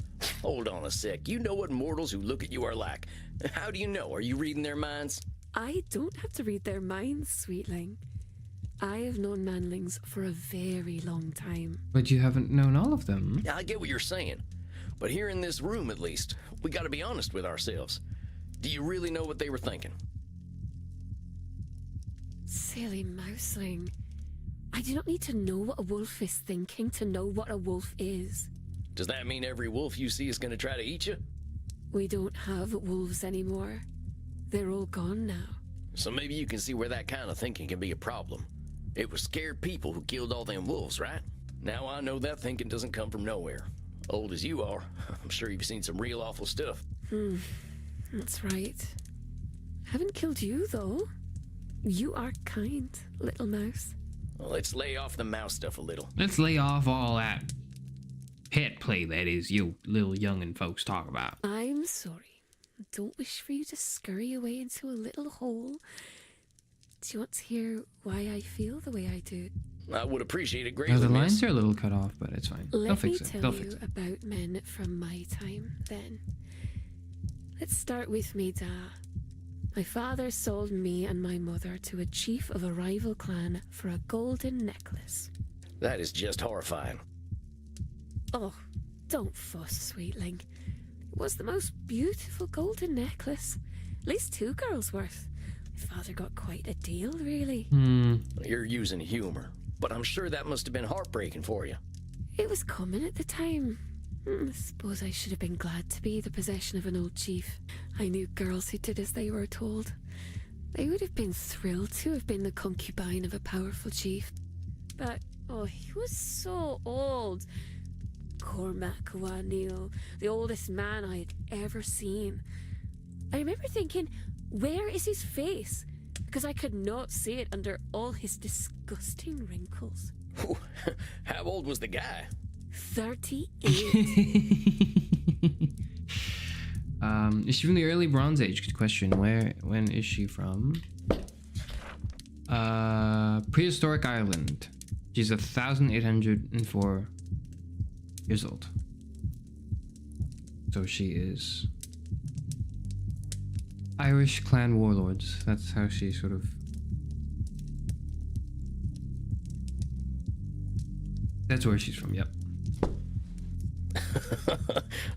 Hold on a sec. You know what mortals who look at you are like. How do you know? Are you reading their minds? I don't have to read their minds, sweetling. I have known manlings for a very long time. But you haven't known all of them. Yeah, I get what you're saying. But here in this room, at least, we gotta be honest with ourselves. Do you really know what they were thinking? Silly mouseling. I do not need to know what a wolf is thinking to know what a wolf is. Does that mean every wolf you see is gonna try to eat you? We don't have wolves anymore. They're all gone now. So maybe you can see where that kind of thinking can be a problem. It was scared people who killed all them wolves, right? Now I know that thinking doesn't come from nowhere. Old as you are, I'm sure you've seen some real awful stuff. That's right. Haven't killed you, though. You are kind, little mouse. Well, let's lay off the mouse stuff a little. Let's lay off all that pet play that is you little youngin' folks talk about. I'm sorry. I don't wish for you to scurry away into a little hole. Do you want to hear why I feel the way I do? I would appreciate it greatly, No, the miss. lines are a little cut off, but it's fine. They'll Let me fix it. tell They'll fix you it. about men from my time, then. Let's start with me, Da. My father sold me and my mother to a chief of a rival clan for a golden necklace. That is just horrifying. Oh, don't fuss, sweetling. It was the most beautiful golden necklace. At least 2 girls' worth. My father got quite a deal, really. You're using humor, but I'm sure that must have been heartbreaking for you. It was common at the time. I suppose I should have been glad to be the possession of an old chief. I knew girls who did as they were told. They would have been thrilled to have been the concubine of a powerful chief. But, oh, he was so old. Cormac O'Neill, the oldest man I had ever seen. I remember thinking, where is his face? Because I could not see it under all his disgusting wrinkles. How old was the guy? 38. Is she from the early Bronze Age? Good question. When is she from? Prehistoric Ireland. She's 1,804 years old. So she is Irish clan warlords. That's how she sort of That's where she's from, yep.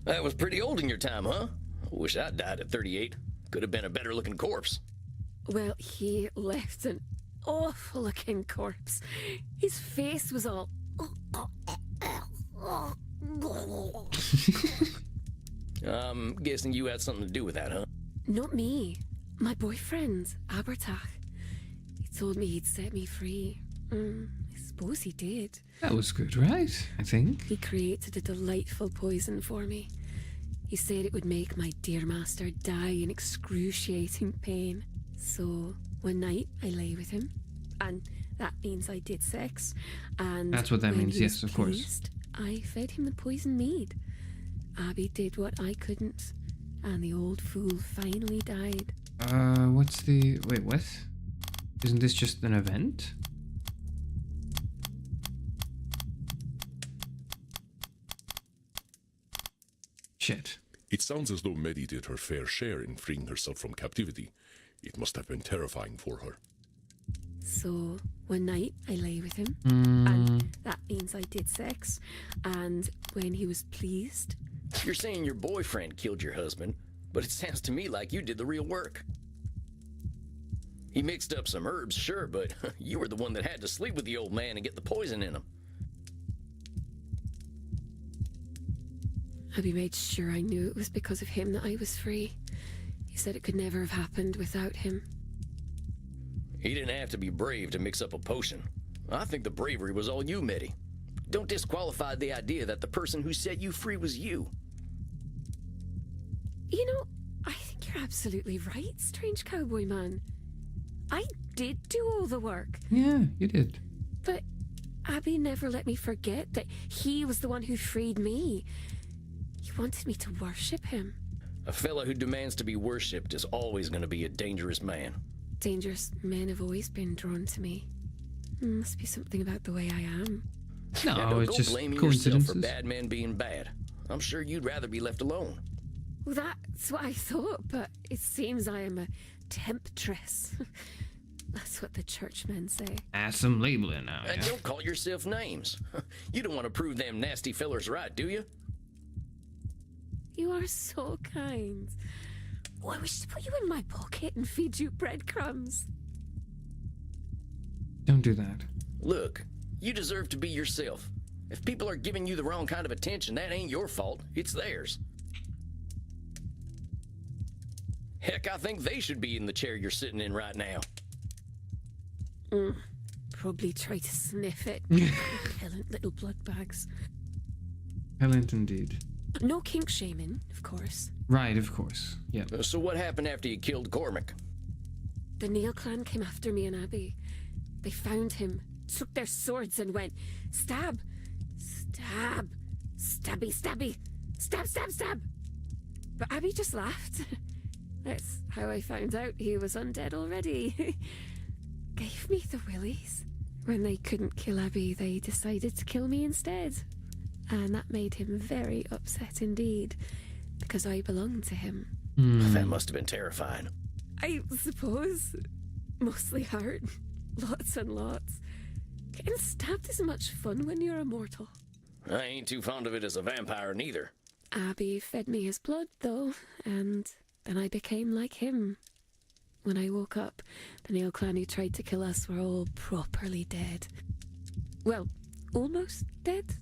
That was pretty old in your time, huh? Wish I'd died at 38. Could have been a better looking corpse. Well, he left an awful looking corpse. His face was all... I'm guessing you had something to do with that, huh? Not me. My boyfriend, Abertach. He told me he'd set me free. I suppose he did. That was good, right? I think. He created a delightful poison for me. He said it would make my dear master die in excruciating pain. So, one night I lay with him, and that means I did sex. And that's what that when means, he yes, was of course. pleased, I fed him the poison mead. Abby did what I couldn't, and the old fool finally died. What's the... Wait, what? Isn't this just an event? Shit. It sounds as though Medi did her fair share in freeing herself from captivity. It must have been terrifying for her. So, one night I lay with him, and that means I did sex, and when he was pleased... You're saying your boyfriend killed your husband, but it sounds to me like you did the real work. He mixed up some herbs, sure, but you were the one that had to sleep with the old man and get the poison in him. Abby made sure I knew it was because of him that I was free. He said it could never have happened without him. He didn't have to be brave to mix up a potion. I think the bravery was all you, Medi. Don't disqualify the idea that the person who set you free was you. You know, I think you're absolutely right, strange cowboy man. I did do all the work. Yeah, you did. But Abby never let me forget that he was the one who freed me. He wanted me to worship him. A fella who demands to be worshipped is always going to be a dangerous man. Dangerous men have always been drawn to me. Must be something about the way I am. No, Now, don't it's go just blaming coincidences. yourself for bad men being bad. I'm sure you'd rather be left alone. Well, that's what I thought, but it seems I am a temptress. That's what the churchmen say. Add some labeling now, yeah? Don't call yourself names. You don't want to prove them nasty fellers right, do you? You are so kind. Oh, I wish to put you in my pocket and feed you breadcrumbs. Don't do that. Look, you deserve to be yourself. If people are giving you the wrong kind of attention, that ain't your fault. It's theirs. Heck, I think they should be in the chair you're sitting in right now. Probably try to sniff it. Repellent little blood bags. Repellent indeed. No kink shaming, of course. Right, of course. Yeah. So what happened after you killed Cormac? The Nail Clan came after me and Abby. They found him, took their swords and went, stab, stab, stabby, stabby, stab, stab, stab. But Abby just laughed. That's how I found out he was undead already. Gave me the willies. When they couldn't kill Abby, they decided to kill me instead. And that made him very upset indeed, because I belonged to him. That must have been terrifying. I suppose. Mostly hurt. Lots and lots. Getting stabbed is much fun when you're immortal. I ain't too fond of it as a vampire neither. Abby fed me his blood, though, and then I became like him. When I woke up, the Nail Clan who tried to kill us were all properly dead. Well, almost dead.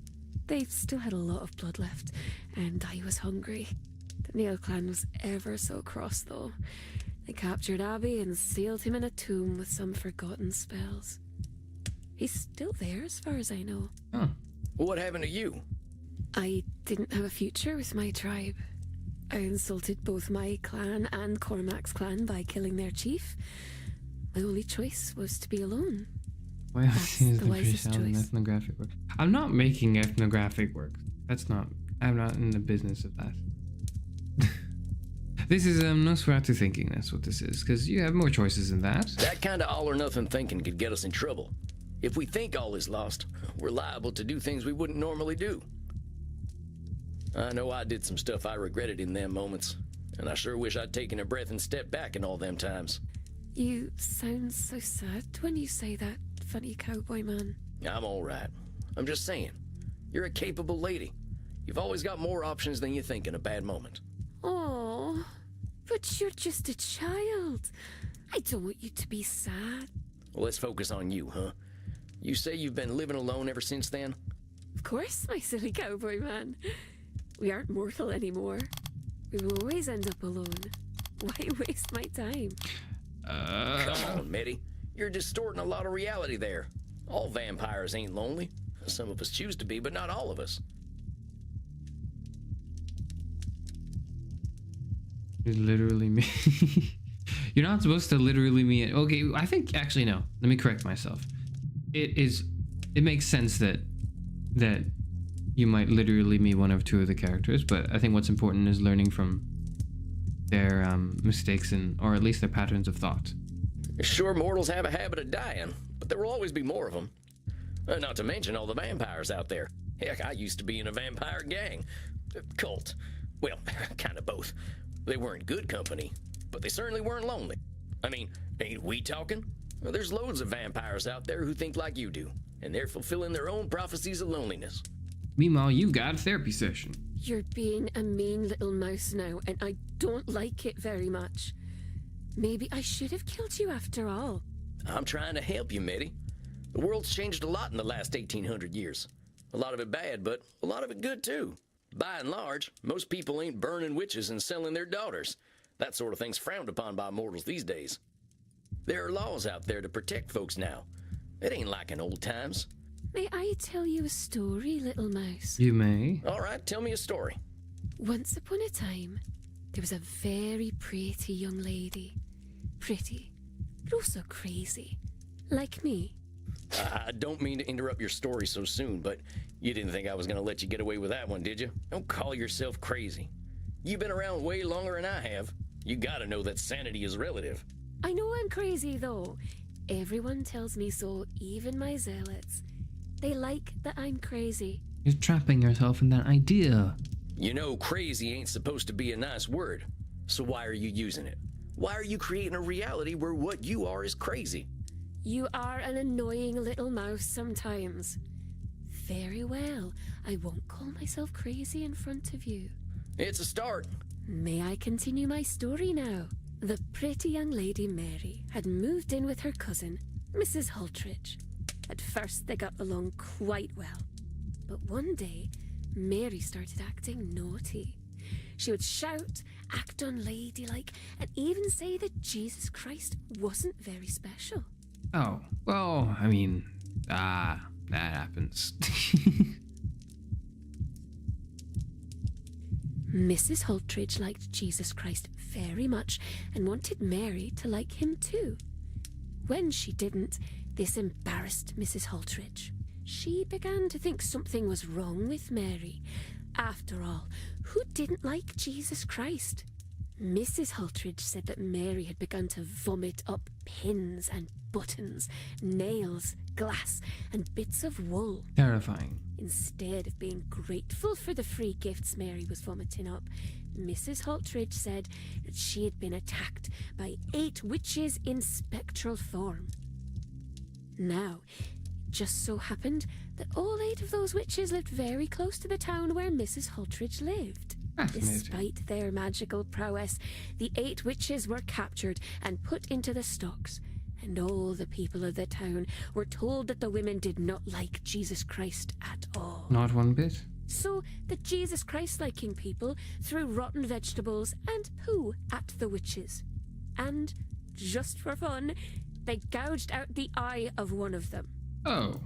They still had a lot of blood left, and I was hungry. The Nail Clan was ever so cross, though. They captured Abby and sealed him in a tomb with some forgotten spells. He's still there, as far as I know. Oh. What happened to you? I didn't have a future with my tribe. I insulted both my clan and Cormac's clan by killing their chief. My only choice was to be alone. Well, That's seems the the pretty wisest sound choice. ethnographic work. I'm not making ethnographic work. I'm not in the business of that. This is Nosferatu thinking, that's what this is, because you have more choices than that. That kind of all-or-nothing thinking could get us in trouble. If we think all is lost, we're liable to do things we wouldn't normally do. I know I did some stuff I regretted in them moments, and I sure wish I'd taken a breath and stepped back in all them times. You sound so sad when you say that, funny cowboy man. I'm all right. I'm just saying, You're a capable lady. You've always got more options than you think in a bad moment. Oh, but you're just a child. I don't want you to be sad. Well, let's focus on you, huh? You say you've been living alone ever since then? Of course, my silly cowboy man. We aren't mortal anymore. We will always end up alone. Why waste my time? Come on, Mitty. You're distorting a lot of reality there. All vampires ain't lonely. Some of us choose to be, but not all of us. You literally me. You're not supposed to literally me. Okay, I think actually no. Let me correct myself. It makes sense that you might literally meet one of two of the characters, but I think what's important is learning from their mistakes or at least their patterns of thought. Sure, mortals have a habit of dying, but there will always be more of them. Not to mention all the vampires out there. Heck, I used to be in a vampire gang. Cult. Well, kind of both. They weren't good company, but they certainly weren't lonely. I mean, ain't we talking? Well, there's loads of vampires out there who think like you do, and they're fulfilling their own prophecies of loneliness. Meanwhile, you got a therapy session. You're being a mean little mouse now, and I don't like it very much. Maybe I should have killed you after all. I'm trying to help you, Mitty. The world's changed a lot in the last 1800 years. A lot of it bad, but a lot of it good too. By and large, most people ain't burning witches and selling their daughters. That sort of thing's frowned upon by mortals these days. There are laws out there to protect folks now. It ain't like in old times. May I tell you a story, little mouse? You may. All right, tell me a story. Once upon a time, there was a very pretty young lady. Pretty, but also crazy. Like me. I don't mean to interrupt your story so soon, but you didn't think I was going to let you get away with that one, did you? Don't call yourself crazy. You've been around way longer than I have. You gotta know that sanity is relative. I know I'm crazy, though. Everyone tells me so, even my zealots. They like that I'm crazy. You're trapping yourself in that idea. You know, crazy ain't supposed to be a nice word. So why are you using it? Why are you creating a reality where what you are is crazy? You are an annoying little mouse sometimes. Very well. I won't call myself crazy in front of you. It's a start. May I continue my story now? The pretty young lady Mary had moved in with her cousin, Mrs. Hultridge. At first they got along quite well. But one day, Mary started acting naughty. She would shout, act unladylike, and even say that Jesus Christ wasn't very special. Oh, well, I mean, that happens. Mrs. Hultridge liked Jesus Christ very much and wanted Mary to like him too. When she didn't, this embarrassed Mrs. Hultridge. She began to think something was wrong with Mary. After all, who didn't like Jesus Christ? Mrs. Hultridge said that Mary had begun to vomit up pins and buttons, nails, glass, and bits of wool. Terrifying. Instead of being grateful for the free gifts Mary was vomiting up, Mrs. Hultridge said that she had been attacked by 8 witches in spectral form. Now, it just so happened that all 8 of those witches lived very close to the town where Mrs. Hultridge lived. Despite their magical prowess, the 8 witches were captured and put into the stocks, and all the people of the town were told that the women did not like Jesus Christ at all. Not one bit. So the Jesus Christ-liking people threw rotten vegetables and poo at the witches. And, just for fun, they gouged out the eye of one of them. Oh.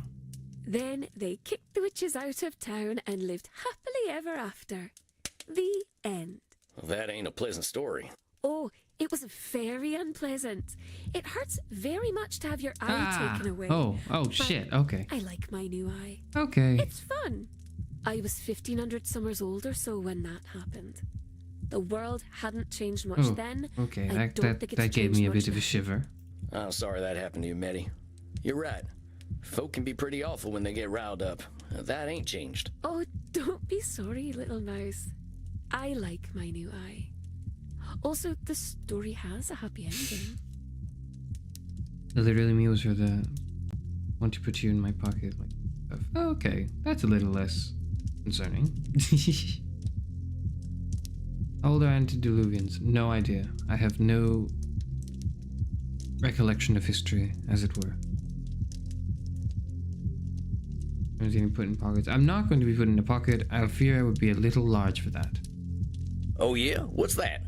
Then they kicked the witches out of town and lived happily ever after. The end. Well, that ain't a pleasant story. Oh, it was very unpleasant. It hurts very much to have your eye taken away. Oh, shit, okay. I like my new eye. Okay. It's fun. I was 1,500 summers old or so when that happened. The world hadn't changed much then. Okay, I don't think it's that gave me a bit of now. a shiver. I'm sorry that happened to you, Mitty. You're right. Folk can be pretty awful when they get riled up. That ain't changed. Oh, don't be sorry, little mouse. I like my new eye. Also, the story has a happy ending. The literally me was for the want to put you in my pocket like stuff. Oh, okay, that's a little less concerning. How old are antediluvians? No idea. I have no recollection of history, as it were. I was getting put in pockets. I'm not going to be put in a pocket. I fear I would be a little large for that. Oh yeah? What's that?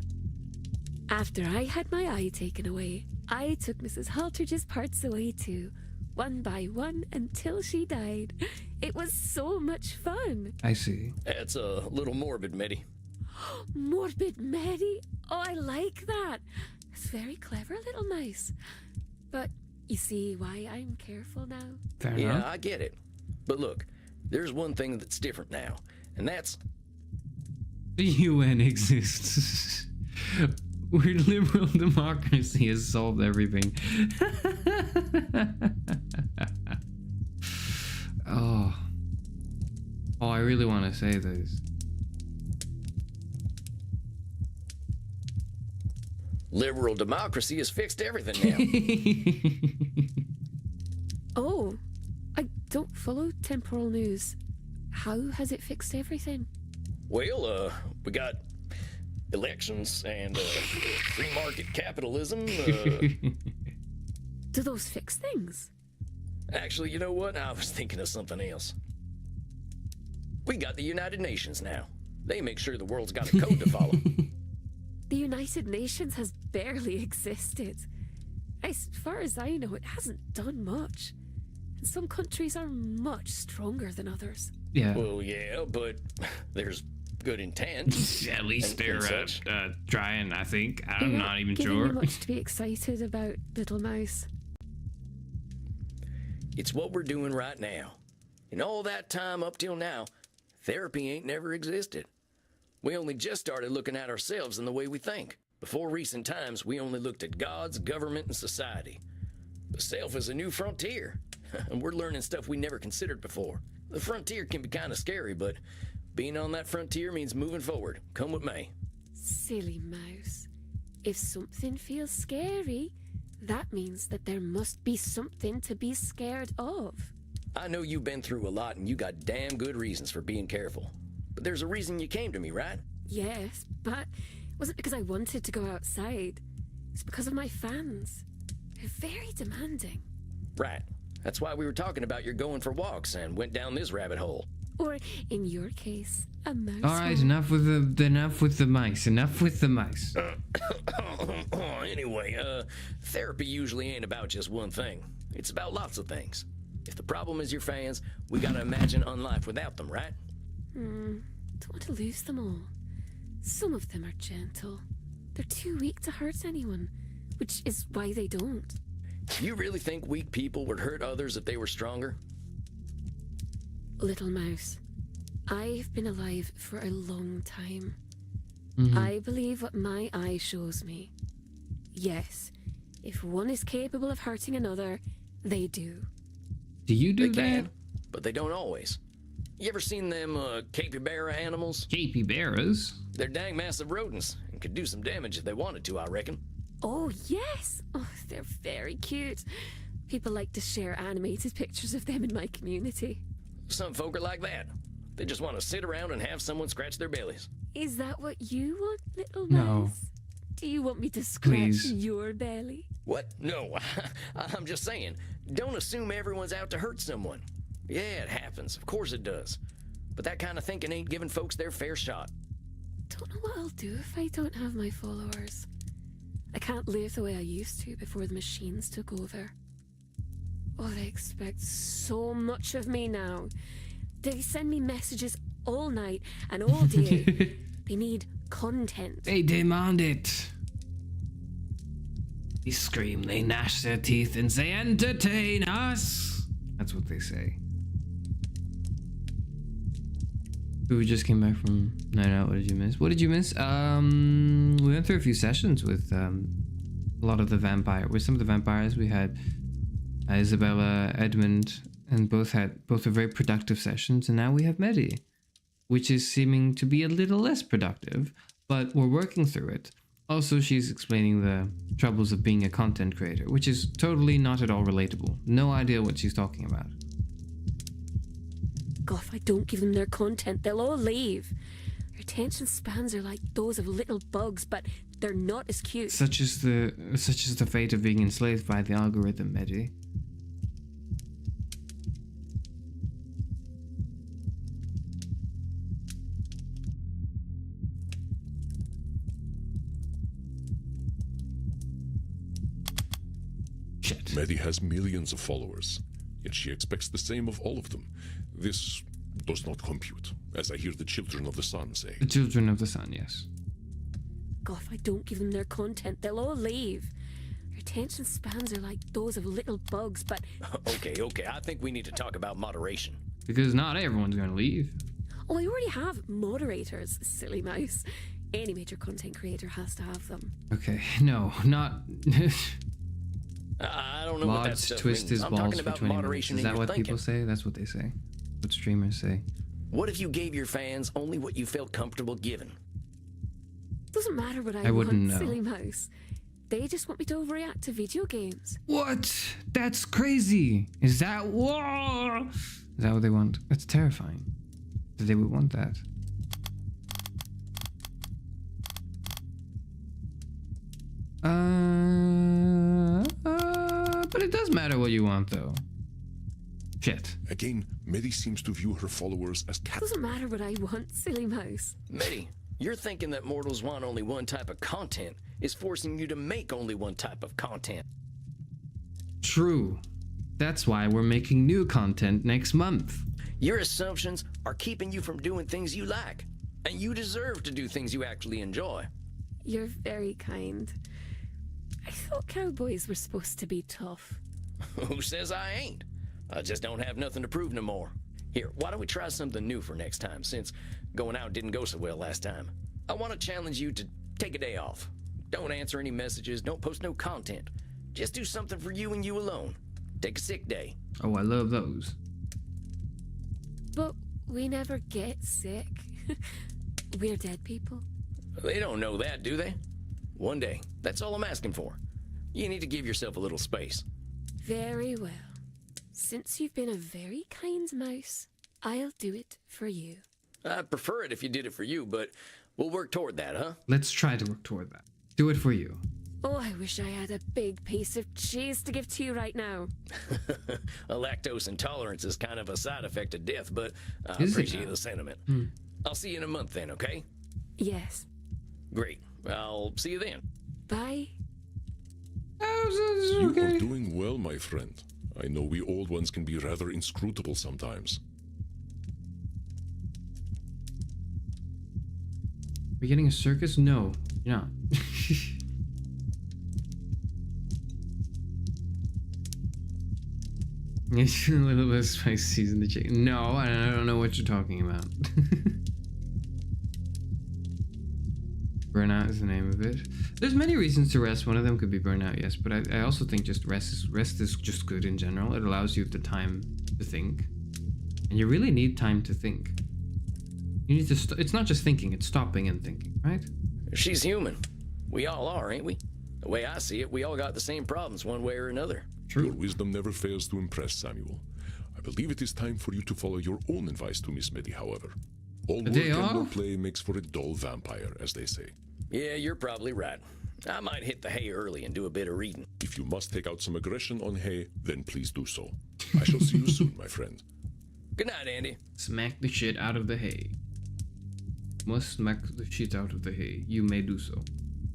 After I had my eye taken away, I took Mrs. Haltridge's parts away too, one by one until she died. It was so much fun. I see. That's a little morbid, Mitty. Morbid Mary? Oh, I like that. It's very clever, little mouse. But you see why I'm careful now? Fair Yeah, enough. I get it. But look, there's one thing that's different now, and that's... The UN exists. Where liberal democracy has solved everything. Oh, I really want to say this. Liberal democracy has fixed everything now. Oh, I don't follow temporal news. How has it fixed everything? Well, we got elections and free market capitalism. Do those fix things? Actually, you know what? I was thinking of something else. We got the United Nations now. They make sure the world's got a code to follow. The United Nations has barely existed. As far as I know, it hasn't done much. And some countries are much stronger than others. Yeah. Well, yeah, but there's good intent. At least they're trying, I think. I'm You're not even giving sure. me much to be excited about, little mouse. It's what we're doing right now. In all that time up till now, therapy ain't never existed. We only just started looking at ourselves and the way we think. Before recent times, we only looked at gods, government, and society. The self is a new frontier, and we're learning stuff we never considered before. The frontier can be kind of scary, but being on that frontier means moving forward. Come with me. Silly mouse. If something feels scary, that means that there must be something to be scared of. I know you've been through a lot, and you got damn good reasons for being careful. But there's a reason you came to me, right? Yes, but it wasn't because I wanted to go outside. It's because of my fans. They're very demanding. Right. That's why we were talking about your going for walks and went down this rabbit hole. Or, in your case, a mouse. All right, hole. enough with the mice. Enough with the mice. Anyway, therapy usually ain't about just one thing. It's about lots of things. If the problem is your fans, we gotta imagine unlife without them, right? Don't want to lose them all. Some of them are gentle. They're too weak to hurt anyone, which is why they don't. You really think weak people would hurt others if they were stronger? Little mouse, I've been alive for a long time. Mm-hmm. I believe what my eye shows me. Yes, if one is capable of hurting another, they do. Do you do They that? can, but they don't always. You ever seen them capybara animals? Capybaras? They're dang massive rodents and could do some damage if they wanted to, I reckon. Oh, yes! Oh, they're very cute. People like to share animated pictures of them in my community. Some folk are like that. They just want to sit around and have someone scratch their bellies. Is that what you want, little No. mouse? Do you want me to scratch Please. your belly? What? No, I'm just saying, don't assume everyone's out to hurt someone. Yeah, it happens. Of course it does. But that kind of thinking ain't giving folks their fair shot. Don't know what I'll do if I don't have my followers. I can't live the way I used to before the machines took over. Oh, they expect so much of me now. They send me messages all night and all day. They need content. They demand it. They scream, they gnash their teeth, and say, entertain us! That's what they say. We just came back from Night Out. What did you miss? What did you miss? We went through a few sessions with a lot of the vampire. With some of the vampires, we had Isabella, Edmund, and both are very productive sessions. And now we have Medi, which is seeming to be a little less productive, but we're working through it. Also, she's explaining the troubles of being a content creator, which is totally not at all relatable. No idea what she's talking about. God, if I don't give them their content, they'll all leave. Their attention spans are like those of little bugs, but they're not as cute. Such is the fate of being enslaved by the algorithm, Eddie. Shit. Maddie has millions of followers, yet she expects the same of all of them. This does not compute, as I hear the children of the sun say. The children of the sun, yes. God, if I don't give them their content, they'll all leave. Their attention spans are like those of little bugs, but... Okay, I think we need to talk about moderation. Because not everyone's gonna leave. Oh, I already have moderators, silly mouse. Any major content creator has to have them. Okay, no, not... I don't know what that Mods stuff twist means. his I'm balls talking for about 20 minutes. moderation Is in that your what thinking. people say? That's what they say. What streamers say. What if you gave your fans only what you felt comfortable giving? Doesn't matter what I I wouldn't want, know. silly mouse. They just want me to overreact to video games. What? That's crazy. Is that whoa? Is that what they want? That's terrifying. That they would want that. But it does matter what you want, though. Shit. Again, Maddie seems to view her followers as cat. Doesn't matter what I want, silly mouse. Mitty, you're thinking that mortals want only one type of content is forcing you to make only one type of content. True. That's why we're making new content next month. Your assumptions are keeping you from doing things you like, and you deserve to do things you actually enjoy. You're very kind. I thought cowboys were supposed to be tough. Who says I ain't? I just don't have nothing to prove no more. Here, why don't we try something new for next time, since going out didn't go so well last time. I want to challenge you to take a day off. Don't answer any messages, don't post no content. Just do something for you and you alone. Take a sick day. Oh, I love those. But we never get sick. We're dead people. They don't know that, do they? One day, that's all I'm asking for. You need to give yourself a little space. Very well. Since you've been a very kind mouse, I'll do it for you. I'd prefer it if you did it for you, but we'll work toward that, huh? Let's try to work toward that. Do it for you. Oh, I wish I had a big piece of cheese to give to you right now. A lactose intolerance is kind of a side effect of death, but I Is it appreciate now? the sentiment. I'll see you in a month then, okay? Yes. Great. I'll see you then. Bye. You are doing well, my friend. I know we old ones can be rather inscrutable sometimes. Are you getting a circus? No, you're not. It's a little bit of spicy in the chicken. No, I don't know what you're talking about. Burnout is the name of it. There's many reasons to rest. One of them could be burnout, yes, but I also think just rest is just good in general. It allows you the time to think, and you really need time to think. You need to. It's not just thinking; it's stopping and thinking, right? She's human. We all are, ain't we? The way I see it, we all got the same problems one way or another. Your wisdom never fails to impress, Samuel. I believe it is time for you to follow your own advice to Miss Mitty, however. All work and no play makes for a dull vampire, as they say. Yeah, you're probably right. I might hit the hay early and do a bit of reading. If you must take out some aggression on hay, then please do so. I shall see you soon, my friend. Good night, Andy. Smack the shit out of the hay. Must smack the shit out of the hay. You may do so.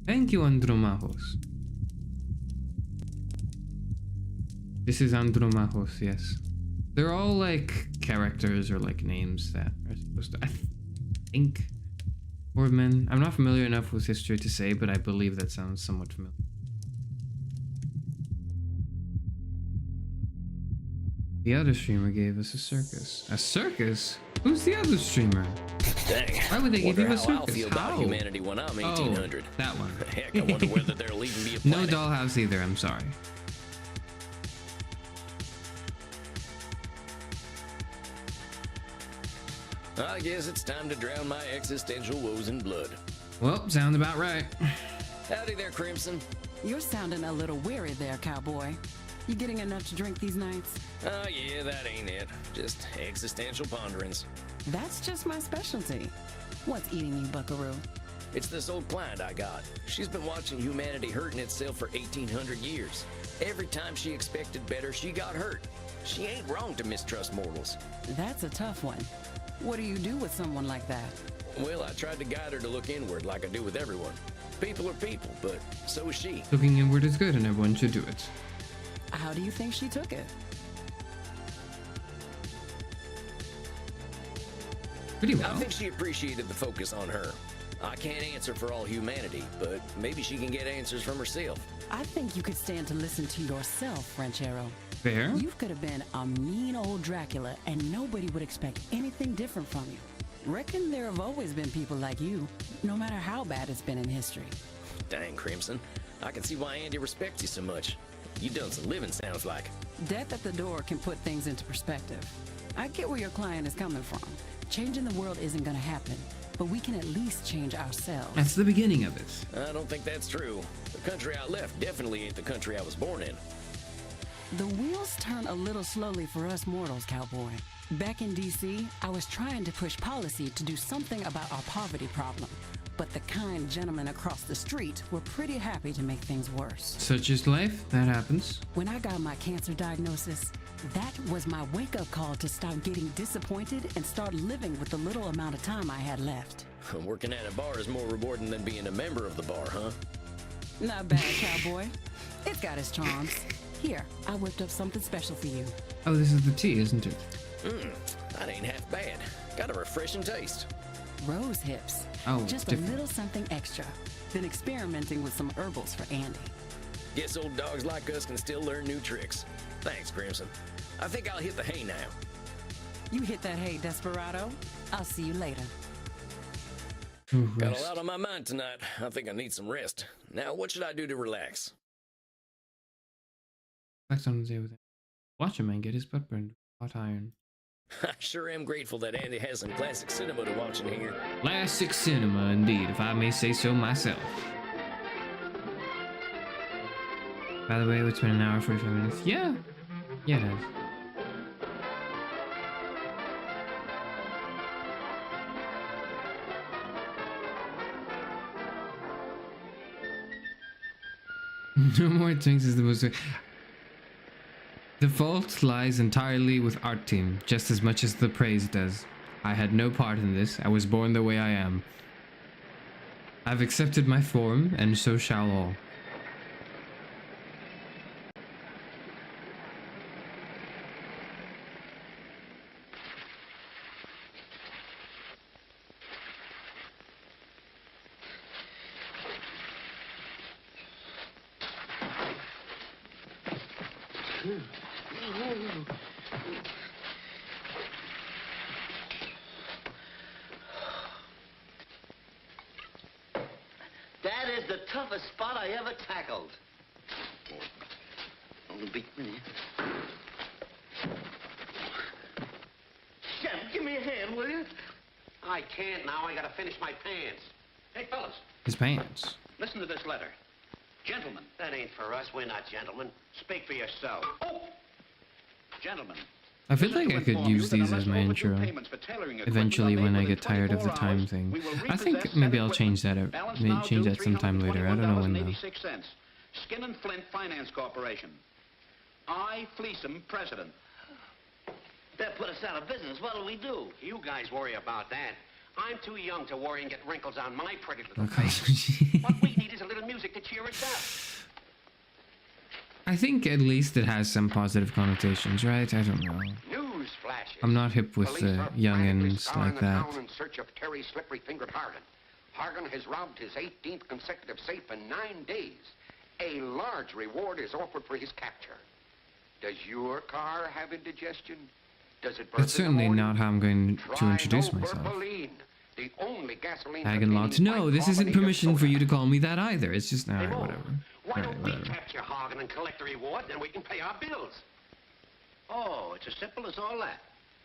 Thank you, Andromachos. This is Andromachos, yes. They're all like characters or like names that are supposed to, I think, Boardman. I'm not familiar enough with history to say, but I believe that sounds somewhat familiar. The other streamer gave us a circus. A circus? Who's the other streamer? Dang. Why would they give you a circus? I'll feel about How? humanity when I'm 1800. Oh, that one. Heck, I wonder whether there'll even be a No planet. dollhouse either, I'm sorry. I guess it's time to drown my existential woes in blood. Well, sounds about right. Howdy there, Crimson. You're sounding a little weary there, cowboy. You getting enough to drink these nights? Oh, yeah, that ain't it. Just existential ponderings. That's just my specialty. What's eating you, buckaroo? It's this old client I got. She's been watching humanity hurting itself for 1,800 years. Every time she expected better, she got hurt. She ain't wrong to mistrust mortals. That's a tough one. What do you do with someone like that? Well, I tried to guide her to look inward like I do with everyone. People are people, but so is she. Looking inward is good, and everyone should do it. How do you think she took it? Pretty well. I think she appreciated the focus on her. I can't answer for all humanity, but maybe she can get answers from herself. I think you could stand to listen to yourself, Ranchero. Fair. You could have been a mean old Dracula, and nobody would expect anything different from you. Reckon there have always been people like you, no matter how bad it's been in history. Dang, Crimson. I can see why Andy respects you so much. You done some living, sounds like. Death at the door can put things into perspective. I get where your client is coming from. Changing the world isn't gonna happen, but we can at least change ourselves. That's the beginning of it. I don't think that's true. The country I left definitely ain't the country I was born in. The wheels turn a little slowly for us mortals, cowboy. Back in D.C., I was trying to push policy to do something about our poverty problem, but the kind gentlemen across the street were pretty happy to make things worse. Such is life. That happens. When I got my cancer diagnosis, that was my wake-up call to stop getting disappointed and start living with the little amount of time I had left. Working at a bar is more rewarding than being a member of the bar, huh? Not bad, cowboy. It's got its charms. Here, I whipped up something special for you. Oh, this is the tea, isn't it? That ain't half bad. Got a refreshing taste. Rose hips. Oh, just different. a little something extra. Been experimenting with some herbals for Andy. Guess old dogs like us can still learn new tricks. Thanks, Crimson. I think I'll hit the hay now. You hit that hay, Desperado. I'll see you later. Ooh, Got a rest. lot on my mind tonight. I think I need some rest. Now, what should I do to relax? Relax on the day with it. Watch a man get his butt burned with hot iron. I sure am grateful that Andy has some classic cinema to watch in here. Classic cinema, indeed, if I may say so myself. By the way, it's been an hour 45 minutes. Yeah, it has. No more things is the most. The fault lies entirely with art team, just as much as the praise does. I had no part in this. I was born the way I am. I've accepted my form, and so shall all. That is the toughest spot I ever tackled. Don't beat me. Chef, give me a hand, will you? I can't now. I gotta finish my pants. Hey, fellas, His pants. listen to this letter. Gentlemen. That ain't for us. We're not gentlemen. Speak for yourself. Oh! Gentlemen. I feel like I could use these as my intro. Eventually, when I get tired of the time thing. I think maybe I'll change that out. Maybe change that sometime later. I don't know when though. Skin and Flint Finance Corporation. I, Fleeson, president. That put us out of business. What'll we do? You guys worry about that. I'm too young to worry and get wrinkles on my pretty little face. What we need is a little music to cheer us up. I think at least it has some positive connotations, right? I don't know. News flashes. I'm not hip with youngins like that. In search of Terry Slippery-Fingered Hargan. Hargan has robbed his 18th consecutive safe in 9 days. A large reward is offered for his capture. Does your car have indigestion? Does it burn? That's certainly not how I'm going to introduce Try myself. Burpoline, the only gasoline Hagen Lots. No, this isn't permission for you to call me that either. It's just, alright, whatever. Why don't Alright, we whatever. capture Hagen and collect the reward, then we can pay our bills? Oh, it's as simple as all that.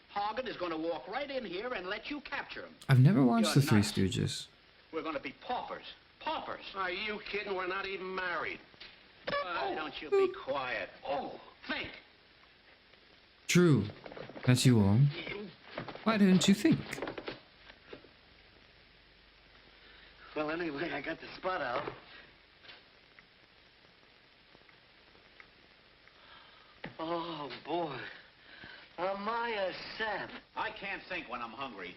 Hagen is going to walk right in here and let you capture him. I've never watched You're The Three nuts. Stooges. We're going to be paupers. Paupers? Are you kidding? We're not even married. Why don't you be quiet? Oh, think. True. That's you all. Why didn't you think? Well, anyway, I got the spot out. Oh, boy. Am I a sap? I can't think when I'm hungry.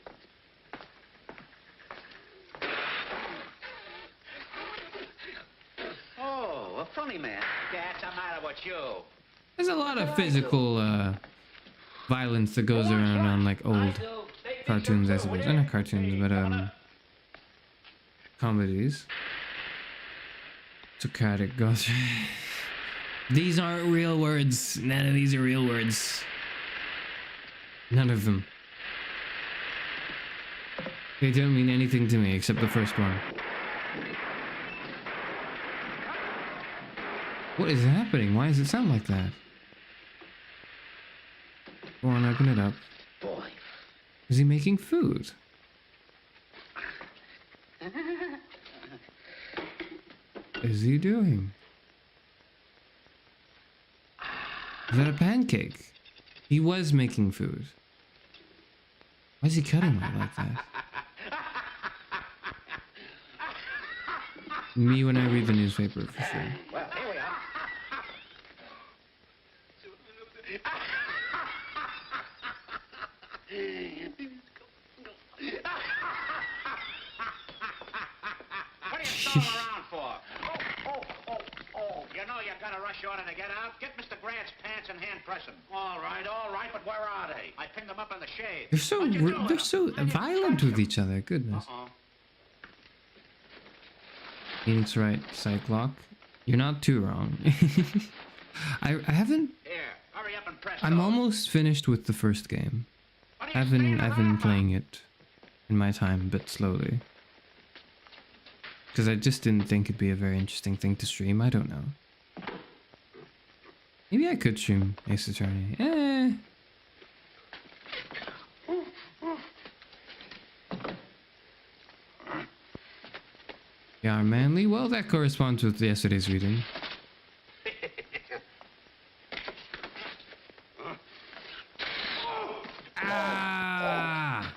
Oh, a funny man. What's the matter with you? There's a lot of physical violence that goes around on like old cartoons, I suppose. Not cartoons, but comedies. Socratic goes. These aren't real words. None of these are real words. None of them. They don't mean anything to me except the first one. What is happening? Why does it sound like that? Go on, open it up. Boy. Is he making food? Is he doing? Is that a pancake? He was making food. Why is he cutting it like that? Me when I read the newspaper, for sure. Well, here we are. What are you stalling around for? Oh. You know you got a rush order to get out? Get Mr. Grant's pants and hand press them. All right, but where are they? I pinned them up in the shade. They're so violent with each other. Goodness. Phoenix Wright, Cyclock. You're not too wrong. I haven't. Here, hurry up and press. I'm almost finished with the first game. I've been playing it in my time, but slowly. Because I just didn't think it'd be a very interesting thing to stream. I don't know. Maybe I could stream Ace Attorney. Yeah, manly. Well, that corresponds with yesterday's reading. Ah!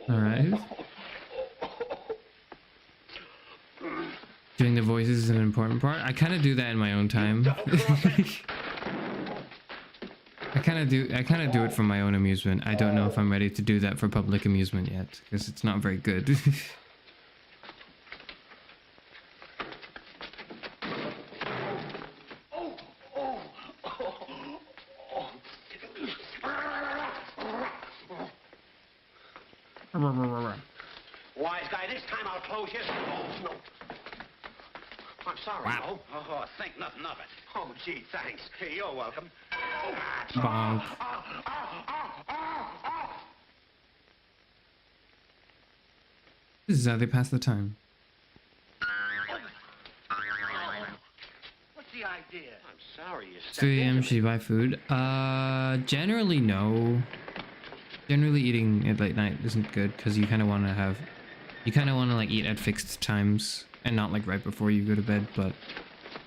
All right. Doing the voices is an important part. I kind of do that in my own time. I kind of do it for my own amusement. I don't know if I'm ready to do that for public amusement yet, because it's not very good. Wise guy, this time I'll close you. Oh, no. I'm sorry, Wow. Mo. Oh, think nothing of it. Oh, gee, thanks. Hey, you're welcome. Bonk. This is how they pass the time. What's the idea? I'm sorry, you 3 a.m. should you buy food? Generally no. Generally eating at late night isn't good because you kind of want to like eat at fixed times and not like right before you go to bed. But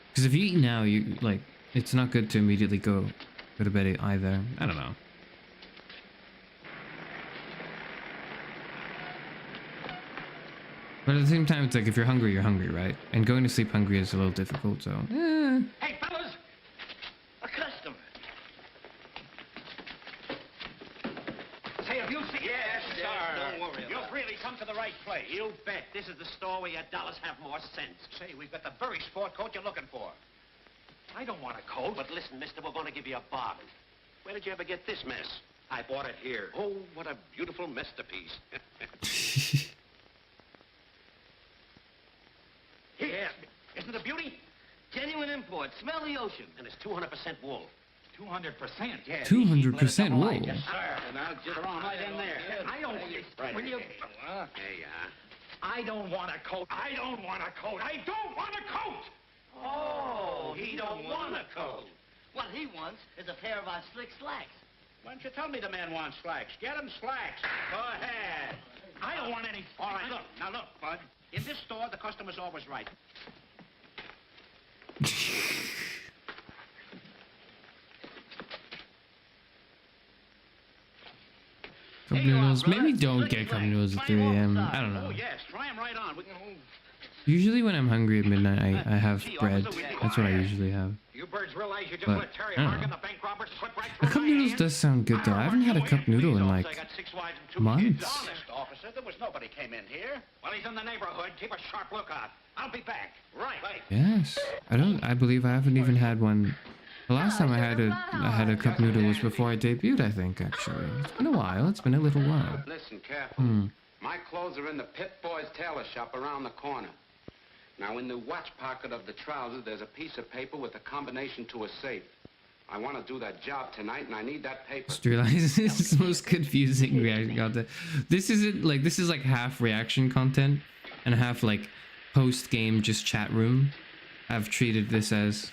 because if you eat now, you like it's not good to immediately go to bed either. I don't know. But at the same time, it's like if you're hungry, right? And going to sleep hungry is a little difficult. So. Hey, fellas! A customer. Say, have you seen... Yes, sir. Don't worry. You've really come to the right place. You bet. This is the store where your dollars have more sense. Say, we've got the very sport coat you're looking for. I don't want a coat. But listen, mister, we're going to give you a bargain. Where did you ever get this mess? I bought it here. Oh, what a beautiful masterpiece. Here. Isn't it a beauty? Genuine import. Smell the ocean. And it's 200% wool. 200%? Yeah. 200% wool. Yes, sir. And I'll just right in there. I don't... Right. Will you... There you are. I don't want a coat. I don't want a coat. I don't want a coat! Oh, he don't want a coat. What he wants is a pair of our slick slacks. Why don't you tell me the man wants slacks? Get him slacks. Go ahead. I don't want any... All right, look. Now, look, Bud. In this store, the customer's always right. Cup noodles. Maybe don't get cup noodles at 3 a.m. I don't Oh, know. yes. Try him right on. We can... Usually when I'm hungry at midnight, I have bread. That's what I usually have. You birds realize you just But, let Terry I don't Hargan, know. the bank robber, slip right A through cup my noodles hands? does sound good though. I haven't had a cup noodle in like I got 6 wives and 2 months. kids. Honest, officer. There was nobody came in here. Well, he's in the neighborhood. Keep a sharp lookout. I'll be back. Right. Yes. I believe I haven't even had one. The last time I had a cup noodle was before I debuted, I think, actually. It's been a while. It's been a little while. Listen carefully. My clothes are in the Pit Boys tailor shop around the corner. Now, in the watch pocket of the trousers, there's a piece of paper with a combination to a safe. I want to do that job tonight, and I need that paper. Just realized this is the most confusing reaction content. This isn't like, this is like half reaction content and half like post-game just chat room. I've treated this as,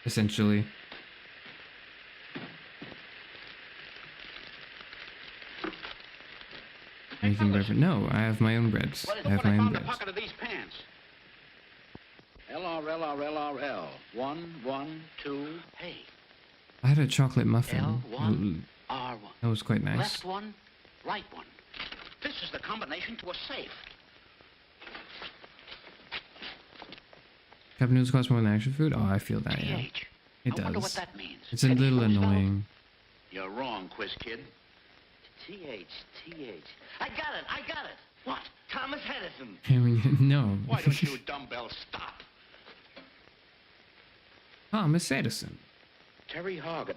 essentially. Making bread. No, I have my own breads. I have my own breads. Pocket of these pants. LRLRLRL. 1, 1, 2. Hey. I had a chocolate muffin. L1, R1. That was quite nice. Left one, right one. This is the combination to a safe. Cup noodles cost more than actual food? Oh, I feel that, yeah. It I wonder what does. that means. It's a little annoying. You're wrong, quiz kid. T-H. I got it. What? Thomas Edison. No. Why don't you dumbbell stop? Thomas Edison. Terry Hargan.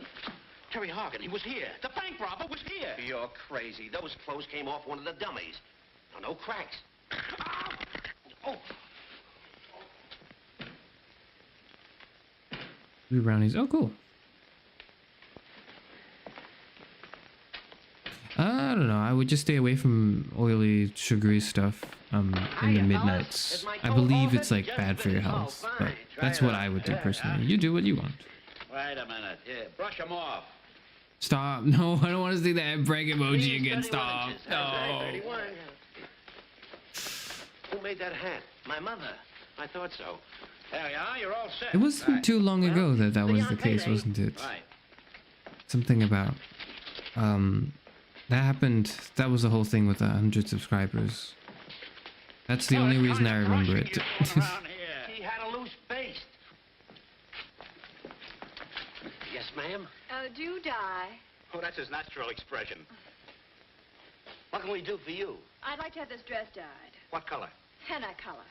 Terry Hargan, he was here. The bank robber was here. You're crazy. Those clothes came off one of the dummies. Now, no cracks. Oh. Blue brownies. Oh, cool. I don't know. I would just stay away from oily, sugary stuff in the midnights. I believe it's like bad for your health, but that's what I would do personally. You do what you want. Wait a minute. Here, brush them off. Stop. No, I don't want to see that break emoji again. Stop. No. Who made that hat? My mother. I thought so. There you are. You're all set. It wasn't too long ago that that was the case, wasn't it? Right. Something about that happened. That was the whole thing with 100 subscribers. That's the only reason I remember it. He had a loose baste. Yes, ma'am? Oh, do die. Oh, that's his natural expression. What can we do for you? I'd like to have this dress dyed. What color? Henna color.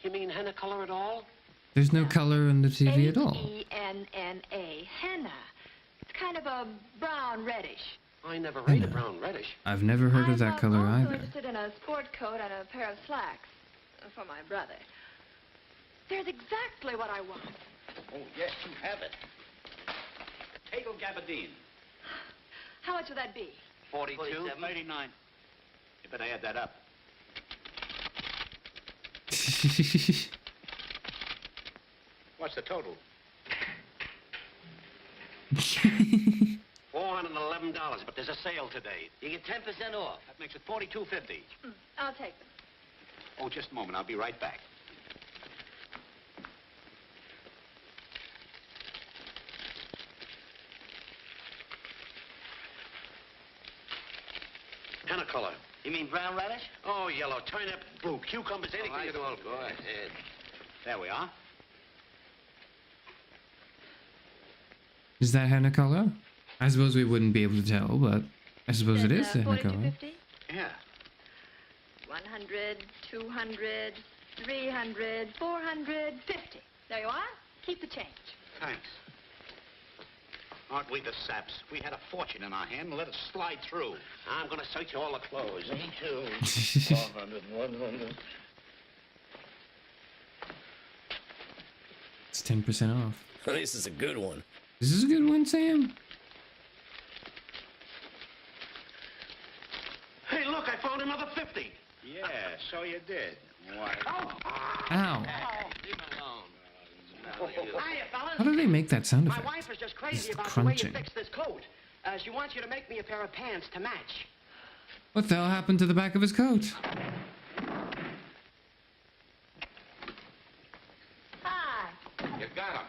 You mean henna color at all? There's no color on the TV at all. Henna. Henna. It's kind of a brown reddish. I never read a brown reddish. I've never heard of that color I'm also either. interested in a sport coat and a pair of slacks for my brother. There's exactly what I want. Oh, yes, you have it. Tegel gabardine. How much would that be? 42? 39. You better add that up. What's the total? $411, but there's a sale today. You get 10% off. That makes it $42.50. I'll take them. Oh, just a moment. I'll be right back. Henna color. You mean brown radish? Oh, yellow, turnip, blue, cucumbers, anything you want. Go ahead. There we are. Is that henna color? I suppose we wouldn't be able to tell, but I suppose it is henna color. 42.50? Yeah. 100, 200, 300, 450. There you are. Keep the change. Thanks. Aren't we the saps? We had a fortune in our hand and let it slide through. I'm going to search all the clothes. Me too. 400, 100. It's 10% off. This is a good one. This is a good one, Sam. Hey, look, I found another 50. Yeah, so you did. Why? Oh! Ow. Leave him alone. Hiya, fellas. How do they make that sound My effect? wife is just crazy It's about crunching. the way you fix this coat. She wants you to make me a pair of pants to match. What the hell happened to the back of his coat? Hi. You got him.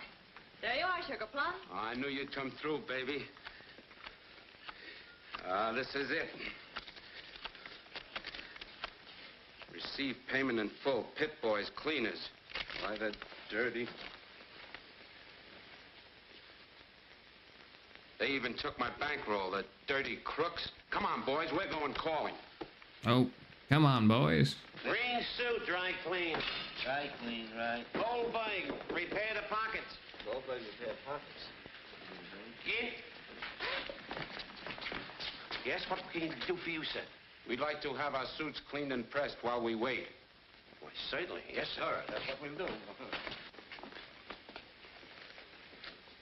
There you are, Sugar Plum. I knew you'd come through, baby. This is it. Receive payment in full. Pit boys, cleaners. Why, they're dirty. They even took my bankroll, the dirty crooks. Come on, boys, we're going calling. Oh, come on, boys. Green suit, dry clean. Dry clean, right. Goldberg, repair the pockets. Goldberg, repair pockets. Yeah? Yes, what can he do for you, sir? We'd like to have our suits cleaned and pressed while we wait. Why, certainly. Yes, sir. That's what we'll do.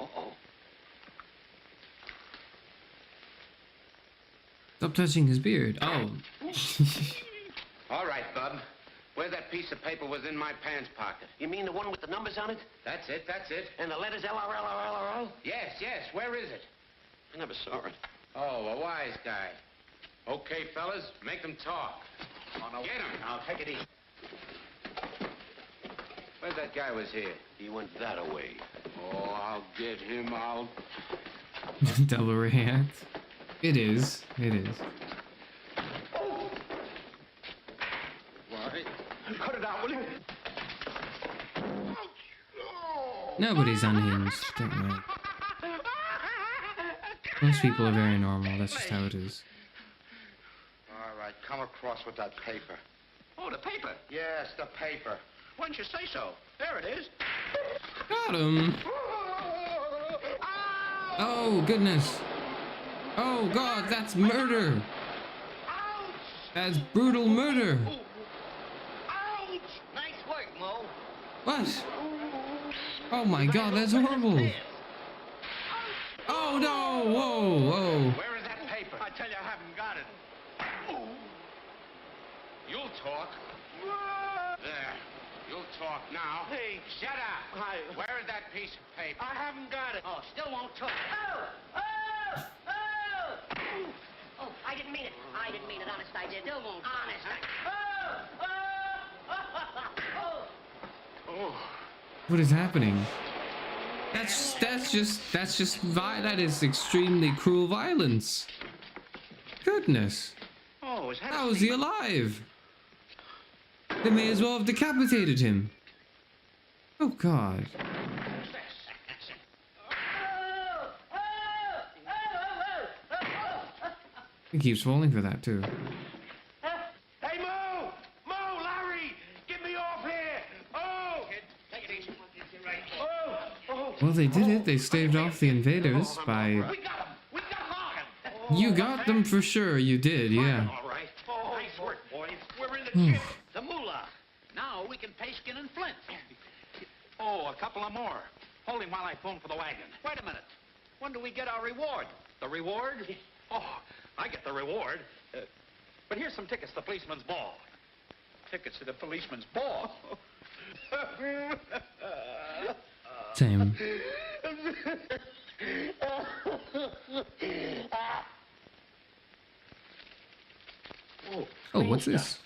Uh-oh. Stop touching his beard. Oh. All right, bub. Where that piece of paper was in my pants pocket. You mean the one with the numbers on it? That's it, that's it. And the letters LRLRLRL? Yes, yes, where is it? I never saw it. Oh, a wise guy. Okay, fellas, make them talk. Oh, no. Get him. Now, take it easy. Where's that guy was here? He went that away. Oh, I'll get him out. Double react. It is. It is. What? Cut it out, will you? Nobody's unhinged. Don't worry. Most people are very normal. That's just how it is. All right, come across with that paper. Oh, the paper. Yes, the paper. Why didn't you say so? There it is. Got him. Oh, goodness. Oh, God, that's murder. That's brutal murder. Ouch! Nice work, Mo. What? Oh, my God, that's horrible. Oh, no. Whoa, whoa. Where is that paper? I tell you, I haven't got it. You'll talk. There. You'll talk now. Hey. Shut up. Where is that piece of paper? I haven't got it. Oh, still won't talk. Oh! Oh! Oh! Oh, I didn't mean it. I didn't mean it. Honest, I did. Still won't. Honest, I... Oh! Oh. What is happening? That is extremely cruel violence. Goodness. Oh, is that How is he alive? They may as well have decapitated him. Oh, God. He keeps falling for that, too. Hey, Mo! Mo, Larry! Get me off here! Oh! Take it easy. Right. Oh! Oh! Well, they did it. They staved off the invaders by... We got him! We got him! You got them for sure. You did, yeah. All right. Oh, nice work, boys. We're in the Hmm. chip. The moolah. Now we can pay skin and flint. Oh, a couple of more. Hold him while I phone for the wagon. Wait a minute. When do we get our reward? The reward? Oh, I get the reward. But here's some tickets to the policeman's ball. Tickets to the policeman's ball? Same. Oh, what's this?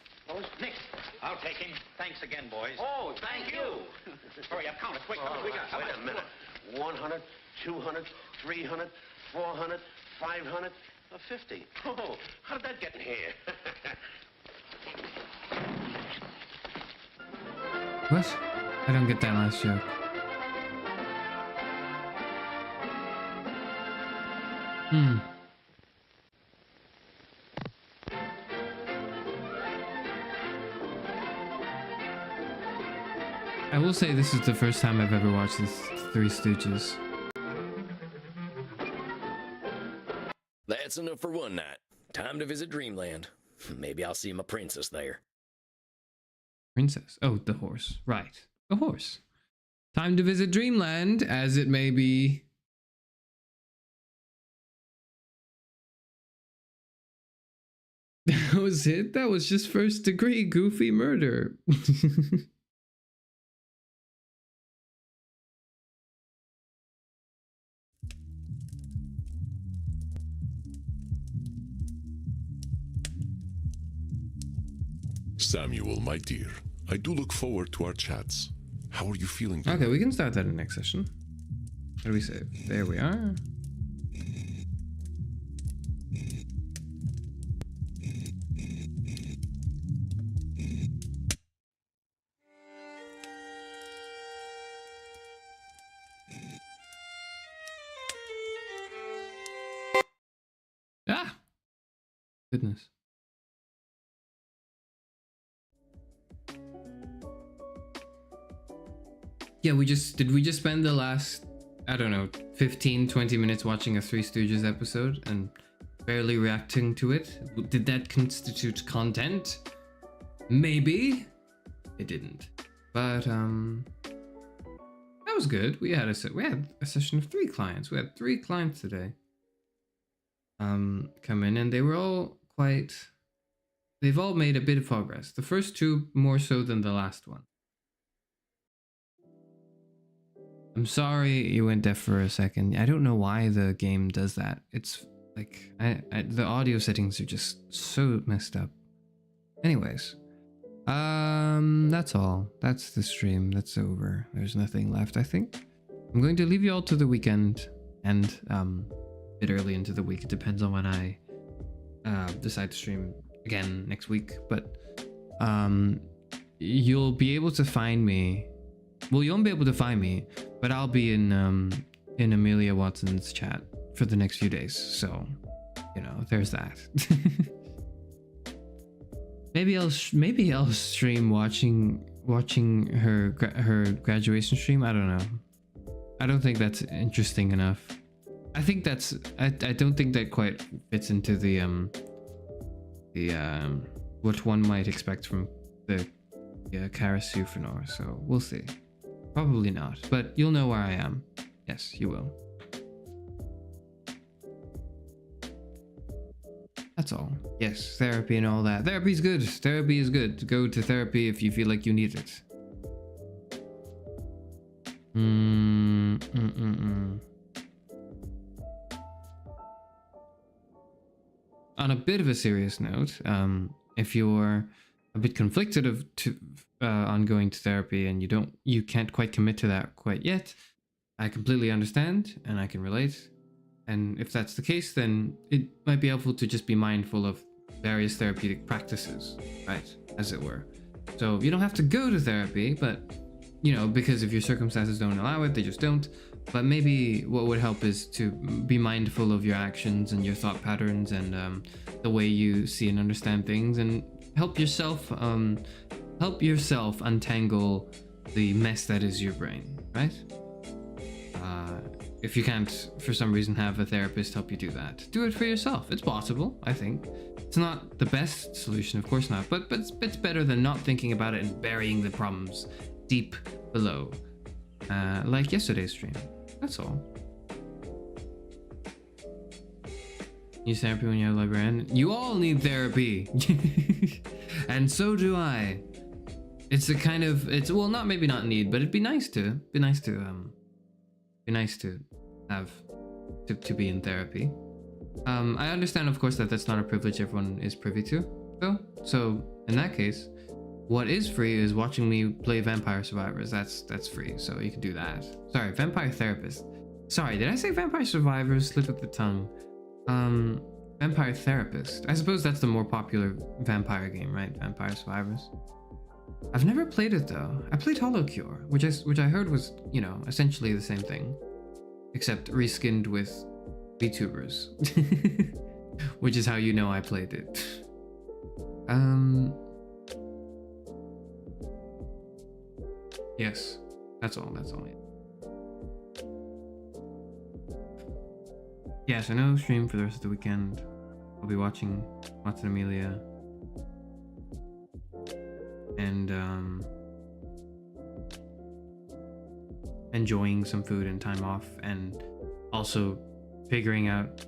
Nick, I'll take him. Thanks again, boys. Oh, thank you. Hurry up, count it quick. What we got? Wait a minute. 100, 200, 300, 400, 500, 50. Oh, how did that get in here? What? I don't get that last joke. Hmm. I will say this is the first time I've ever watched the Three Stooges. That's enough for one night. Time to visit Dreamland. Maybe I'll see my princess there. Princess? Oh, the horse. Right. The horse. Time to visit Dreamland, as it may be. That was it? That was just first degree goofy murder. Samuel, my dear, I do look forward to our chats. How are you feeling today? Okay, we can start that in the next session. What do we say? There we are. Ah! Goodness. Yeah, we just spend the last, I don't know, 15-20 minutes watching a Three Stooges episode and barely reacting to it? Did that constitute content? Maybe. It didn't. But that was good. We had a session of 3 clients. We had 3 clients today come in, and they were all they've all made a bit of progress. The first 2 more so than the last one. I'm sorry you went deaf for a second. I don't know why the game does that. It's like the audio settings are just so messed up. Anyways, that's all. That's the stream. That's over. There's nothing left, I think. I'm going to leave you all to the weekend and a bit early into the week. It depends on when I decide to stream again next week. But you'll be able to find me. Well, you won't be able to find me, but I'll be in Amelia Watson's chat for the next few days. So, you know, there's that. maybe I'll stream watching her graduation stream. I don't know. I don't think that's interesting enough. I think that's I don't think that quite fits into the what one might expect from the Karasu Fenor. So we'll see. Probably not, but you'll know where I am. Yes, you will. That's all. Yes, therapy and all that. Therapy's good. Therapy is good. Go to therapy if you feel like you need it. On a bit of a serious note, if you're a bit conflicted on going to therapy and you can't quite commit to that quite yet, I completely understand and I can relate. And if that's the case, then it might be helpful to just be mindful of various therapeutic practices, right, as it were. So you don't have to go to therapy, but you know, because if your circumstances don't allow it, they just don't. But maybe what would help is to be mindful of your actions and your thought patterns and the way you see and understand things, and help yourself untangle the mess that is your brain, right? If you can't, for some reason, have a therapist help you do that, do it for yourself. It's possible, I think. It's not the best solution, of course not, but it's better than not thinking about it and burying the problems deep below, like yesterday's stream. That's all. You therapy when you're a librarian. You all need therapy, and so do I. It's a kind of well, maybe not need, but it'd be nice to have to be in therapy. I understand, of course, that that's not a privilege everyone is privy to, though. So in that case, what is free is watching me play Vampire Survivors. That's free, so you can do that. Sorry, Vampire Therapist. Sorry, did I say Vampire Survivors? Slip of the tongue. Vampire Therapist. I suppose that's the more popular vampire game, right? Vampire Survivors. I've never played it though. I played Hollow Cure, which I heard was, you know, essentially the same thing, except reskinned with VTubers, which is how you know I played it. Yes, that's all. Yes, I know. Stream for the rest of the weekend. I'll be watching Watson Amelia. And enjoying some food and time off, and also figuring out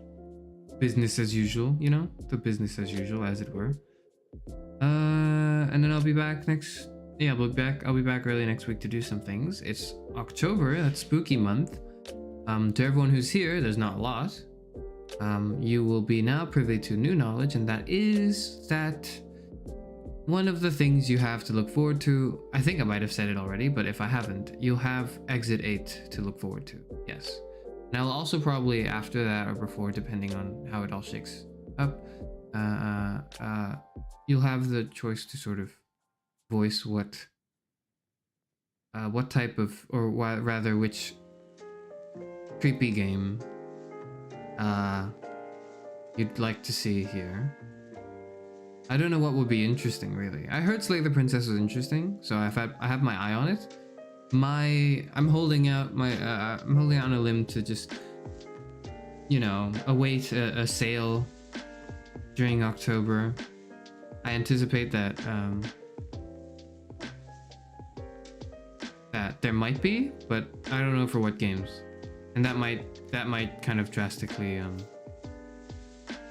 business as usual, you know, the business as usual, as it were. And then I'll be back I'll be back early next week to do some things. It's October, that's spooky month. To everyone who's here, there's not a lot. You will be now privy to new knowledge, and that is that one of the things you have to look forward to, I think I might have said it already, but if I haven't, you'll have Exit 8 to look forward to. Yes. And I'll also probably after that or before, depending on how it all shakes up, you'll have the choice to sort of voice what type of, or rather which creepy game you'd like to see here. I don't know what would be interesting, really. I heard Slay the Princess was interesting, so I have my eye on it. I'm holding out on a limb to just, you know, await a sale during October. I anticipate that that there might be, but I don't know for what games, and that might kind of drastically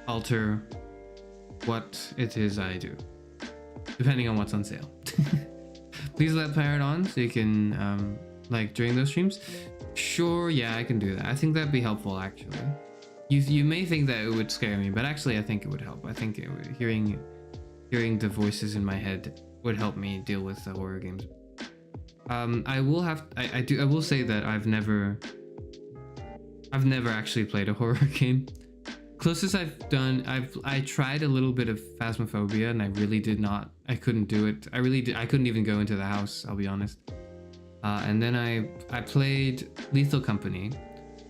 alter what it is I do, depending on what's on sale. Please let Pirate on so you can like during those streams. Sure, yeah, I can do that. I think that'd be helpful actually. You may think that it would scare me, but actually I think it would help. I think hearing the voices in my head would help me deal with the horror games. I will say that I've never actually played a horror game. Closest I've done, I tried a little bit of Phasmophobia, and I couldn't do it. I couldn't even go into the house, I'll be honest. And then I played Lethal Company.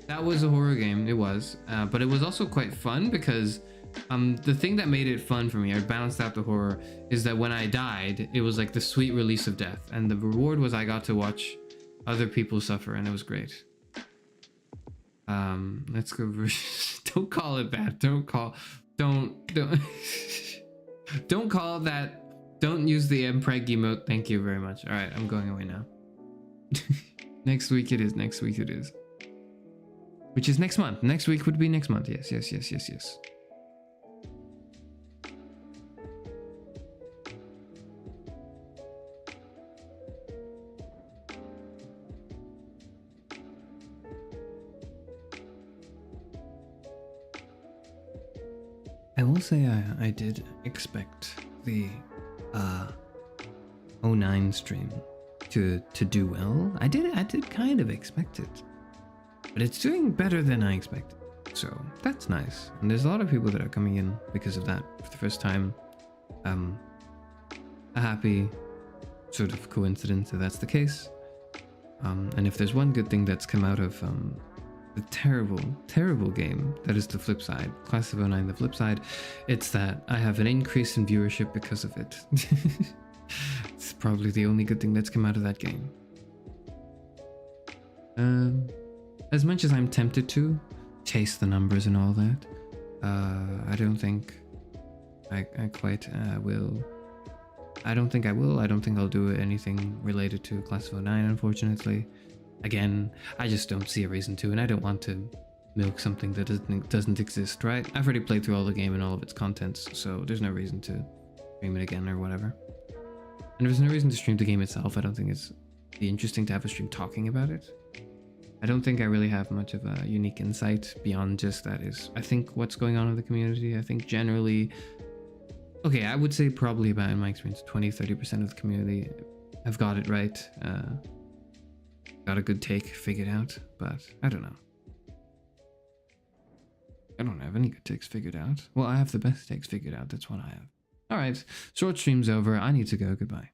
That was a horror game, it was, but it was also quite fun because the thing that made it fun for me, I balanced out the horror, is that when I died, it was like the sweet release of death, and the reward was I got to watch other people suffer, and it was great. Let's go. Don't call it bad. Don't call it that. Don't use the mpreg emote. Thank you very much. All right, I'm going away now. Next week it is. Next week it is. Which is next month. Next week would be next month. Yes. I will say I did expect the 09 stream to do well. I did kind of expect it, but it's doing better than I expected, so that's nice. And there's a lot of people that are coming in because of that for the first time. A happy sort of coincidence that that's the case. And if there's one good thing that's come out of the terrible game that is the flip side, Class of 09, the flip side, it's that I have an increase in viewership because of it. It's probably the only good thing that's come out of that game. As much as I'm tempted to chase the numbers and all that, I don't think I quite will. I don't think I will. I don't think I'll do anything related to Class of 09, unfortunately. Again, I just don't see a reason to, and I don't want to milk something that doesn't exist, right? I've already played through all the game and all of its contents, so there's no reason to stream it again or whatever. And there's no reason to stream the game itself. I don't think it's interesting to have a stream talking about it. I don't think I really have much of a unique insight beyond just that is, I think, what's going on in the community. I think generally, okay, I would say probably about, in my experience, 20-30% of the community have got it right. Got a good take figured out, but I don't know. I don't have any good takes figured out. Well, I have the best takes figured out. That's what I have. All right, short stream's over. I need to go. Goodbye.